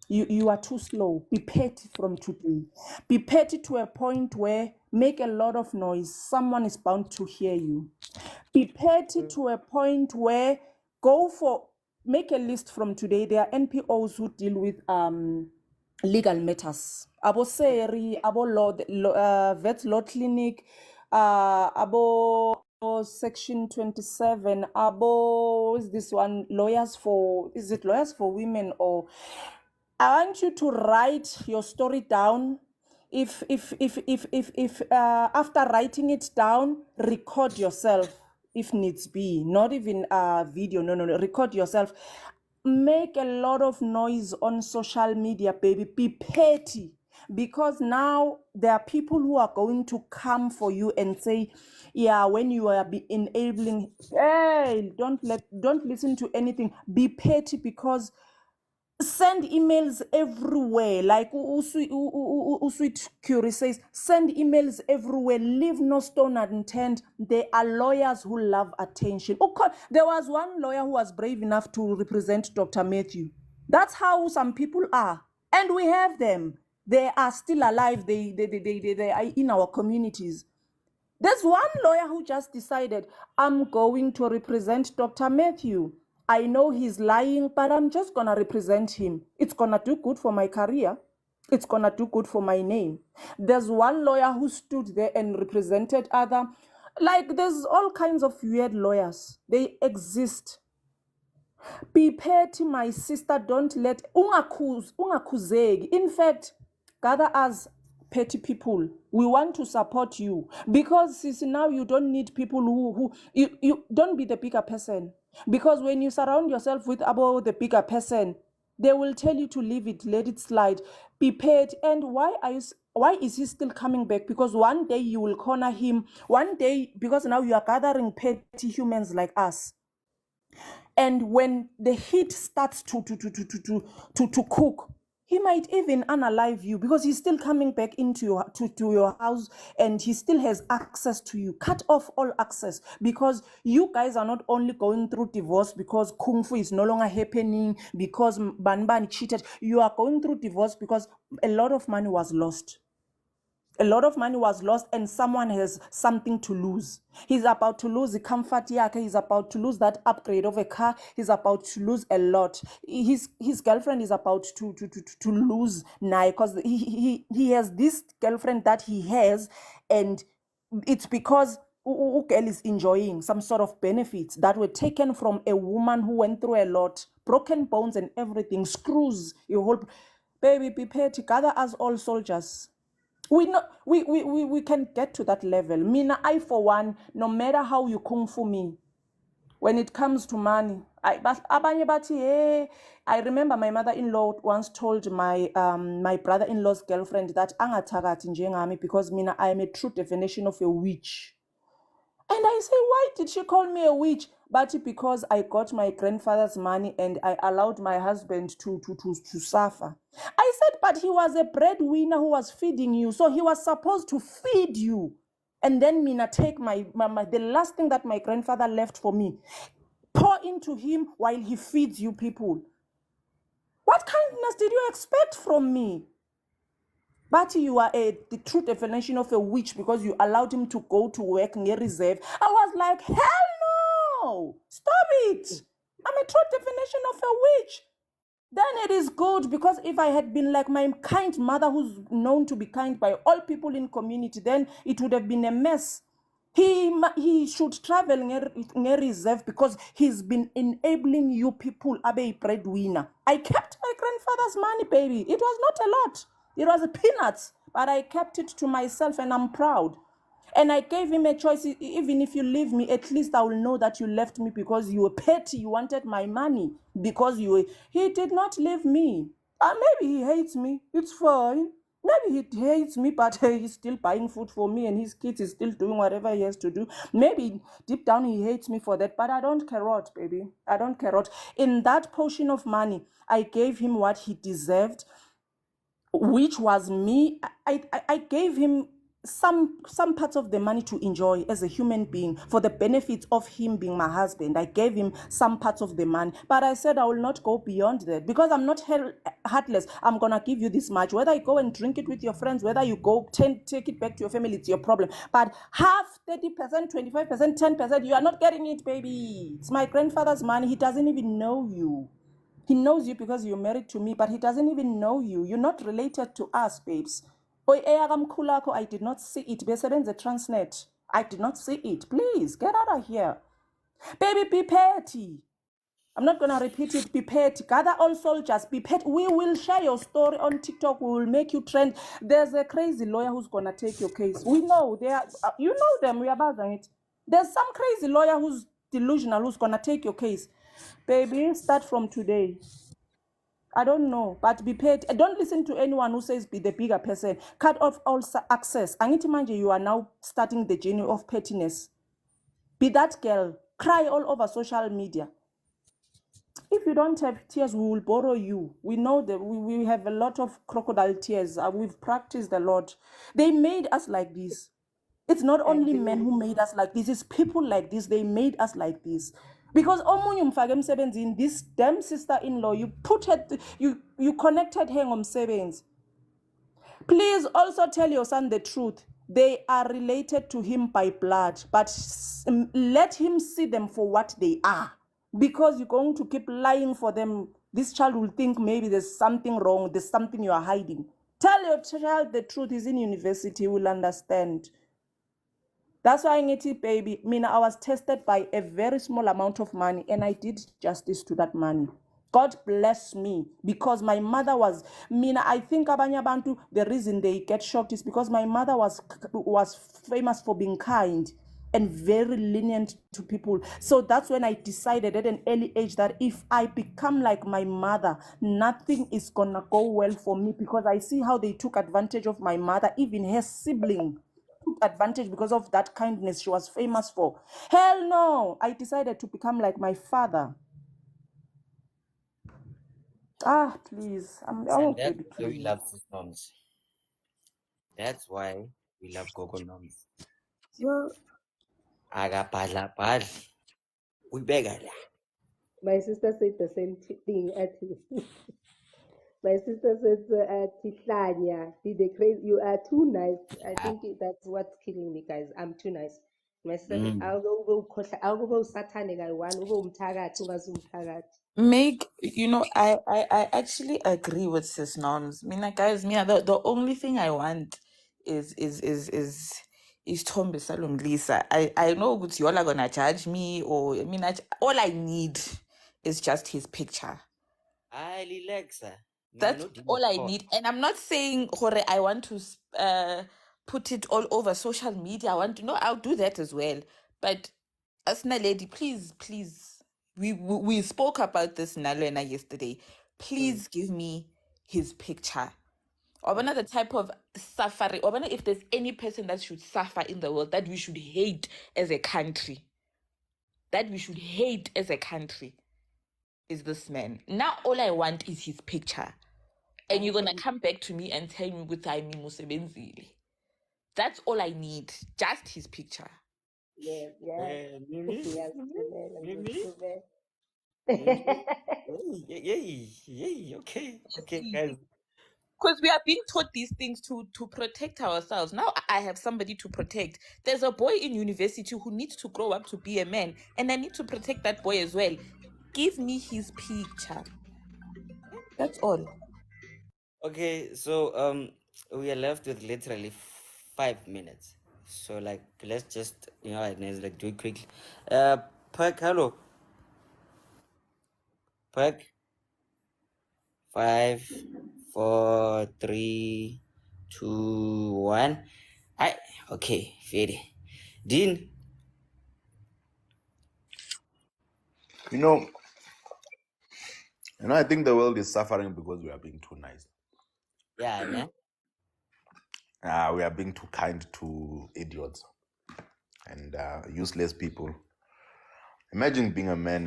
You are too slow. Be petty from today. Be petty to a point where make a lot of noise. Someone is bound to hear you. Be petty to a point where make a list from today. There are NPOs who deal with legal matters. Abo Seri, Abo law, Vet Law Clinic, Abo Section 27, Abo, is this one, is it Lawyers for Women? Or I want you to write your story down. If after writing it down, record yourself if needs be. Not even a video. No. Record yourself. Make a lot of noise on social media, baby. Be petty, because now there are people who are going to come for you and say, yeah, when you are enabling, hey, don't listen to anything. Be petty, because send emails everywhere. Like Usweet Curie says, send emails everywhere. Leave no stone unturned. There are lawyers who love attention. There was one lawyer who was brave enough to represent Dr. Matthew. That's how some people are. And we have them. They are still alive. They are in our communities. There's one lawyer who just decided, I'm going to represent Dr. Matthew. I know he's lying, but I'm just going to represent him. It's going to do good for my career. It's going to do good for my name. There's one lawyer who stood there and represented other. Like, there's all kinds of weird lawyers. They exist. Be petty, my sister. Don't let ungakuzeki. In fact, gather as petty people. We want to support you, because now you don't need people who you don't be the bigger person. Because when you surround yourself with about the bigger person, they will tell you to leave it, let it slide. Be petty. And why is he still coming back? Because one day you will corner him. One day, because now you are gathering petty humans like us. And when the heat starts to cook, he might even unalive you, because he's still coming back into your house, and he still has access to you. Cut off all access, because you guys are not only going through divorce because kung fu is no longer happening, because Banban cheated. You are going through divorce because a lot of money was lost. A lot of money was lost, and someone has something to lose. He's about to lose the comfort yake. He's about to lose that upgrade of a car. He's about to lose a lot. His girlfriend is about to lose now, because he has this girlfriend that he has, and it's because girl is enjoying some sort of benefits that were taken from a woman who went through a lot, broken bones and everything, screws, your whole. Baby, be petty. Gather us all soldiers. We can get to that level. Mina, I for one, no matter how you kung fu me, when it comes to money, I remember my mother-in-law once told my my brother-in-law's girlfriend that angathakathi njengami, because mina I am a true definition of a witch. And I say, why did she call me a witch? But because I got my grandfather's money and I allowed my husband to suffer. I said, but he was a breadwinner who was feeding you, so he was supposed to feed you. And then Mina take the last thing that my grandfather left for me, pour into him while he feeds you people. What kindness did you expect from me? But you are the true definition of a witch, because you allowed him to go to work near reserve. I was like, hell no! Stop it! I'm a true definition of a witch. Then it is good, because if I had been like my kind mother, who's known to be kind by all people in community, then it would have been a mess. He should travel near reserve, because he's been enabling you people, abe breadwinner. I kept my grandfather's money, baby. It was not a lot. It was peanuts. but I kept it to myself and I'm proud. And I gave him a choice. Even if you leave me, at least I will know that you left me because you were petty. You wanted my money because you were. He did not leave me. Maybe he hates me. It's fine. Maybe he hates me, but he's still buying food for me and his kids is still doing whatever he has to do. Maybe deep down he hates me for that, but I don't care what, baby. I don't care what. In that portion of money, I gave him what he deserved, which was me. I gave him some parts of the money to enjoy as a human being for the benefits of him being my husband. I gave him some parts of the money, but I said I will not go beyond that because I'm not heartless. I'm gonna give you this much. Whether you go and drink it with your friends, whether you go take it back to your family, it's your problem. But half, 30%, 25%, 10%, you are not getting it, baby. It's my grandfather's money. He doesn't even know you. He knows you because you're married to me, but he doesn't even know you. You're not related to us, babes. I did not see it. Besebenze Transnet. I did not see it. Please, get out of here. Baby, be petty. I'm not going to repeat it. Be petty. Gather all soldiers. Be petty. We will share your story on TikTok. We will make you trend. There's a crazy lawyer who's going to take your case. We know. They are. You know them. We are buzzing it. There's some crazy lawyer who's delusional who's going to take your case. Baby, start from today. I don't know, but be paid. Don't listen to anyone who says be the bigger person. Cut off all access. Angithi manje you are now starting the journey of pettiness. Be that girl. Cry all over social media. If you don't have tears, we will borrow you. We know that we have a lot of crocodile tears. We've practiced a lot. They made us like this. It's not only men who made us like this, it's people like this. They made us like this. Because omunye umfake emsebenzini, this damn sister-in-law, you put her, you connected her ngomsebenzi. Please also tell your son the truth. They are related to him by blood, but let him see them for what they are. Because you're going to keep lying for them, this child will think maybe there's something wrong, there's something you are hiding. Tell your child the truth. He's in university, he will understand. That's why I need it, baby. I was tested by a very small amount of money and I did justice to that money. God bless me because my mother was, I think abanye abantu, the reason they get shocked is because my mother was famous for being kind and very lenient to people. So that's when I decided at an early age that if I become like my mother, nothing is gonna go well for me because I see how they took advantage of my mother, even her sibling took advantage because of that kindness she was famous for. Hell no! I decided to become like my father. Please. And that's Baby, why we please. love sis moms. That's why we love Gogo moms. Well, Agapala. We beg her. my sister said the same thing. My sister said, Titlanya, the crazy, you are too nice. I think that's what's killing me, guys. I'm too nice. My sister said, I'll go satanic. I want to go umthakathi. Make I actually agree with sis Noms. Guys, the only thing I want is Tombe Salom Lisa. I know but you all are gonna judge me or all I need is just his picture. Relaxa. That's all I need. And I'm not saying Hore, I want to put it all over social media. I want to know I'll do that as well. But Asna lady, please, we spoke about this Nalena yesterday. Please give me his picture. Or the type of suffering, or if there's any person that should suffer in the world that we should hate as a country. That we should hate as a country is this man. Now all I want is his picture. And you're gonna come back to me and tell me with I Musebenzile. That's all I need. Just his picture. Yeah. Mimi? Yes, Mimi? Okay, guys. Because we are being taught these things to protect ourselves. Now I have somebody to protect. There's a boy in university who needs to grow up to be a man, and I need to protect that boy as well. Give me his picture. That's all. Okay, so we are left with literally 5 minutes. So let's just do it quickly. Perk, hello. Perk. 5, 4, 3, 2, 1. Okay, Fede. Dean. You know, I think the world is suffering because we are being too nice. Yeah, ne? We are being too kind to idiots and useless people. Imagine being a man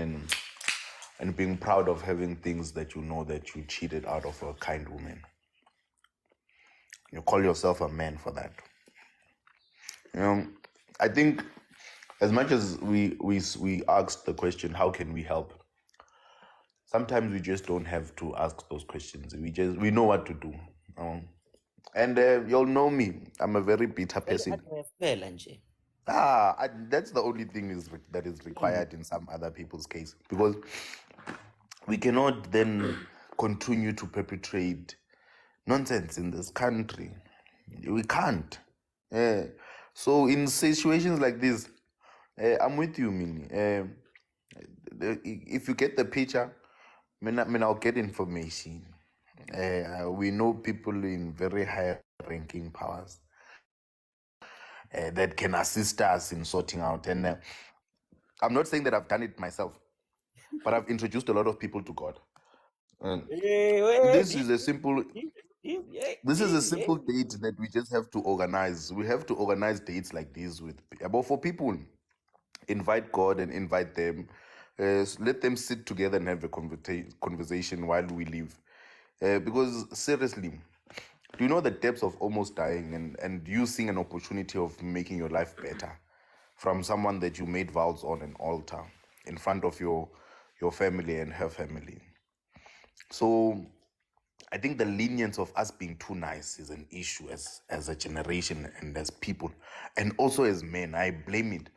and being proud of having things that you know that you cheated out of a kind woman. You call yourself a man for that. I think as much as we asked the question, how can we help? Sometimes we just don't have to ask those questions. We know what to do. And you'll know me. I'm a very bitter person. That's the only thing that is required in some other people's case, because we cannot then continue to perpetrate nonsense in this country. We can't. So in situations like this, I'm with you, Mini. If you get the picture, I'll get information. We know people in very high ranking powers that can assist us in sorting out. And I'm not saying that I've done it myself, but I've introduced a lot of people to God. This is a simple date that we just have to organize. We have to organize dates like this about for people. Invite God and invite them. Let them sit together and have a conversation while we live. Because seriously, do you know the depths of almost dying and you seeing an opportunity of making your life better from someone that you made vows on an altar in front of your family and her family? So I think the lenience of us being too nice is an issue as a generation and as people, and also as men. I blame it.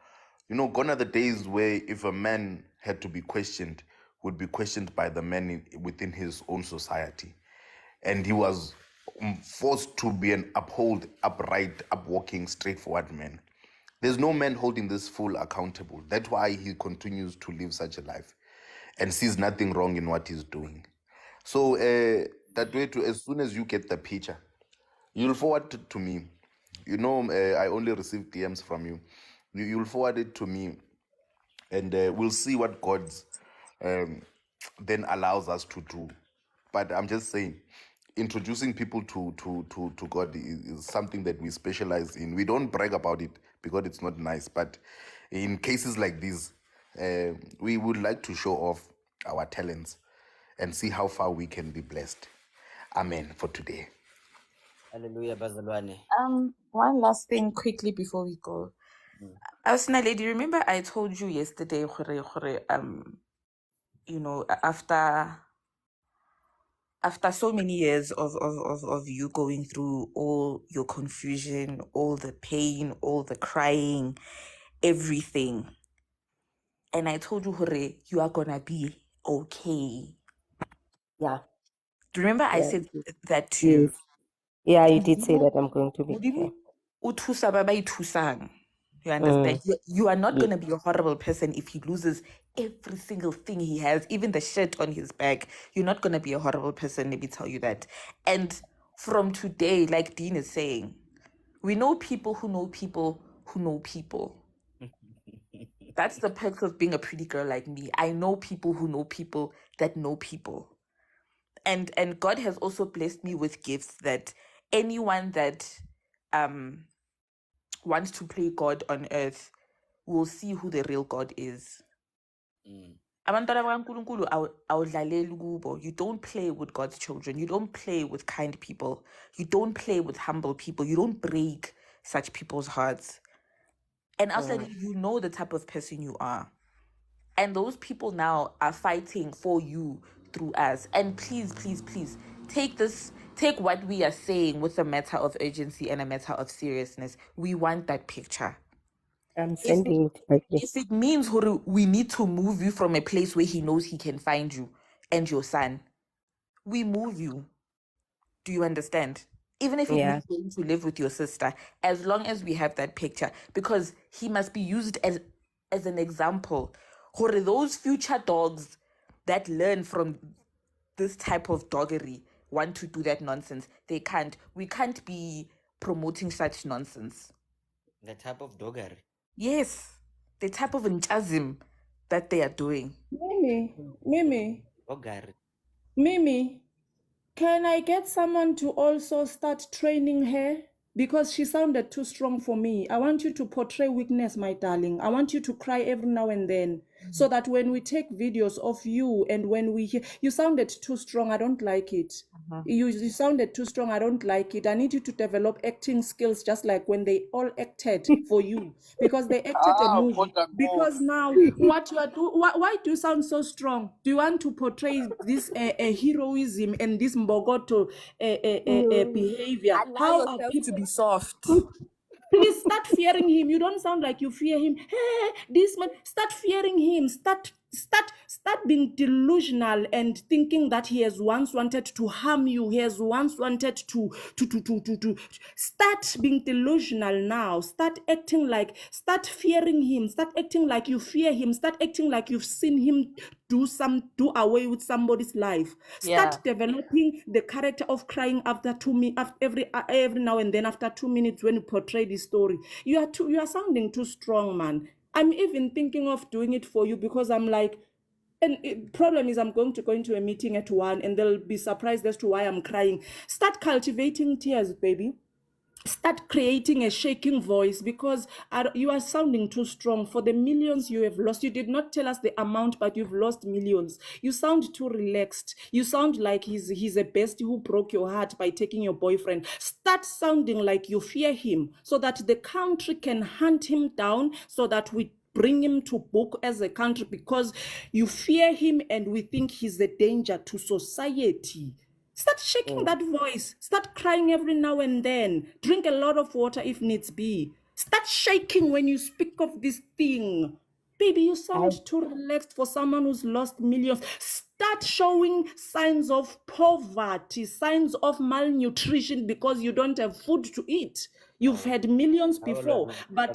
Gone are the days where if a man had to be questioned, would be questioned by the men within his own society, and he was forced to be an upright, upwalking, straightforward man. There's no man holding this fool accountable. That's why he continues to live such a life and sees nothing wrong in what he's doing. So that way, as soon as you get the picture, you'll forward it to me. I only receive DMs from you. You'll forward it to me, and we'll see what God's then allows us to do. But I'm just saying, introducing people to God is something that we specialize in. We don't brag about it because it's not nice. But in cases like this, we would like to show off our talents and see how far we can be blessed. Amen for today. Hallelujah, Bazalwane. One last thing quickly before we go. Asna lady, remember I told you yesterday, after so many years of you going through all your confusion, all the pain, all the crying, everything. And I told you, Hore, you are gonna be okay. Yeah. Remember I Yeah. said that to you. Yes. Yeah, you did say that I'm going to be okay. Uthusa baba ithusang. You understand? You are not Yeah. going to be a horrible person if he loses every single thing he has, even the shirt on his back. You're not going to be a horrible person, let me tell you that. And from today, like Dean is saying, we know people who know people who know people. That's the perk of being a pretty girl like me. I know people who know people that know people. And God has also blessed me with gifts that anyone that wants to play God on earth will see who the real God is. Abantwana bakaNkulunkulu awudlaleli kubo. You don't play with God's children. You don't play with kind people. You don't play with humble people. You don't break such people's hearts. And outside, you know the type of person you are. And those people now are fighting for you through us. And please, please, please, take what we are saying with a matter of urgency and a matter of seriousness. We want that picture. I'm sending it right here. If it means we need to move you from a place where he knows he can find you and your son, we move you. Do you understand? Even if it means going to live with your sister, as long as we have that picture, because he must be used as an example. Those future dogs that learn from this type of doggery want to do that nonsense, they can't. We can't be promoting such nonsense. The type of dogger. Yes, the type of enthusiasm that they are doing. Dogger. Mimi, can I get someone to also start training her? Because she sounded too strong for me. I want you to portray weakness, my darling. I want you to cry every now and then. So that when we take videos of you and when we hear, you sounded too strong. I don't like it. You sounded too strong. I don't like it. I need you to develop acting skills just like when they all acted for you because they acted a movie. Because now, what you are doing, why do you sound so strong? Do you want to portray this heroism and this Mbogoto behavior? Allow How are yourself to people? be soft. Please start fearing him. You don't sound like you fear him. Hey, this man, start fearing him. Start being delusional and thinking that he has once wanted to harm you. He has once wanted to start being delusional now. Start fearing him. Start acting like you fear him. Start acting like you've seen him do away with somebody's life. Start developing the character of crying after 2 minutes, every now and then after 2 minutes when you portray this story. You are sounding too strong, man. I'm even thinking of doing it for you because I'm like, and problem is I'm going to go into a meeting at 1 and they'll be surprised as to why I'm crying. Start cultivating tears, baby. Start creating a shaking voice because you are sounding too strong for the millions you have lost. You did not tell us the amount, but you've lost millions. You sound too relaxed. You sound like he's a bestie who broke your heart by taking your boyfriend. Start sounding like you fear him so that the country can hunt him down so that we bring him to book as a country because you fear him and we think he's a danger to society. Start shaking that voice. Start crying every now and then. Drink a lot of water if needs be. Start shaking when you speak of this thing. Baby, you sound too relaxed for someone who's lost millions. Start showing signs of poverty, signs of malnutrition because you don't have food to eat. You've had millions before, but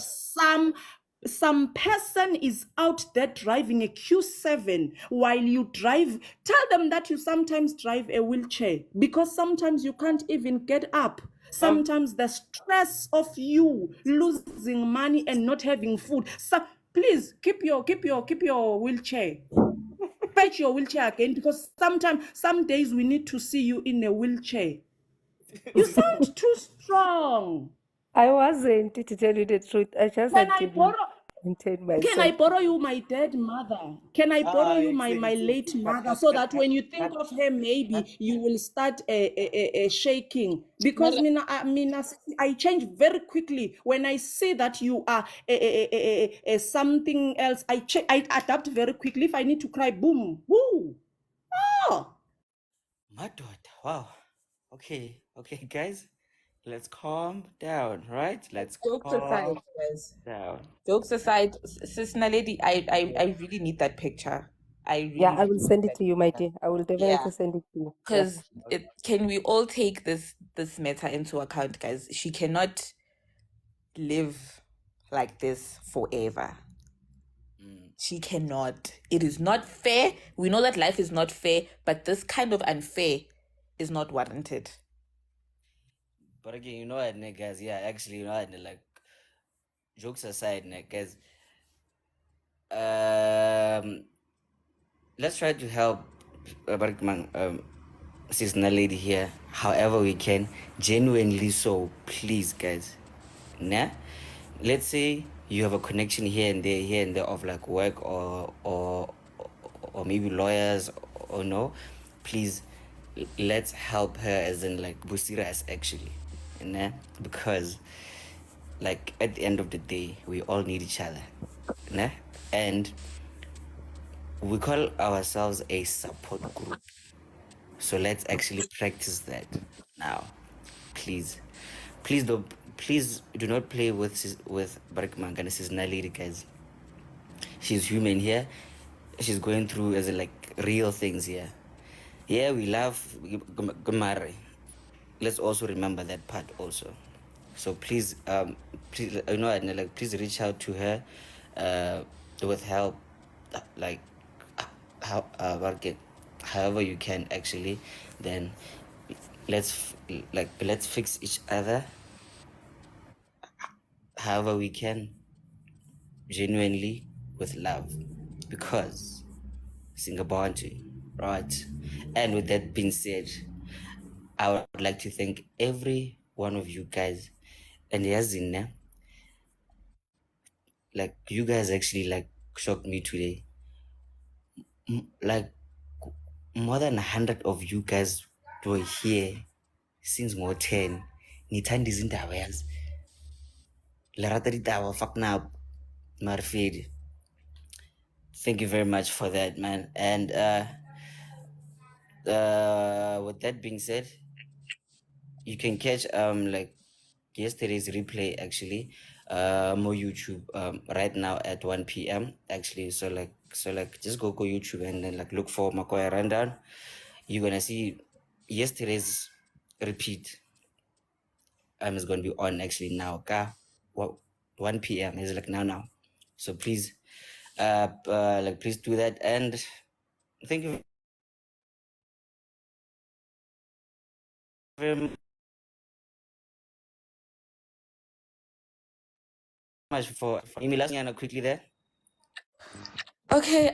some person is out there driving a Q7 while you drive. Tell them that you sometimes drive a wheelchair because sometimes you can't even get up. Sometimes the stress of you losing money and not having food. So please keep your wheelchair. Fetch your wheelchair again because some days we need to see you in a wheelchair. You sound too strong. I wasn't, to tell you the truth. I just Can had I to borrow? maintain Can I myself. borrow you my dead mother? Can I borrow you my late mother so that when you think of her, maybe you will start shaking? Because I change very quickly when I see that you are something else. I adapt very quickly. If I need to cry, boom, woo. Oh. My daughter. Wow. Okay, guys. Let's calm down, right? Let's Jokes aside, calm guys. down. Jokes aside, Sis Naledi, I really need that picture. I Yeah, really, I will really need send it that to you, my picture. dear. I will Yeah, definitely send it to you. Yeah. because can we all take this matter into account, guys? She cannot live like this forever. She cannot. It is not fair. We know that life is not fair, but this kind of unfair is not warranted. But again, you know what, guys? Yeah, actually, you know what, like, jokes aside, guys. Let's try to help seasonal lady here however we can, genuinely. So please, guys, nah, let's say you have a connection here and there of like work or maybe lawyers or no, please, let's help her, as in like Busiras actually, nah, because like at the end of the day we all need each other, nah? And we call ourselves a support group. So let's actually practice that now. Please. Please do not play with Barikmangana seasonality, guys. She's human here. She's going through as like real things here. Yeah, we love Gumare. Let's also remember that part also. So please, please, like, please reach out to her, with help, like, how, however you can actually. Then let's fix each other however we can, genuinely, with love, because Singabantu, right? And with that being said, I would like to thank every one of you guys. And yes, like you guys actually like shocked me today. Like more than 100 of you guys were here since more 10. Nithanda izindaba yazi. Lerata ditaba fuck now. Marfedi. Thank you very much for that, man. And with that being said, you can catch like yesterday's replay actually more YouTube right now at 1 p.m. actually. So like just go YouTube and then like look for Makoya Rundown. You're gonna see yesterday's repeat is gonna be on actually now. What 1 p.m. is like now. So please like please do that, and thank you very much for Emil quickly there. Okay,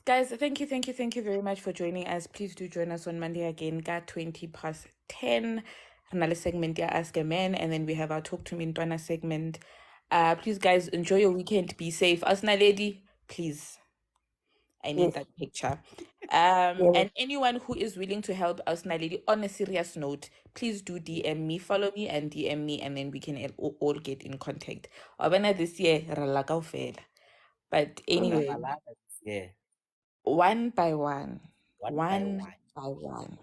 guys, thank you very much for joining us. Please do join us on Monday again, got 10:20. Another segment, yeah, Ask a Man, and then we have our Talk to Me Ntwana segment. Please, guys, enjoy your weekend. Be safe. Asna lady, please. I need Yes. that picture. Yeah. And anyone who is willing to help Asna lady on a serious note, please do DM me, follow me, and DM me, and then we can all get in contact. Obana this year, rala kaofela. But anyway, Yeah, one by one, one by one one. by one.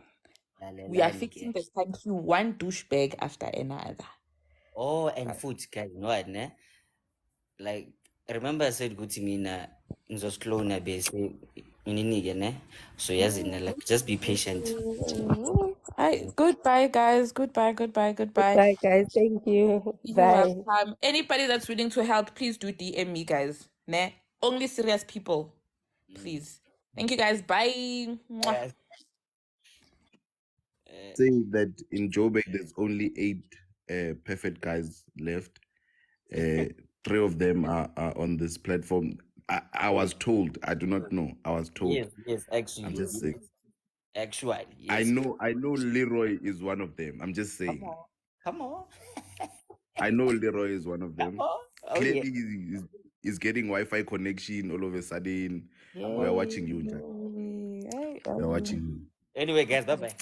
We are Lalelani fixing ke. the thank you one douchebag after another. Oh, and Right. food, guys, you know what, ne? Like, remember I said good to me na ngizosiklona base ininike, ne? So yes, ne, like just be patient. Hi, goodbye, guys. Goodbye, goodbye, goodbye. Bye, guys. Thank you. You're Bye. welcome. Anybody that's willing to help, please do DM me, guys. Ne? Only serious people, please. Thank you, guys. Bye. Mwah. Saying that in Joburg there's only 8 perfect guys left. 3 of them are on this platform. I was told. I do not know. I was told. Yes, actually. I'm just saying. Actually, I yes. know Leroy is one of them. I'm just saying. Come on. I know Leroy is one of them. Oh, yeah. Clearly, he's getting Wi-Fi connection all of a sudden. We are watching you, Jack. Yay. We are watching you. Anyway, guys, bye bye.